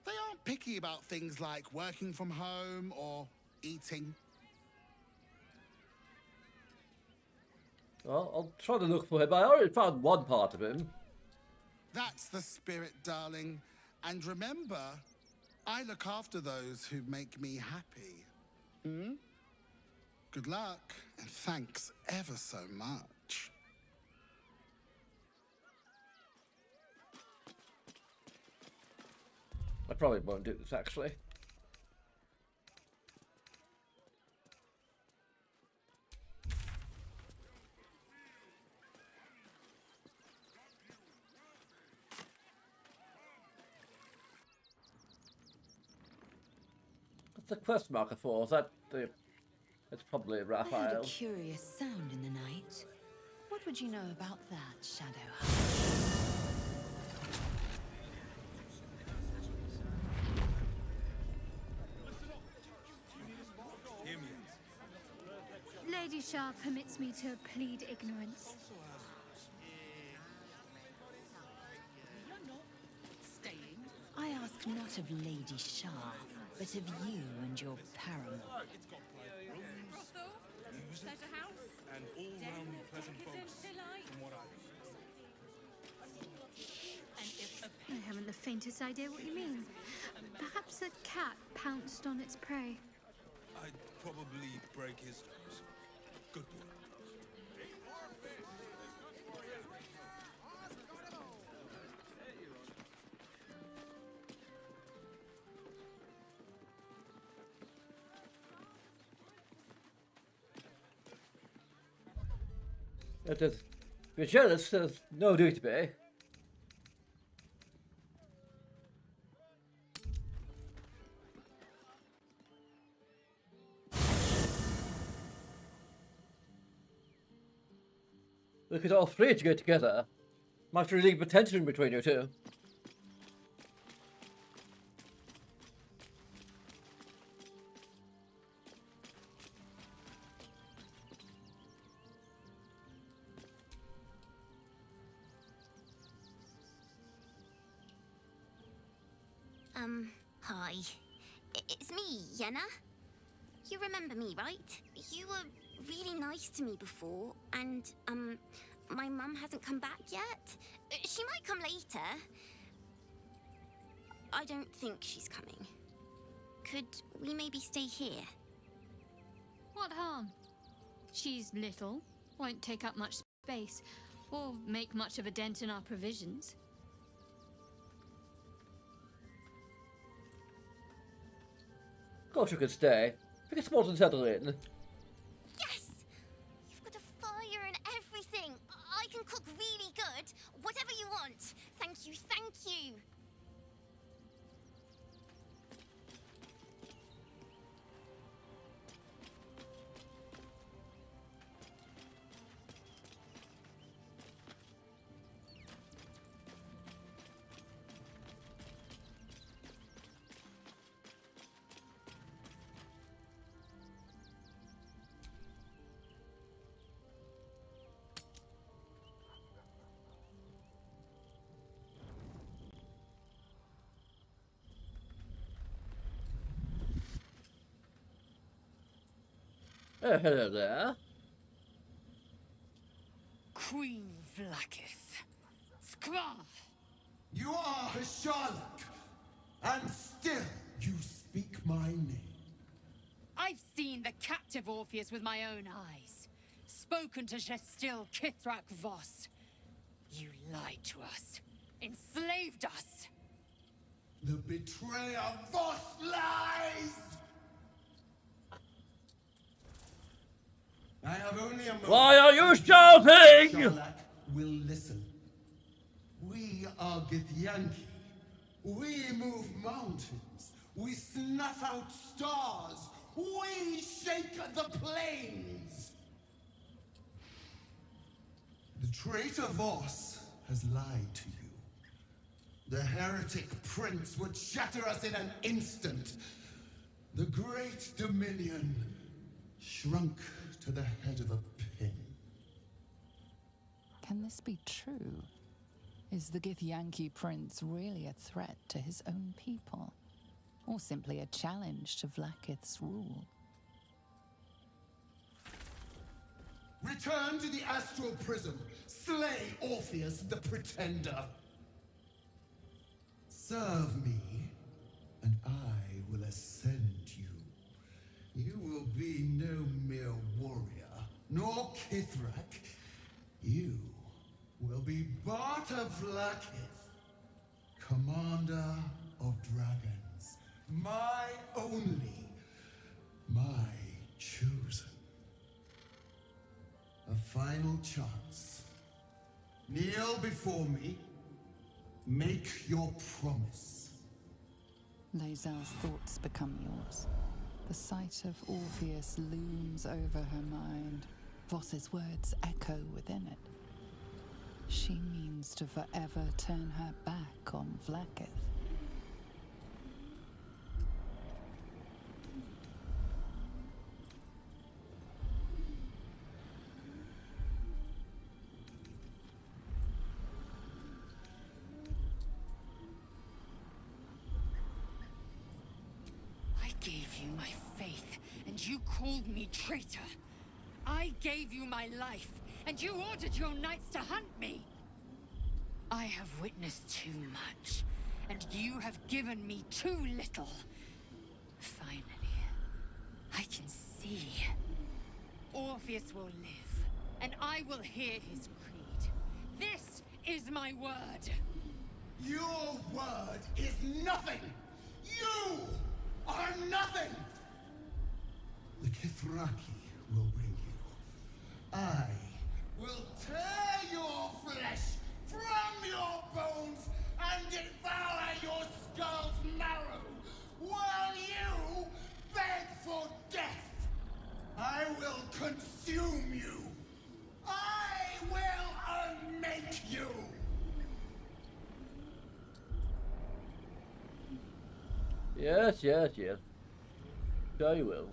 [SPEAKER 17] They aren't picky about things like working from home or eating.
[SPEAKER 1] Well, I'll try to look for him. I already found one part of him.
[SPEAKER 17] That's the spirit, darling. And remember, I look after those who make me happy. Hmm? Good luck, and thanks ever so much.
[SPEAKER 1] I probably won't do this, actually. What's the quest marker for? Is that the... It's probably
[SPEAKER 5] I heard
[SPEAKER 1] Raphael.
[SPEAKER 5] a curious sound in the night. What would you know about that, Shadow?
[SPEAKER 18] Lady Shah permits me to plead ignorance.
[SPEAKER 5] I ask not of Lady Shah, but of you and your paramour.
[SPEAKER 4] Pleasure house.
[SPEAKER 6] And all-round pleasant folks, from what I've
[SPEAKER 21] And if
[SPEAKER 18] I haven't the faintest idea what you mean. Perhaps a cat pounced on its prey.
[SPEAKER 6] I'd probably break his nose. Good boy.
[SPEAKER 1] If you're jealous, there's no duty to pay. We could all three to go together. Might relieve the tension between you two.
[SPEAKER 15] Hi. It's me, Yenna. You remember me, right? You were really nice to me before, and, my mum hasn't come back yet. She might come later. I don't think she's coming. Could we maybe stay here?
[SPEAKER 18] What harm? She's little, won't take up much space, or make much of a dent in our provisions.
[SPEAKER 1] Of course you could stay. I think it's more than settled in.
[SPEAKER 15] Yes! You've got a fire and everything. I can cook really good. Whatever you want. Thank you, thank you.
[SPEAKER 1] Oh, hello there.
[SPEAKER 2] Queen Vlaakith. Skra!
[SPEAKER 3] You are Sharlak, and still you speak my name.
[SPEAKER 2] I've seen the captive Orpheus with my own eyes. Spoken to Gestil Kithrak Voss. You lied to us. Enslaved us.
[SPEAKER 3] The betrayer Voss lies! I have only a moment.
[SPEAKER 1] Why are you shouting?
[SPEAKER 3] Sharlak will listen. We are Githyanki. We move mountains. We snuff out stars. We shake the plains. The traitor Voss has lied to you. The heretic prince would shatter us in an instant. The great dominion shrunk to the head of a pin.
[SPEAKER 14] Can this be true? Is the Githyanki prince really a threat to his own people? Or simply a challenge to Vlaakith's rule?
[SPEAKER 3] Return to the astral prism. Slay Orpheus the Pretender. Serve me, and I will ascend you. You will be no mere warrior, nor Kithrak. You will be Barta Vlaakith, commander of dragons. My only, my chosen. A final chance. Kneel before me. Make your promise.
[SPEAKER 14] Lae'zel's thoughts become yours. The sight of Orpheus looms over her mind. Voss's words echo within it. She means to forever turn her back on Vlaakith.
[SPEAKER 2] I gave you my faith, and you called me traitor. I gave you my life, and you ordered your knights to hunt me. I have witnessed too much, and you have given me too little. Finally, I can see. Orpheus will live, and I will hear his creed. This is my word.
[SPEAKER 3] Your word is nothing! You are nothing! The Kithraki will bring you. I will tear your flesh from your bones and devour your skull's marrow while you beg for death. I will consume you. I will unmake you.
[SPEAKER 1] Yes, yes, yes. Sure you will.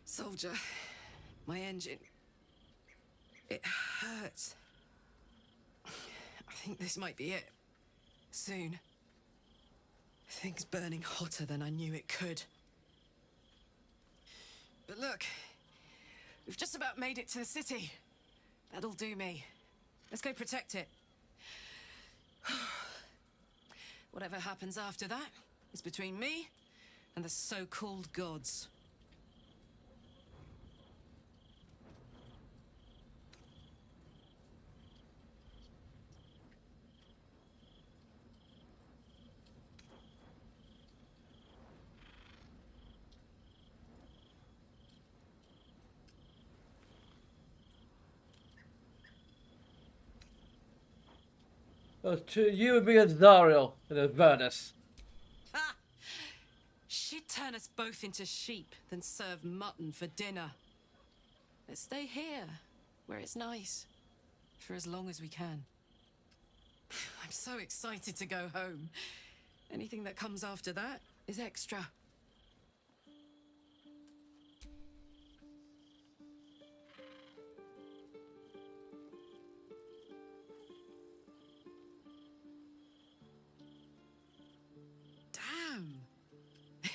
[SPEAKER 9] Soldier, my engine. It hurts. I think this might be it. Soon. Things burning hotter than I knew it could. But look, we've just about made it to the city. That'll do me. Let's go protect it. Whatever happens after that is between me and the so-called gods.
[SPEAKER 1] To you and me and Dario in Avernus.
[SPEAKER 9] Ha! She'd turn us both into sheep, then serve mutton for dinner. Let's stay here, where it's nice, for as long as we can. I'm so excited to go home. Anything that comes after that is extra. Damn!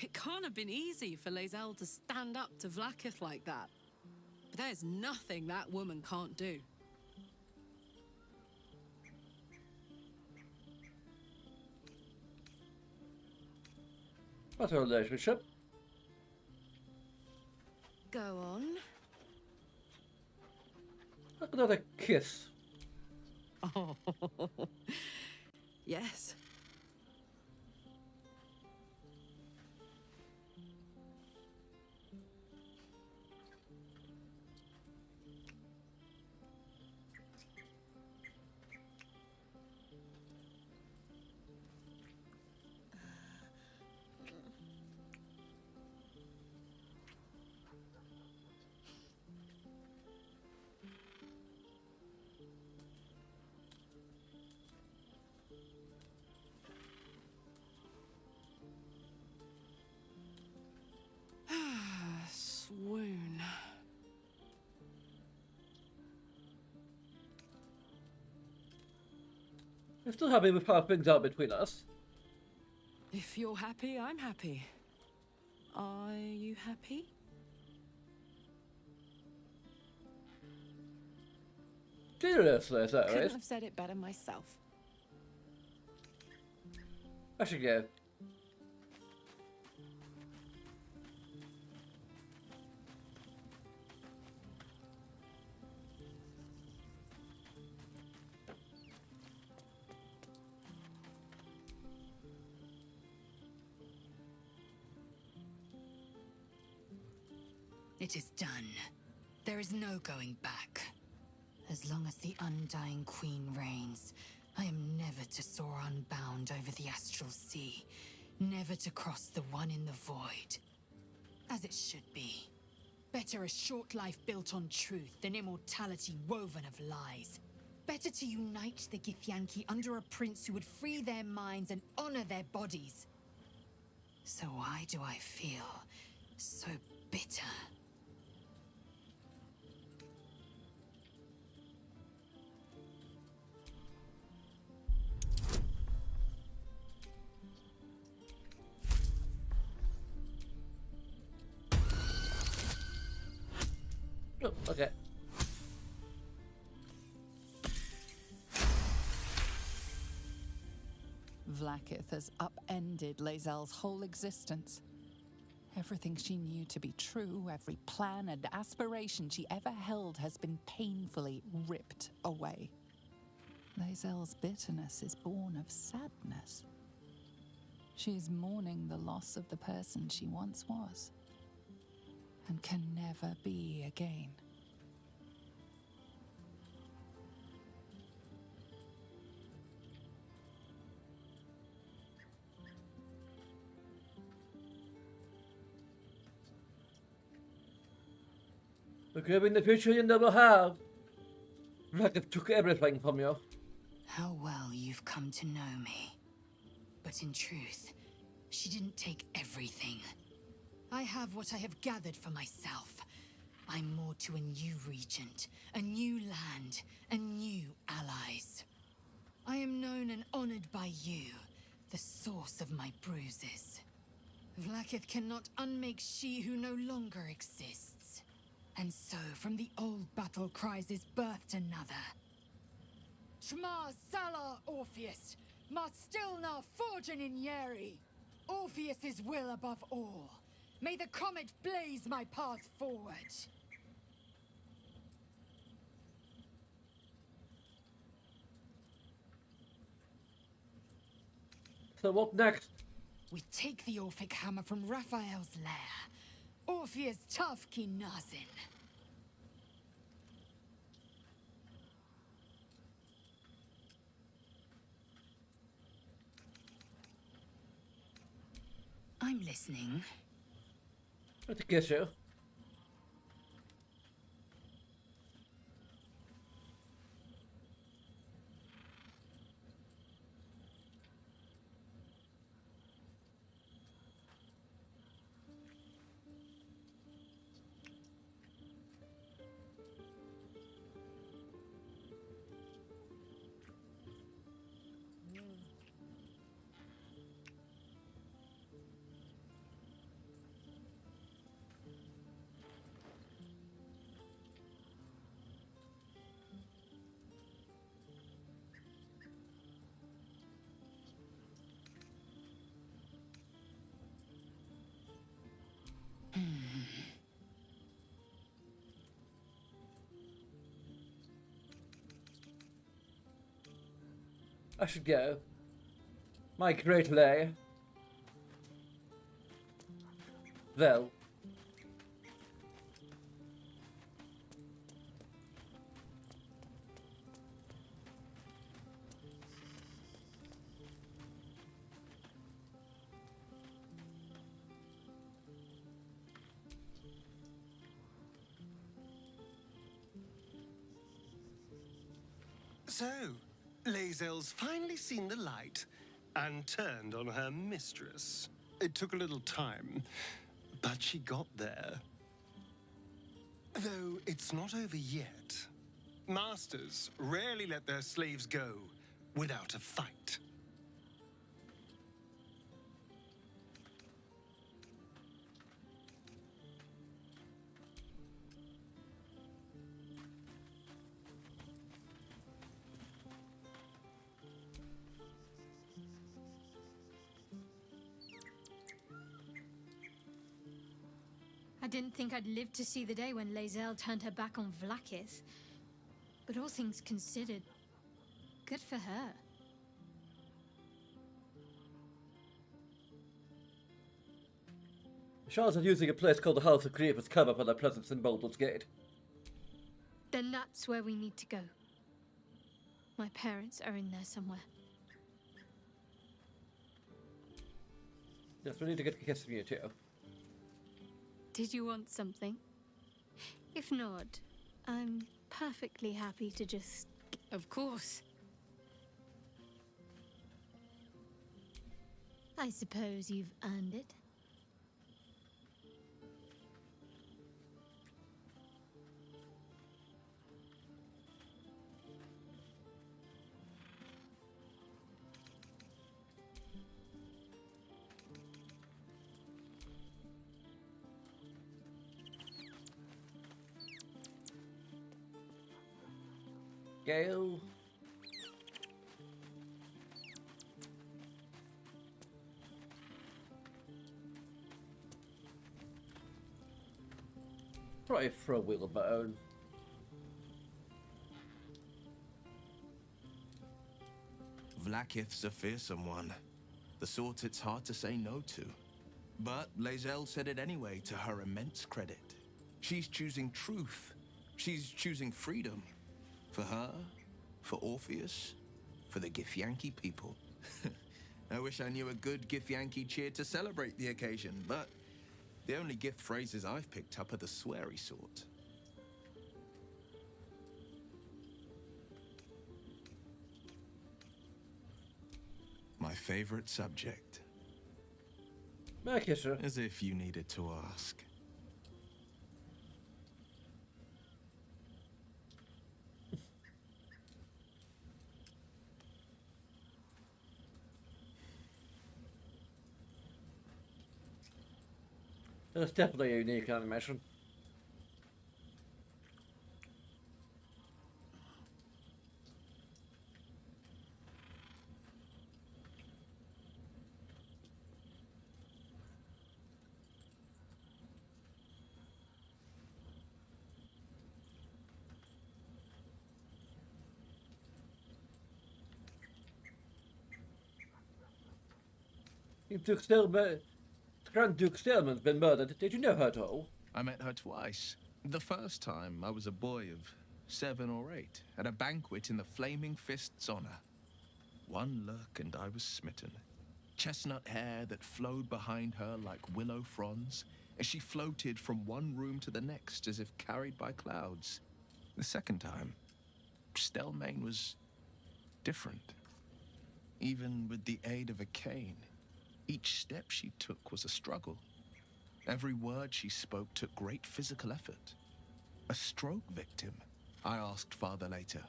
[SPEAKER 9] It can't have been easy for Lae'zel to stand up to Vlaakith like that. But there's nothing that woman can't do.
[SPEAKER 1] What's our relationship?
[SPEAKER 9] Go on.
[SPEAKER 1] Another kiss.
[SPEAKER 9] Oh, yes. Swoon.
[SPEAKER 1] I'm still happy with how things are between us.
[SPEAKER 9] If you're happy, I'm happy. Are you happy?
[SPEAKER 1] Seriously, is that
[SPEAKER 4] Couldn't
[SPEAKER 1] right?
[SPEAKER 4] have said it better myself.
[SPEAKER 1] I should go.
[SPEAKER 2] It is done. There is no going back. As long as the Undying Queen reigns, I am never to soar unbound over the astral sea, never to cross the one in the void. As it should be. Better a short life built on truth than immortality woven of lies. Better to unite the Githyanki under a prince who would free their minds and honor their bodies. So why do I feel so bitter?
[SPEAKER 1] Okay.
[SPEAKER 14] Vlaakith has upended Lae'zel's whole existence. Everything she knew to be true, every plan and aspiration she ever held has been painfully ripped away. Lae'zel's bitterness is born of sadness. She is mourning the loss of the person she once was, and can never be again.
[SPEAKER 1] Look in the future you never have. Vlaakith took everything from you.
[SPEAKER 2] How well you've come to know me. But in truth, she didn't take everything. I have what I have gathered for myself. I'm more to a new regent, a new land, and new allies. I am known and honored by you, the source of my bruises. Vlaakith cannot unmake she who no longer exists. And so, from the old battle cries is birthed another. Shma Salar Orpheus, Marstilna Forgin in Yeri. Orpheus's will above all. May the comet blaze my path forward.
[SPEAKER 1] So what next?
[SPEAKER 2] We take the Orphic hammer from Raphael's lair. Orpheus Tafki Nazin. I'm listening.
[SPEAKER 1] I guess so. I should go. My great lay. Well.
[SPEAKER 11] So, Lae'zel's finally seen the light and turned on her mistress. It took a little time, but she got there. Though it's not over yet. Masters rarely let their slaves go without a fight.
[SPEAKER 18] I didn't think I'd live to see the day when Lae'zel turned her back on Vlaakith. But all things considered, good for her.
[SPEAKER 1] Shahs are using a place called the House of Grief as cover for their presence in Baldur's Gate.
[SPEAKER 18] Then that's where we need to go. My parents are in there somewhere.
[SPEAKER 1] Yes, we need to get a kiss from you too.
[SPEAKER 18] Did you want something? If not, I'm perfectly happy to just...
[SPEAKER 9] Of course.
[SPEAKER 18] I suppose you've earned it.
[SPEAKER 1] Gale. Probably throw a wheel of my own.
[SPEAKER 6] Vlaakith's a fearsome one. The sort it's hard to say no to. But Lae'zel said it anyway, to her immense credit. She's choosing truth. She's choosing freedom. For her, for Orpheus, for the Githyanki people. I wish I knew a good Githyanki cheer to celebrate the occasion, but the only gift phrases I've picked up are the sweary sort. My favorite subject.
[SPEAKER 1] May I kiss her?
[SPEAKER 6] As if you needed to ask.
[SPEAKER 1] That's definitely a unique animation. Grand Duke Stillman's been murdered. Did you know her at all?
[SPEAKER 6] I met her twice. The first time, I was a boy of 7 or 8, at a banquet in the Flaming Fist's honor. One look and I was smitten. Chestnut hair that flowed behind her like willow fronds, as she floated from one room to the next as if carried by clouds. The second time, Stelmane was different. Even with the aid of a cane, each step she took was a struggle. Every word she spoke took great physical effort. A stroke victim? I asked father later.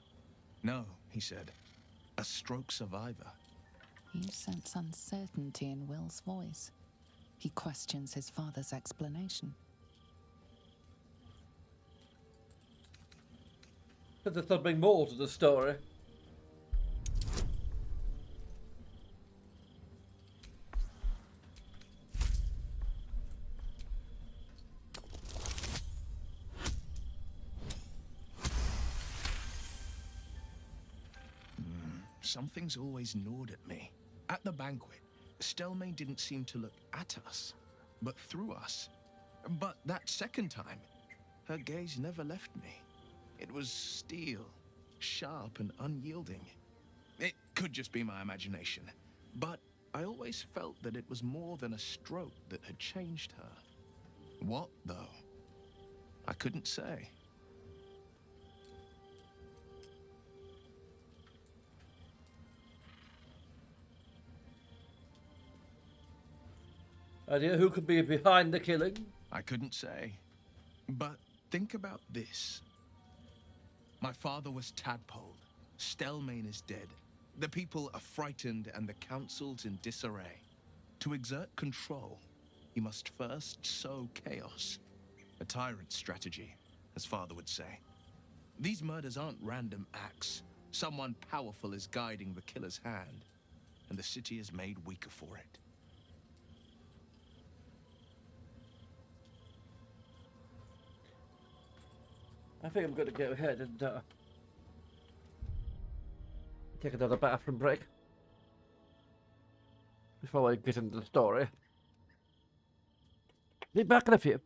[SPEAKER 6] No, he said. A stroke survivor.
[SPEAKER 14] You sense uncertainty in Will's voice. He questions his father's explanation.
[SPEAKER 1] But there's something more to the story.
[SPEAKER 6] Something's always gnawed at me. At the banquet, Stelmane didn't seem to look at us, but through us. But that second time, her gaze never left me. It was steel, sharp and unyielding. It could just be my imagination, but I always felt that it was more than a stroke that had changed her. What, though? I couldn't say.
[SPEAKER 1] Idea who could be behind the killing?
[SPEAKER 6] I couldn't say. But think about this. My father was tadpoled. Stelmane is dead. The people are frightened and the council's in disarray. To exert control, he must first sow chaos. A tyrant's strategy, as father would say. These murders aren't random acts. Someone powerful is guiding the killer's hand, and the city is made weaker for it.
[SPEAKER 1] I think I'm going to go ahead and take another bathroom break before I get into the story. Be back in a few.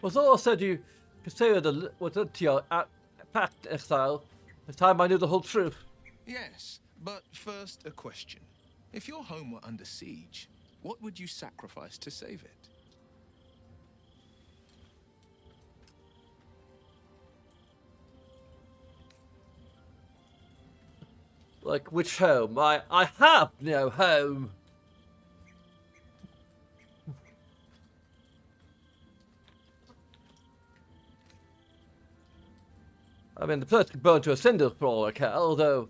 [SPEAKER 1] Mazora said you considered was into your pact exile. It's time I knew the whole truth.
[SPEAKER 6] Yes, but first a question. If your home were under siege, what would you sacrifice to save it?
[SPEAKER 1] Like, which home? I have no home. I mean, the place could burn to a cinder for all I care, although...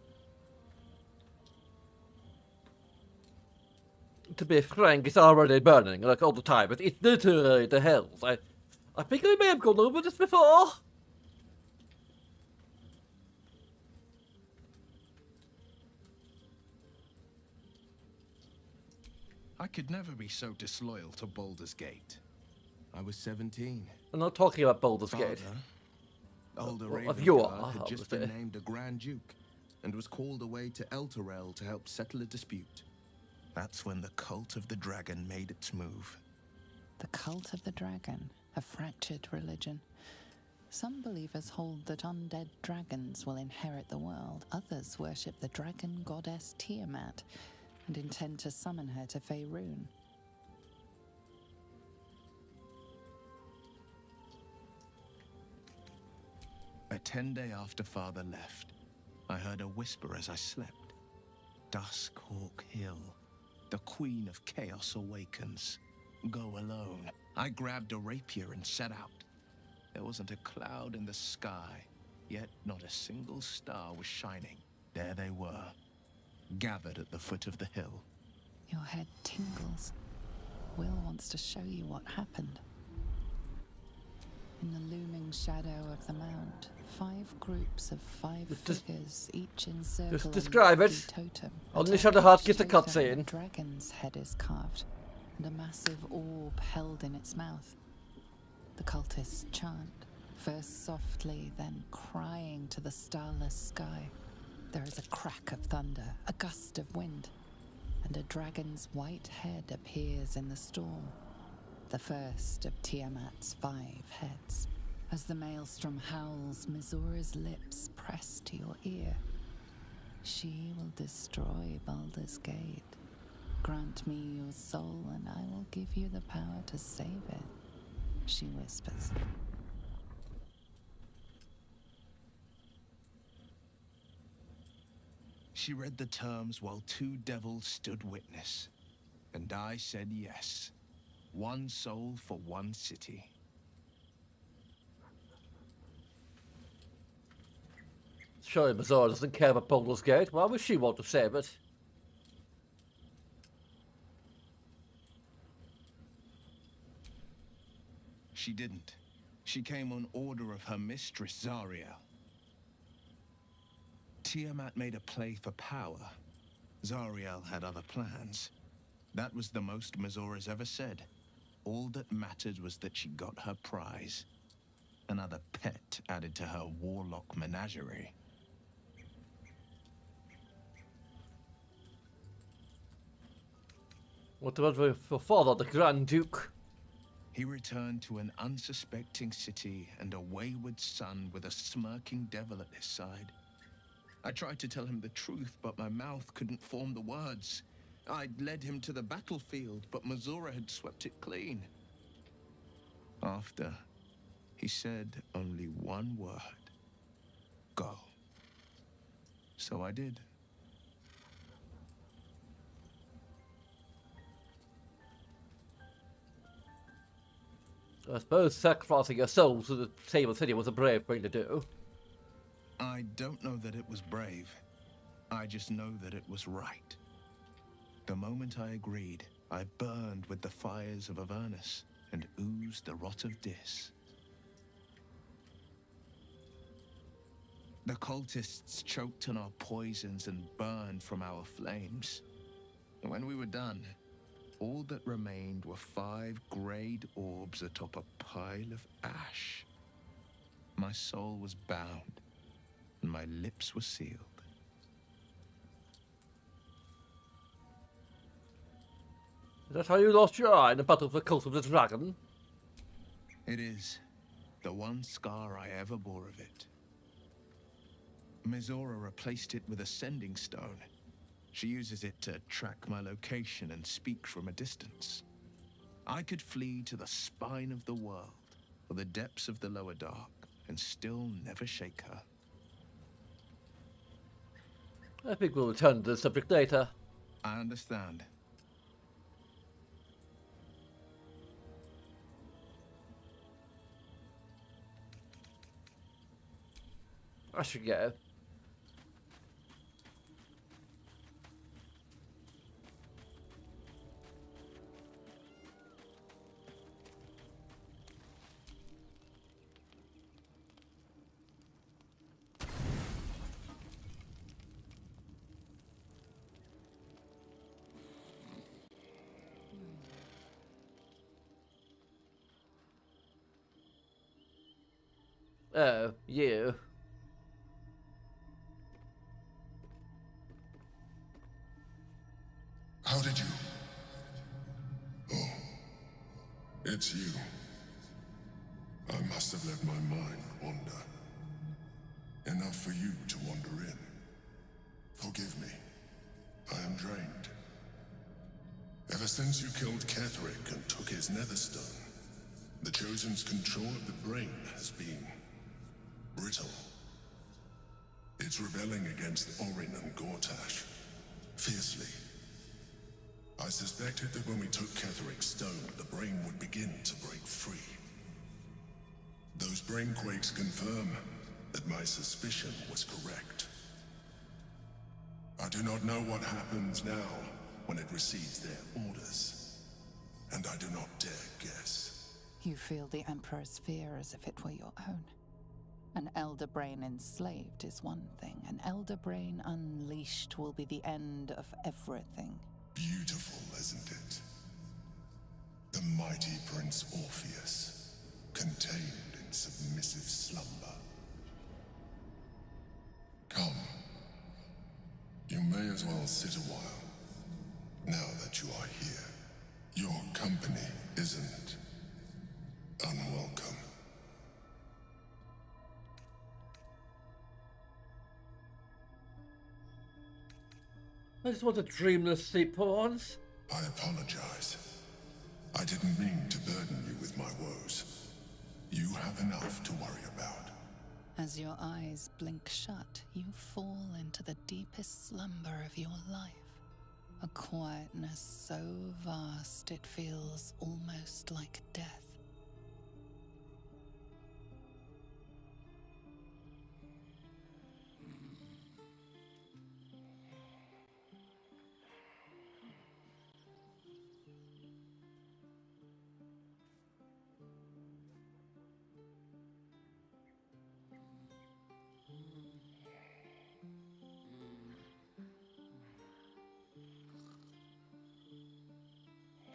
[SPEAKER 1] To be frank, it's already burning, like, all the time. But it's literally the hells. I think I may have gone over this before.
[SPEAKER 6] I could never be so disloyal to Baldur's Gate. I was 17.
[SPEAKER 1] I'm not talking about Baldur's Gate.
[SPEAKER 6] Older
[SPEAKER 1] Of you
[SPEAKER 6] Raven
[SPEAKER 1] are,
[SPEAKER 6] had just been named a Grand Duke and was called away to Elturel to help settle a dispute. That's when the Cult of the Dragon made its move.
[SPEAKER 14] The Cult of the Dragon, a fractured religion. Some believers hold that undead dragons will inherit the world. Others worship the dragon goddess Tiamat and intend to summon her to Faerun.
[SPEAKER 6] A 10-day after Father left, I heard a whisper as I slept. Duskhawk Hill, the Queen of Chaos awakens. Go alone. I grabbed a rapier and set out. There wasn't a cloud in the sky, yet not a single star was shining. There they were, gathered at the foot of the hill.
[SPEAKER 14] Your head tingles. Will wants to show you what happened. In the looming shadow of the mount, 5 groups of 5 figures, each encircling
[SPEAKER 1] Just describe it.
[SPEAKER 14] totem.
[SPEAKER 1] Only Shadow Heart gets a cutscene.
[SPEAKER 14] A dragon's head is carved, and a massive orb held in its mouth. The cultists chant, first softly, then crying to the starless sky. There is a crack of thunder, a gust of wind, and a dragon's white head appears in the storm. The first of Tiamat's 5 heads. As the maelstrom howls, Mizora's lips press to your ear. She will destroy Baldur's Gate. Grant me your soul, and I will give you the power to save it, she whispers.
[SPEAKER 6] She read the terms while 2 devils stood witness, and I said yes. 1 soul for 1 city.
[SPEAKER 1] Surely Mazora doesn't care about Baldur's Gate. Why would she want to save it?
[SPEAKER 6] She didn't. She came on order of her mistress, Zariel. Tiamat made a play for power. Zariel had other plans. That was the most Mizora's ever said. All that mattered was that she got her prize. Another pet added to her warlock menagerie.
[SPEAKER 1] What about your father, the Grand Duke?
[SPEAKER 6] He returned to an unsuspecting city and a wayward son with a smirking devil at his side. I tried to tell him the truth, but my mouth couldn't form the words. I'd led him to the battlefield, but Mizora had swept it clean. After, he said only 1 word. Go. So I did.
[SPEAKER 1] I suppose sacrificing your soul to the save city was a brave thing to do.
[SPEAKER 6] I don't know that it was brave. I just know that it was right. The moment I agreed, I burned with the fires of Avernus and oozed the rot of Dis. The cultists choked on our poisons and burned from our flames. When we were done, all that remained were 5 greyed orbs atop a pile of ash. My soul was bound, and my lips were sealed.
[SPEAKER 1] Is that how you lost your eye in the battle of the Cult of the Dragon?
[SPEAKER 6] It is the one scar I ever bore of it. Mizora replaced it with a sending stone. She uses it to track my location and speak from a distance. I could flee to the spine of the world, or the depths of the lower dark, and still never shake her.
[SPEAKER 1] I think we'll return to the subject later.
[SPEAKER 6] I understand.
[SPEAKER 1] I should go. Oh, you.
[SPEAKER 12] How did you? Oh, it's you. I must have let my mind wander. Enough for you to wander in. Forgive me. I am drained. Ever since you killed Ketherick and took his netherstone, the Chosen's control of the brain has been brittle. It's rebelling against Orin and Gortash fiercely. I suspected that when we took Ketherick's stone, the brain would begin to break free. Those brain quakes confirm that my suspicion was correct. I do not know what happens now when it receives their orders, and I do not dare guess.
[SPEAKER 14] You feel the Emperor's fear as if it were your own. An elder brain enslaved is one thing. An elder brain unleashed will be the end of everything.
[SPEAKER 12] Beautiful, isn't it? The mighty Prince Orpheus, contained in submissive slumber. Come. You may as well sit a while, now that you are here. Your company isn't unwelcome.
[SPEAKER 1] I just want a dreamless sleep for once.
[SPEAKER 12] I apologize. I didn't mean to burden you with my woes. You have enough to worry about.
[SPEAKER 14] As your eyes blink shut, you fall into the deepest slumber of your life. A quietness so vast it feels almost like death.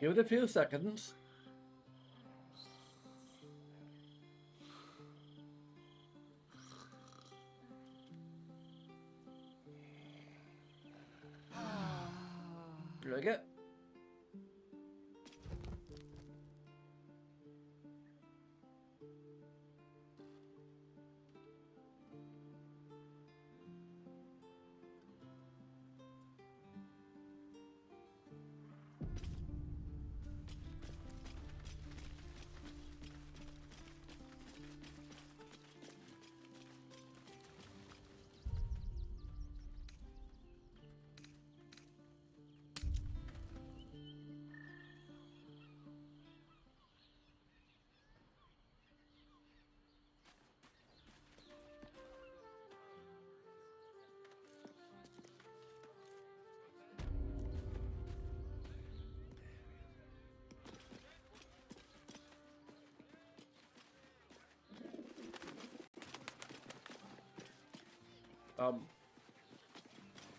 [SPEAKER 1] Give it a few seconds. There we go.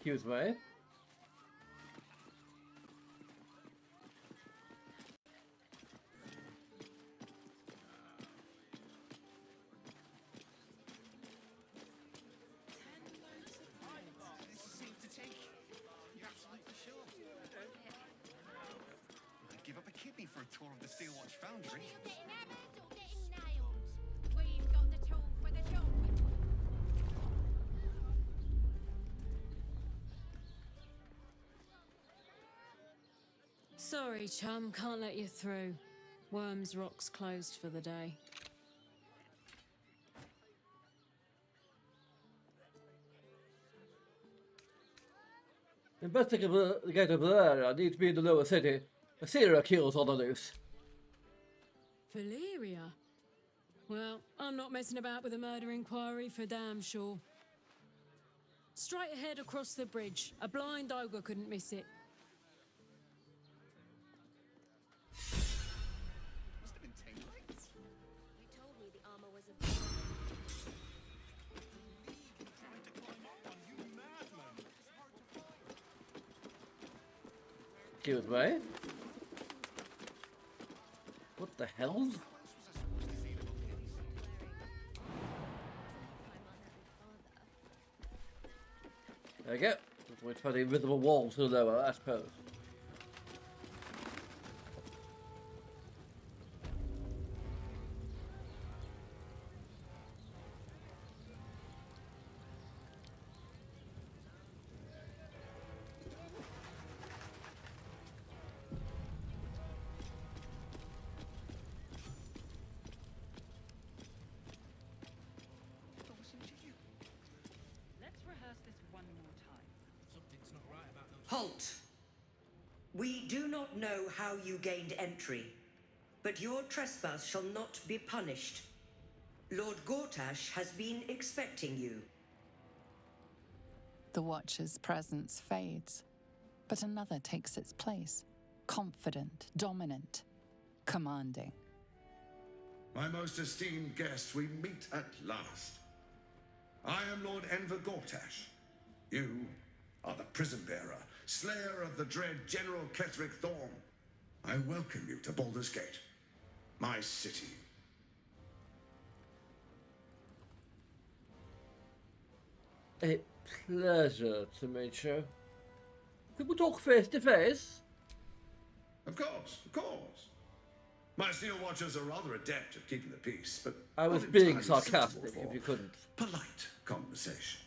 [SPEAKER 1] Excuse me.
[SPEAKER 16] I'd give up a kidney for a tour of the Steel Watch Foundry.
[SPEAKER 9] Sorry, chum, can't let you through. Worms Rock's closed for the day.
[SPEAKER 1] Investigate Valeria. I need to be in the lower city. A serial killer's on the loose.
[SPEAKER 9] Valeria? Well, I'm not messing about with a murder inquiry for damn sure. Straight ahead across the bridge. A blind ogre couldn't miss it.
[SPEAKER 1] Excuse me. What the hell? There you go. Just wait for the invisible wall to lower, I suppose.
[SPEAKER 13] Halt! We do not know how you gained entry, but your trespass shall not be punished. Lord Gortash has been expecting you.
[SPEAKER 14] The Watcher's presence fades, but another takes its place. Confident, dominant, commanding.
[SPEAKER 3] My most esteemed guest, we meet at last. I am Lord Enver Gortash. You are the prison bearer, slayer of the dread General Ketheric Thorm. I welcome you to Baldur's Gate, my city.
[SPEAKER 1] A pleasure to meet you. Could we talk face to face?
[SPEAKER 3] Of course, of course. My Steel Watchers are rather adept at keeping the peace, but
[SPEAKER 1] I was
[SPEAKER 3] not
[SPEAKER 1] being
[SPEAKER 3] entirely
[SPEAKER 1] sarcastic,
[SPEAKER 3] suitable
[SPEAKER 1] if you
[SPEAKER 3] for
[SPEAKER 1] couldn't.
[SPEAKER 3] polite conversation.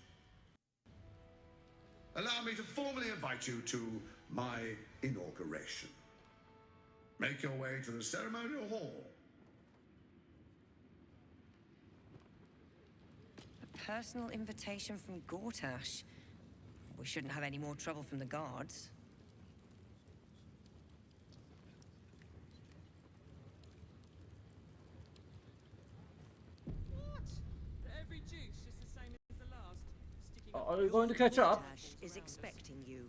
[SPEAKER 3] Allow me to formally invite you to my inauguration. Make your way to the ceremonial hall.
[SPEAKER 13] A personal invitation from Gortash. We shouldn't have any more trouble from the guards.
[SPEAKER 10] Every juice just the same as the last.
[SPEAKER 1] Are you going to catch up?
[SPEAKER 13] Gortash is expecting you.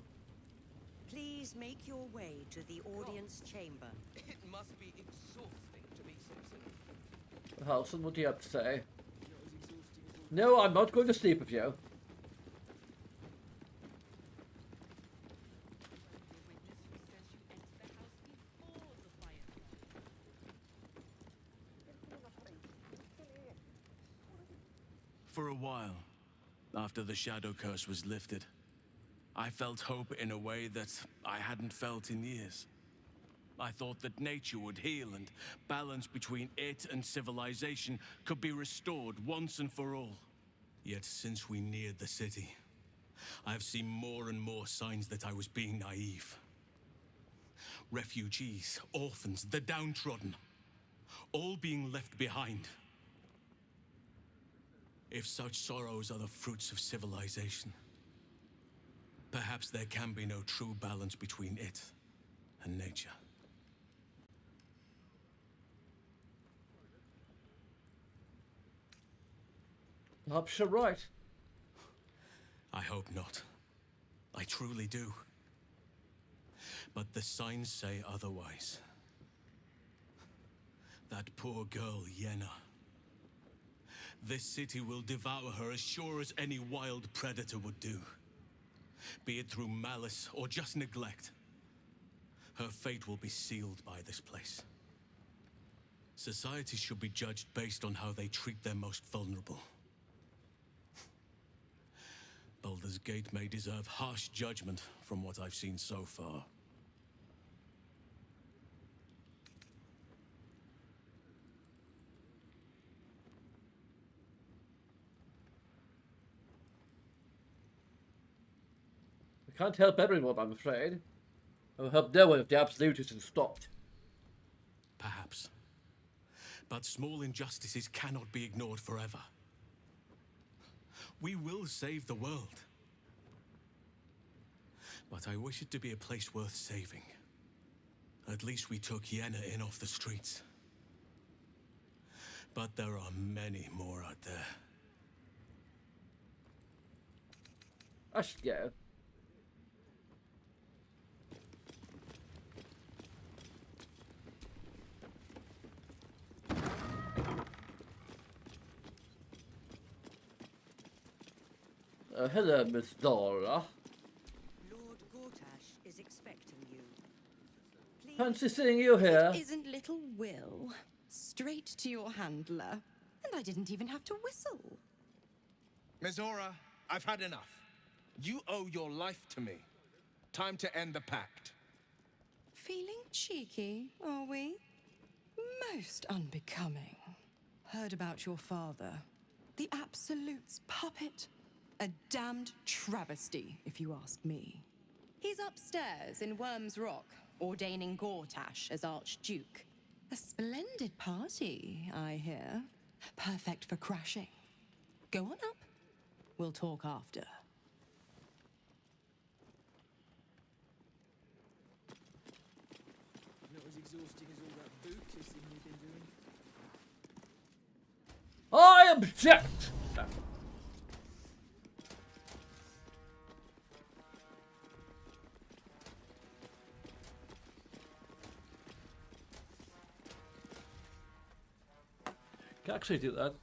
[SPEAKER 13] Please make your way to the audience chamber.
[SPEAKER 6] It must be exhausting to be Simpson.
[SPEAKER 1] Halson, what do you have to say? No, I'm not going to sleep with you.
[SPEAKER 6] For a while, after the Shadow Curse was lifted, I felt hope in a way that I hadn't felt in years. I thought that nature would heal and balance between it and civilization could be restored once and for all. Yet since we neared the city, I've seen more and more signs that I was being naive. Refugees, orphans, the downtrodden, all being left behind. If such sorrows are the fruits of civilization, perhaps there can be no true balance between it and nature.
[SPEAKER 1] Perhaps you're right.
[SPEAKER 6] I hope not. I truly do. But the signs say otherwise. That poor girl, Yenna. This city will devour her as sure as any wild predator would do. Be it through malice or just neglect. Her fate will be sealed by this place. Society should be judged based on how they treat their most vulnerable. Baldur's Gate may deserve harsh judgment from what I've seen so far.
[SPEAKER 1] I can't help everyone, I'm afraid. It will help no one if the absolute isn't stopped.
[SPEAKER 16] Perhaps. But small injustices cannot be ignored forever. We will save the world. But I wish it to be a place worth saving. At least we took Yenna in off the streets. But there are many more out there.
[SPEAKER 1] I should go. Hello, Miss Dora.
[SPEAKER 13] Lord Gortash is expecting you. Please.
[SPEAKER 1] Fancy seeing you here.
[SPEAKER 4] It isn't little Will. Straight to your handler. And I didn't even have to whistle.
[SPEAKER 6] Mizora, I've had enough. You owe your life to me. Time to end the pact.
[SPEAKER 4] Feeling cheeky, are we? Most unbecoming. Heard about your father. The Absolute's puppet. A damned travesty, if you ask me. He's upstairs in Worm's Rock, ordaining Gortash as Archduke. A splendid party, I hear. Perfect for crashing. Go on up. We'll talk after.
[SPEAKER 10] Not as exhausting as all that boot kissing you've been doing.
[SPEAKER 1] I object! Can actually do that.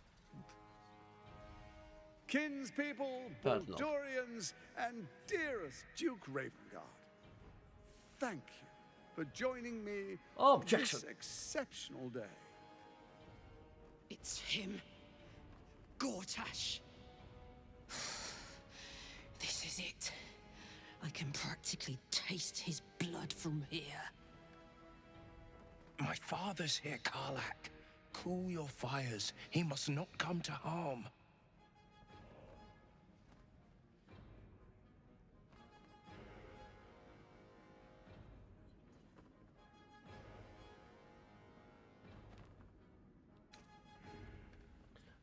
[SPEAKER 19] Kinspeople,
[SPEAKER 1] Padlock.
[SPEAKER 19] Baldurians, and dearest Duke Ravengard, thank you for joining me on
[SPEAKER 1] Objection.
[SPEAKER 19] this exceptional day.
[SPEAKER 21] It's him. Gortash. This is it. I can practically taste his blood from here.
[SPEAKER 6] My father's here, Karlak. Cool your fires. He must not come to harm.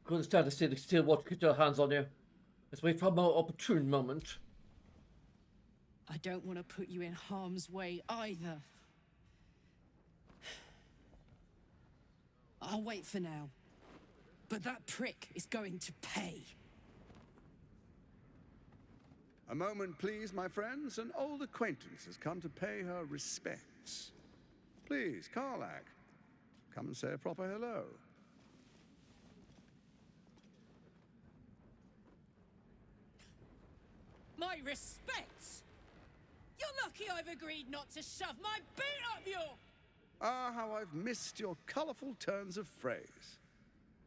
[SPEAKER 1] Couldn't stand to see the steel watch get your hands on you. Let's wait for a more opportune moment.
[SPEAKER 4] I don't want to put you in harm's way either. I'll wait for now. But that prick is going to pay.
[SPEAKER 19] A moment, please, my friends. An old acquaintance has come to pay her respects. Please, Karlak, come and say a proper hello.
[SPEAKER 4] My respects! You're lucky I've agreed not to shove my boot up your...
[SPEAKER 19] Ah, how I've missed your colourful turns of phrase.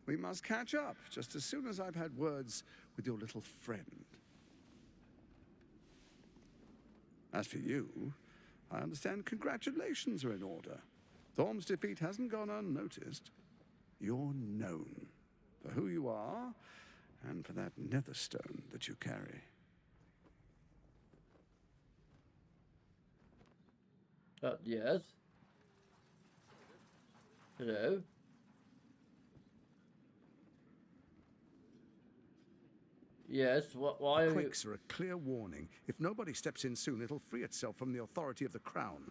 [SPEAKER 19] We must catch up just as soon as I've had words with your little friend. As for you, I understand congratulations are in order. Thorm's defeat hasn't gone unnoticed. You're known for who you are and for that netherstone that you carry.
[SPEAKER 1] Yes. Hello. Yes, why are you...
[SPEAKER 19] Quakes are a clear warning. If nobody steps in soon, it'll free itself from the authority of the Crown.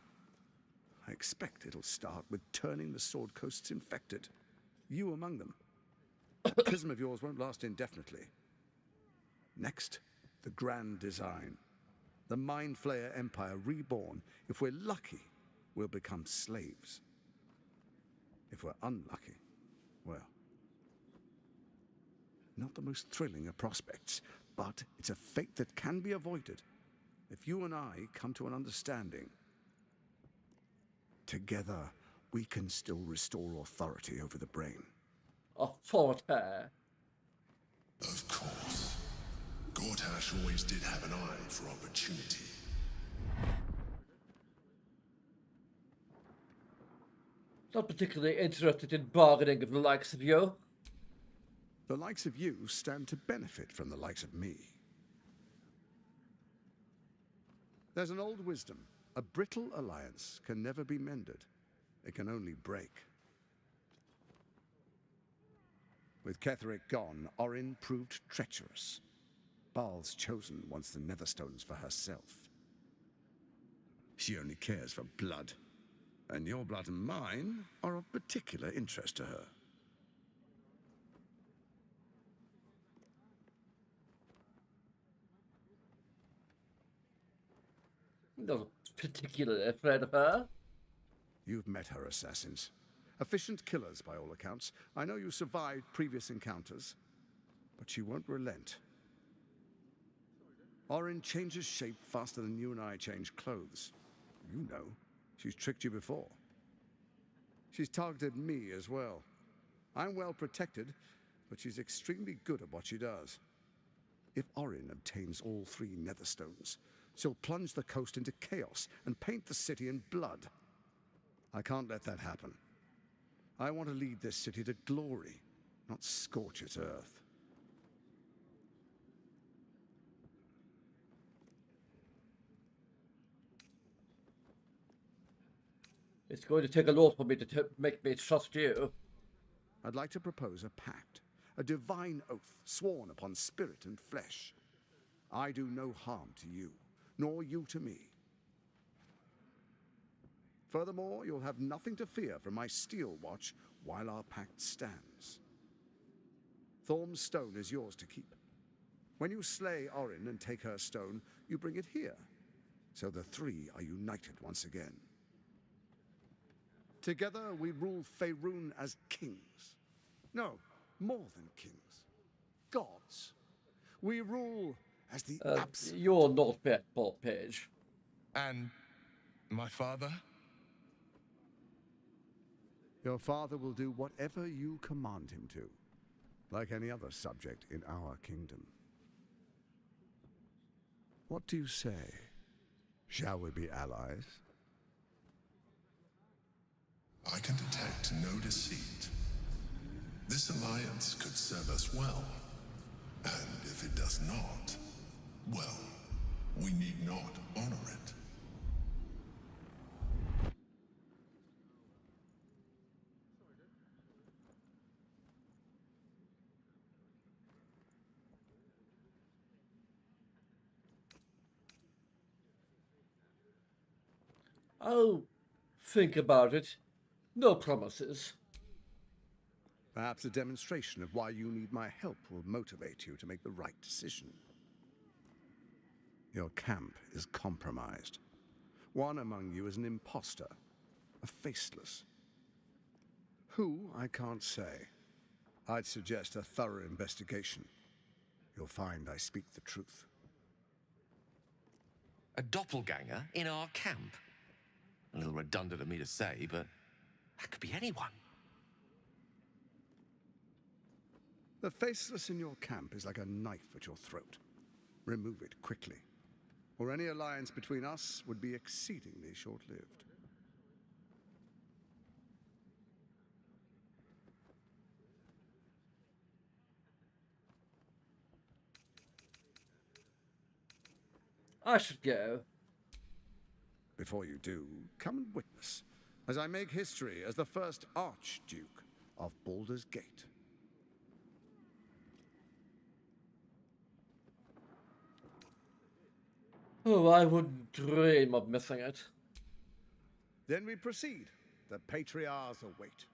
[SPEAKER 19] I expect it'll start with turning the Sword Coasts infected. You among them. The prism of yours won't last indefinitely. Next, the grand design. The Mind Flayer Empire reborn. If we're lucky, we'll become slaves. If we're unlucky, well, not the most thrilling of prospects, but it's a fate that can be avoided if you and I come to an understanding. Together, we can still restore authority over the brain.
[SPEAKER 1] Authority?
[SPEAKER 12] Of course. Gortash always did have an eye for opportunity.
[SPEAKER 1] Not particularly interested in bargaining with the likes of you.
[SPEAKER 19] The likes of you stand to benefit from the likes of me. There's an old wisdom. A brittle alliance can never be mended. It can only break. With Ketheric gone, Orin proved treacherous. Baal's chosen wants the Netherstones for herself. She only cares for blood, and your blood and mine are of particular interest to her.
[SPEAKER 1] Not particularly afraid of her.
[SPEAKER 19] You've met her assassins. Efficient killers, by all accounts. I know you survived previous encounters, but she won't relent. Orin changes shape faster than you and I change clothes. You know, she's tricked you before. She's targeted me as well. I'm well protected, but she's extremely good at what she does. If Orin obtains all 3 Netherstones, she'll plunge the coast into chaos and paint the city in blood. I can't let that happen. I want to lead this city to glory, not scorch its earth.
[SPEAKER 1] It's going to take a lot for me to make me trust you.
[SPEAKER 19] I'd like to propose a pact, a divine oath sworn upon spirit and flesh. I do no harm to you, nor you to me. Furthermore, you'll have nothing to fear from my steel watch while our pact stands. Thorm's stone is yours to keep. When you slay Orin and take her stone, you bring it here, so the 3 are united once again. Together we rule Faerun as kings. No, more than kings. Gods. We rule as the absolute.
[SPEAKER 1] You're not Bob Page.
[SPEAKER 6] And my father?
[SPEAKER 19] Your father will do whatever you command him to, like any other subject in our kingdom. What do you say? Shall we be allies?
[SPEAKER 12] I can detect no deceit. This alliance could serve us well. And if it does not, well, we need not honor it.
[SPEAKER 1] Oh, think about it. No promises.
[SPEAKER 19] Perhaps a demonstration of why you need my help will motivate you to make the right decision. Your camp is compromised. One among you is an imposter, a faceless. Who, I can't say. I'd suggest a thorough investigation. You'll find I speak the truth.
[SPEAKER 7] A doppelganger in our camp? A little redundant of me to say, but that could be anyone.
[SPEAKER 19] The faceless in your camp is like a knife at your throat. Remove it quickly, or any alliance between us would be exceedingly short-lived.
[SPEAKER 1] I should go.
[SPEAKER 19] Before you do, come and witness, as I make history as the first Archduke of Baldur's Gate.
[SPEAKER 1] Oh, I wouldn't dream of missing it.
[SPEAKER 19] Then we proceed. The patriarchs await.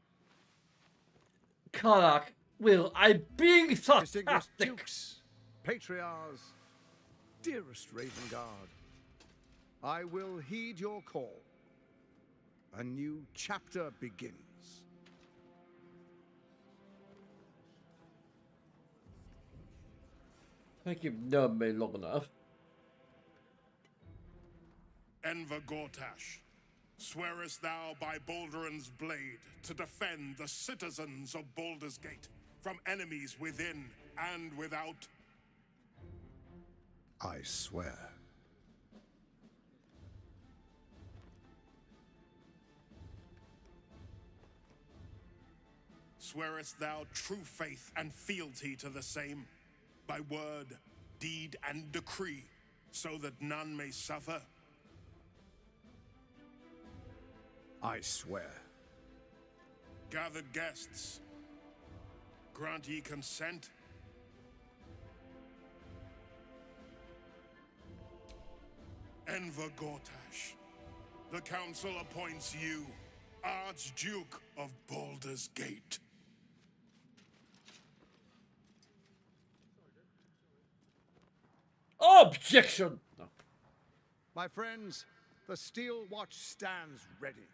[SPEAKER 1] Karnak, Will, I'm being
[SPEAKER 19] Distinguished
[SPEAKER 1] sarcastic.
[SPEAKER 19] dukes, patriarchs, dearest Ravengard, I will heed your call. A new chapter begins.
[SPEAKER 1] I think you've known me long enough.
[SPEAKER 8] Enver Gortash, swearest thou by Balduran's blade to defend the citizens of Baldur's Gate from enemies within and without?
[SPEAKER 19] I swear.
[SPEAKER 8] Swearest thou true faith and fealty to the same, by word, deed, and decree, so that none may suffer?
[SPEAKER 19] I swear.
[SPEAKER 8] Gathered guests, grant ye consent? Enver Gortash, the council appoints you Archduke of Baldur's Gate.
[SPEAKER 1] Objection! No.
[SPEAKER 19] My friends, the steel watch stands ready.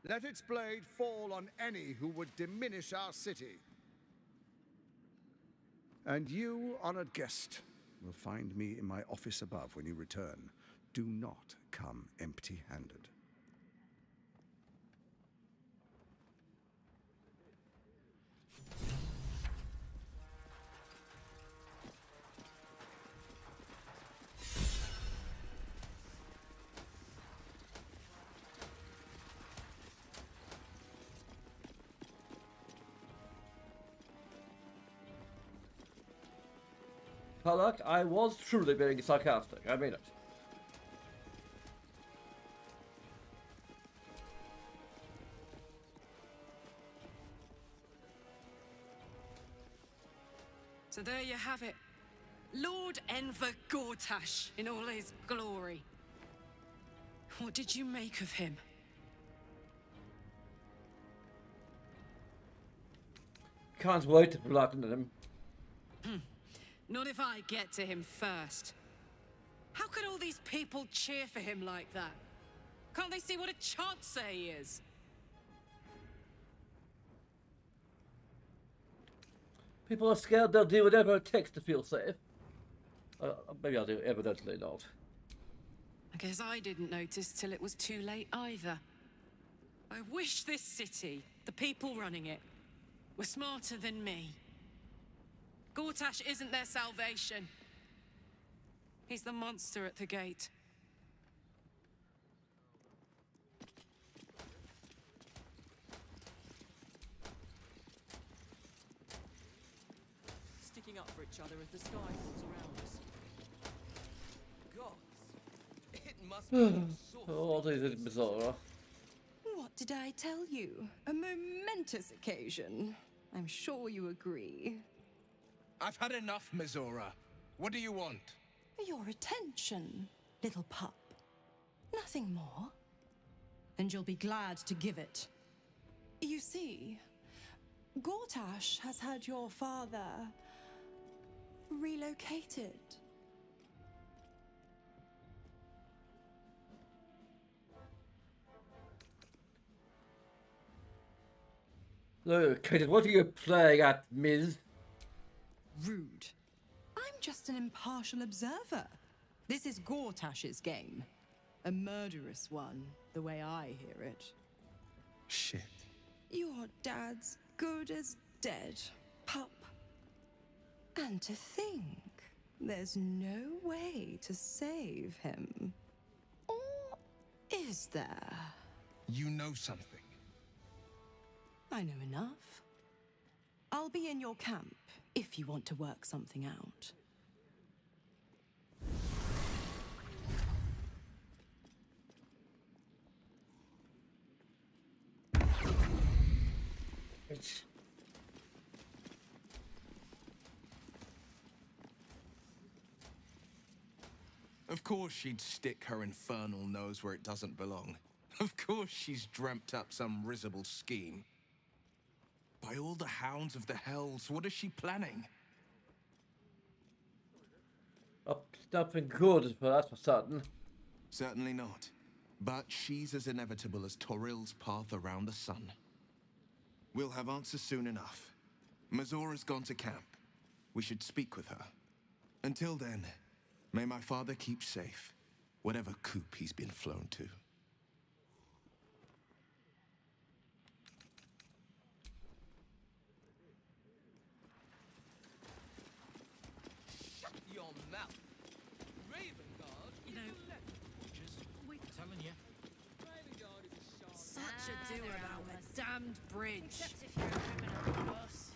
[SPEAKER 19] Let its blade fall on any who would diminish our city. And you, honored guest, will find me in my office above when you return. Do not come empty-handed.
[SPEAKER 1] Look, I was truly being sarcastic. I mean it.
[SPEAKER 9] So there you have it. Lord Enver Gortash in all his glory. What did you make of him?
[SPEAKER 1] Can't wait to blacken him.
[SPEAKER 9] Not if I get to him first. How could all these people cheer for him like that? Can't they see what a chancer he is?
[SPEAKER 1] People are scared they'll do whatever it takes to feel safe. Maybe I'll do, evidently not.
[SPEAKER 9] I guess I didn't notice till it was too late either. I wish this city, the people running it, were smarter than me. Gortash isn't their salvation. He's the monster at the gate.
[SPEAKER 20] Sticking up for each other as the sky falls around us. Gods, it must be
[SPEAKER 1] Oh, this is bizarre.
[SPEAKER 22] What did I tell you? A momentous occasion. I'm sure you agree.
[SPEAKER 6] I've had enough, Mizora. What do you want?
[SPEAKER 22] Your attention, little pup. Nothing more. And you'll be glad to give it. You see, Gortash has had your father relocated.
[SPEAKER 1] Located, what are you playing at, Ms.?
[SPEAKER 22] Rude. I'm just an impartial observer. This is Gortash's game. A murderous one, the way I hear it.
[SPEAKER 6] Shit.
[SPEAKER 22] Your dad's good as dead, pup. And to think, there's no way to save him. Or is there?
[SPEAKER 6] You know something.
[SPEAKER 22] I know enough. I'll be in your camp if you want to work something out.
[SPEAKER 6] Of course she'd stick her infernal nose where it doesn't belong. Of course she's dreamt up some risible scheme. By all the hounds of the hells, what is she planning?
[SPEAKER 1] Nothing good, but that's for certain.
[SPEAKER 6] Certainly not. But she's as inevitable as Toril's path around the sun. We'll have answers soon enough. Mizora's gone to camp. We should speak with her. Until then, may my father keep safe, whatever coop he's been flown to.
[SPEAKER 20] Shut your mouth. Raven Guard.
[SPEAKER 9] You know,
[SPEAKER 20] we're telling you.
[SPEAKER 9] such a do about the damned bridge.
[SPEAKER 20] Except if you're a criminal, of course.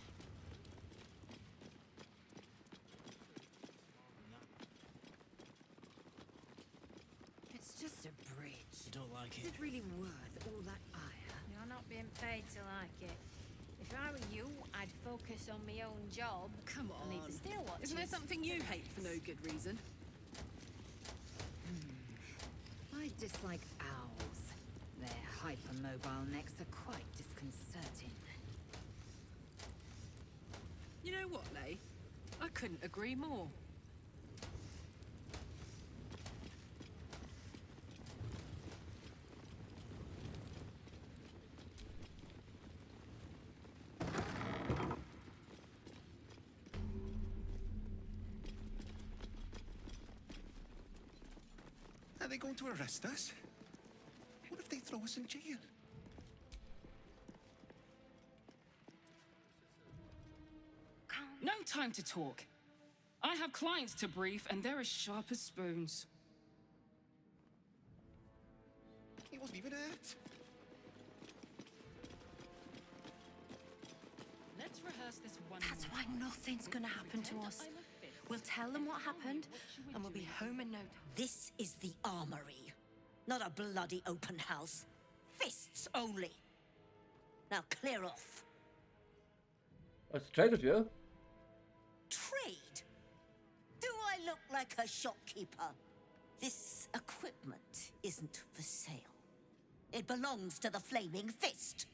[SPEAKER 2] It's just a bridge.
[SPEAKER 20] You don't like
[SPEAKER 2] Is it really worth
[SPEAKER 5] all that ire?
[SPEAKER 18] You're not being paid to like it. If I were you, I'd focus on my own job.
[SPEAKER 4] Come on.
[SPEAKER 18] And leave the steel watches.
[SPEAKER 4] Isn't there something you hate for no good reason?
[SPEAKER 5] I dislike owls. Their hypermobile necks are quite disconcerting.
[SPEAKER 4] You know what, Lay? I couldn't agree more.
[SPEAKER 6] Are they going to arrest us? What if they throw us in jail?
[SPEAKER 9] No time to talk. I have clients to brief, and they're as sharp as spoons.
[SPEAKER 6] He wasn't even hurt.
[SPEAKER 9] Let's rehearse this one.
[SPEAKER 21] That's why nothing's gonna happen to us. We'll tell them what happened, and we'll be home in no time.
[SPEAKER 13] This is the armory, not a bloody open house. Fists only. Now clear off.
[SPEAKER 1] That's trade of you.
[SPEAKER 13] Trade? Do I look like a shopkeeper? This equipment isn't for sale. It belongs to the Flaming Fist.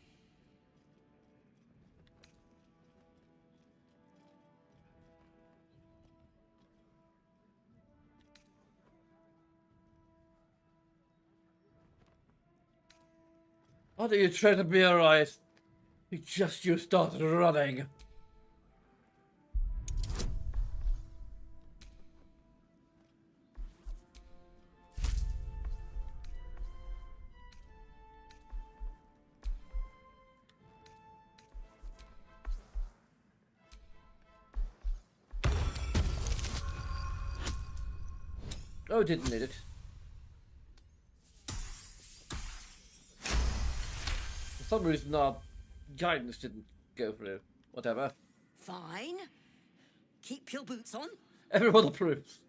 [SPEAKER 1] How do you try to be alright? You started running. Oh, didn't need it. For some reason, our guidance didn't go through. Whatever.
[SPEAKER 13] Fine. Keep your boots on.
[SPEAKER 1] Everyone approves.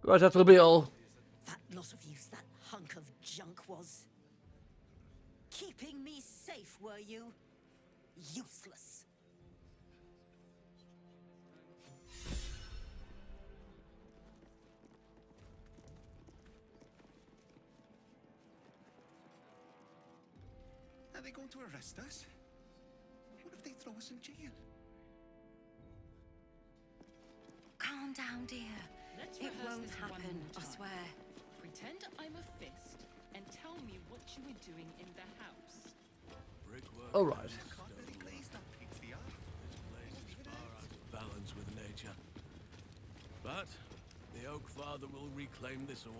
[SPEAKER 1] Right, that'll be all.
[SPEAKER 13] That lot of use that hunk of junk was. Keeping me safe, were you? Useless.
[SPEAKER 6] Are they going to arrest us? What if they throw us in jail?
[SPEAKER 21] Calm down, dear.
[SPEAKER 9] Let's
[SPEAKER 21] It
[SPEAKER 9] rehearse
[SPEAKER 21] won't
[SPEAKER 9] this one
[SPEAKER 21] happen,
[SPEAKER 9] more
[SPEAKER 21] I
[SPEAKER 9] time.
[SPEAKER 21] swear.
[SPEAKER 9] Pretend I'm a fist and tell me what you were doing in the house.
[SPEAKER 16] Brickwork.
[SPEAKER 1] All right.
[SPEAKER 16] This place is far out of balance with nature. But The Oak Father will reclaim this all,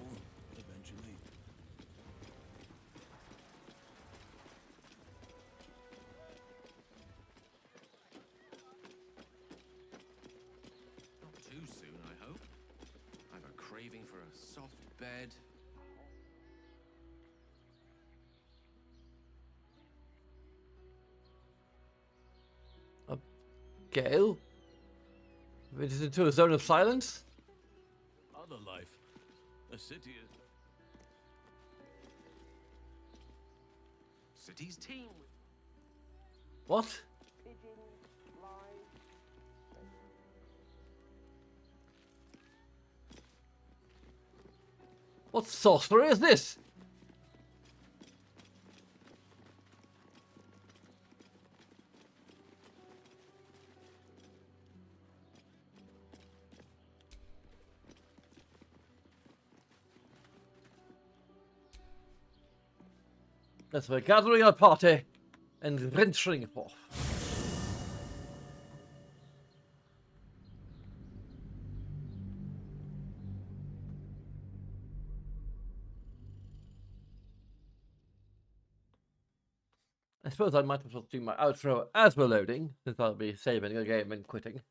[SPEAKER 16] eventually.
[SPEAKER 7] Not too soon, I hope. I've a craving for a soft bed.
[SPEAKER 1] Gale? It is into a zone of silence?
[SPEAKER 16] Other life. A city is...
[SPEAKER 7] City's team.
[SPEAKER 1] What? What sorcery is this? As we're gathering our party and venturing forth. I suppose I might as well do my outro as we're loading, since I'll be saving a game and quitting.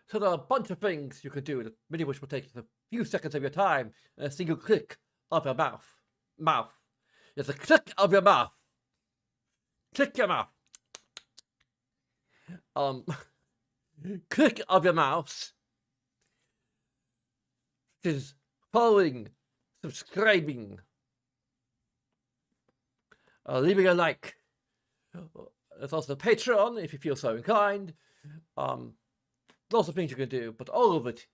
[SPEAKER 1] So there are a bunch of things you can do, many of which will take a few seconds of your time and a single click of your mouth. It's a click of your mouth. Click your mouth. Click of your mouse. It is following, subscribing, leaving a like. There's also Patreon if you feel so inclined. Lots of things you can do, but all of it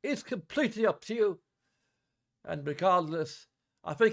[SPEAKER 1] is completely up to you. And regardless, I think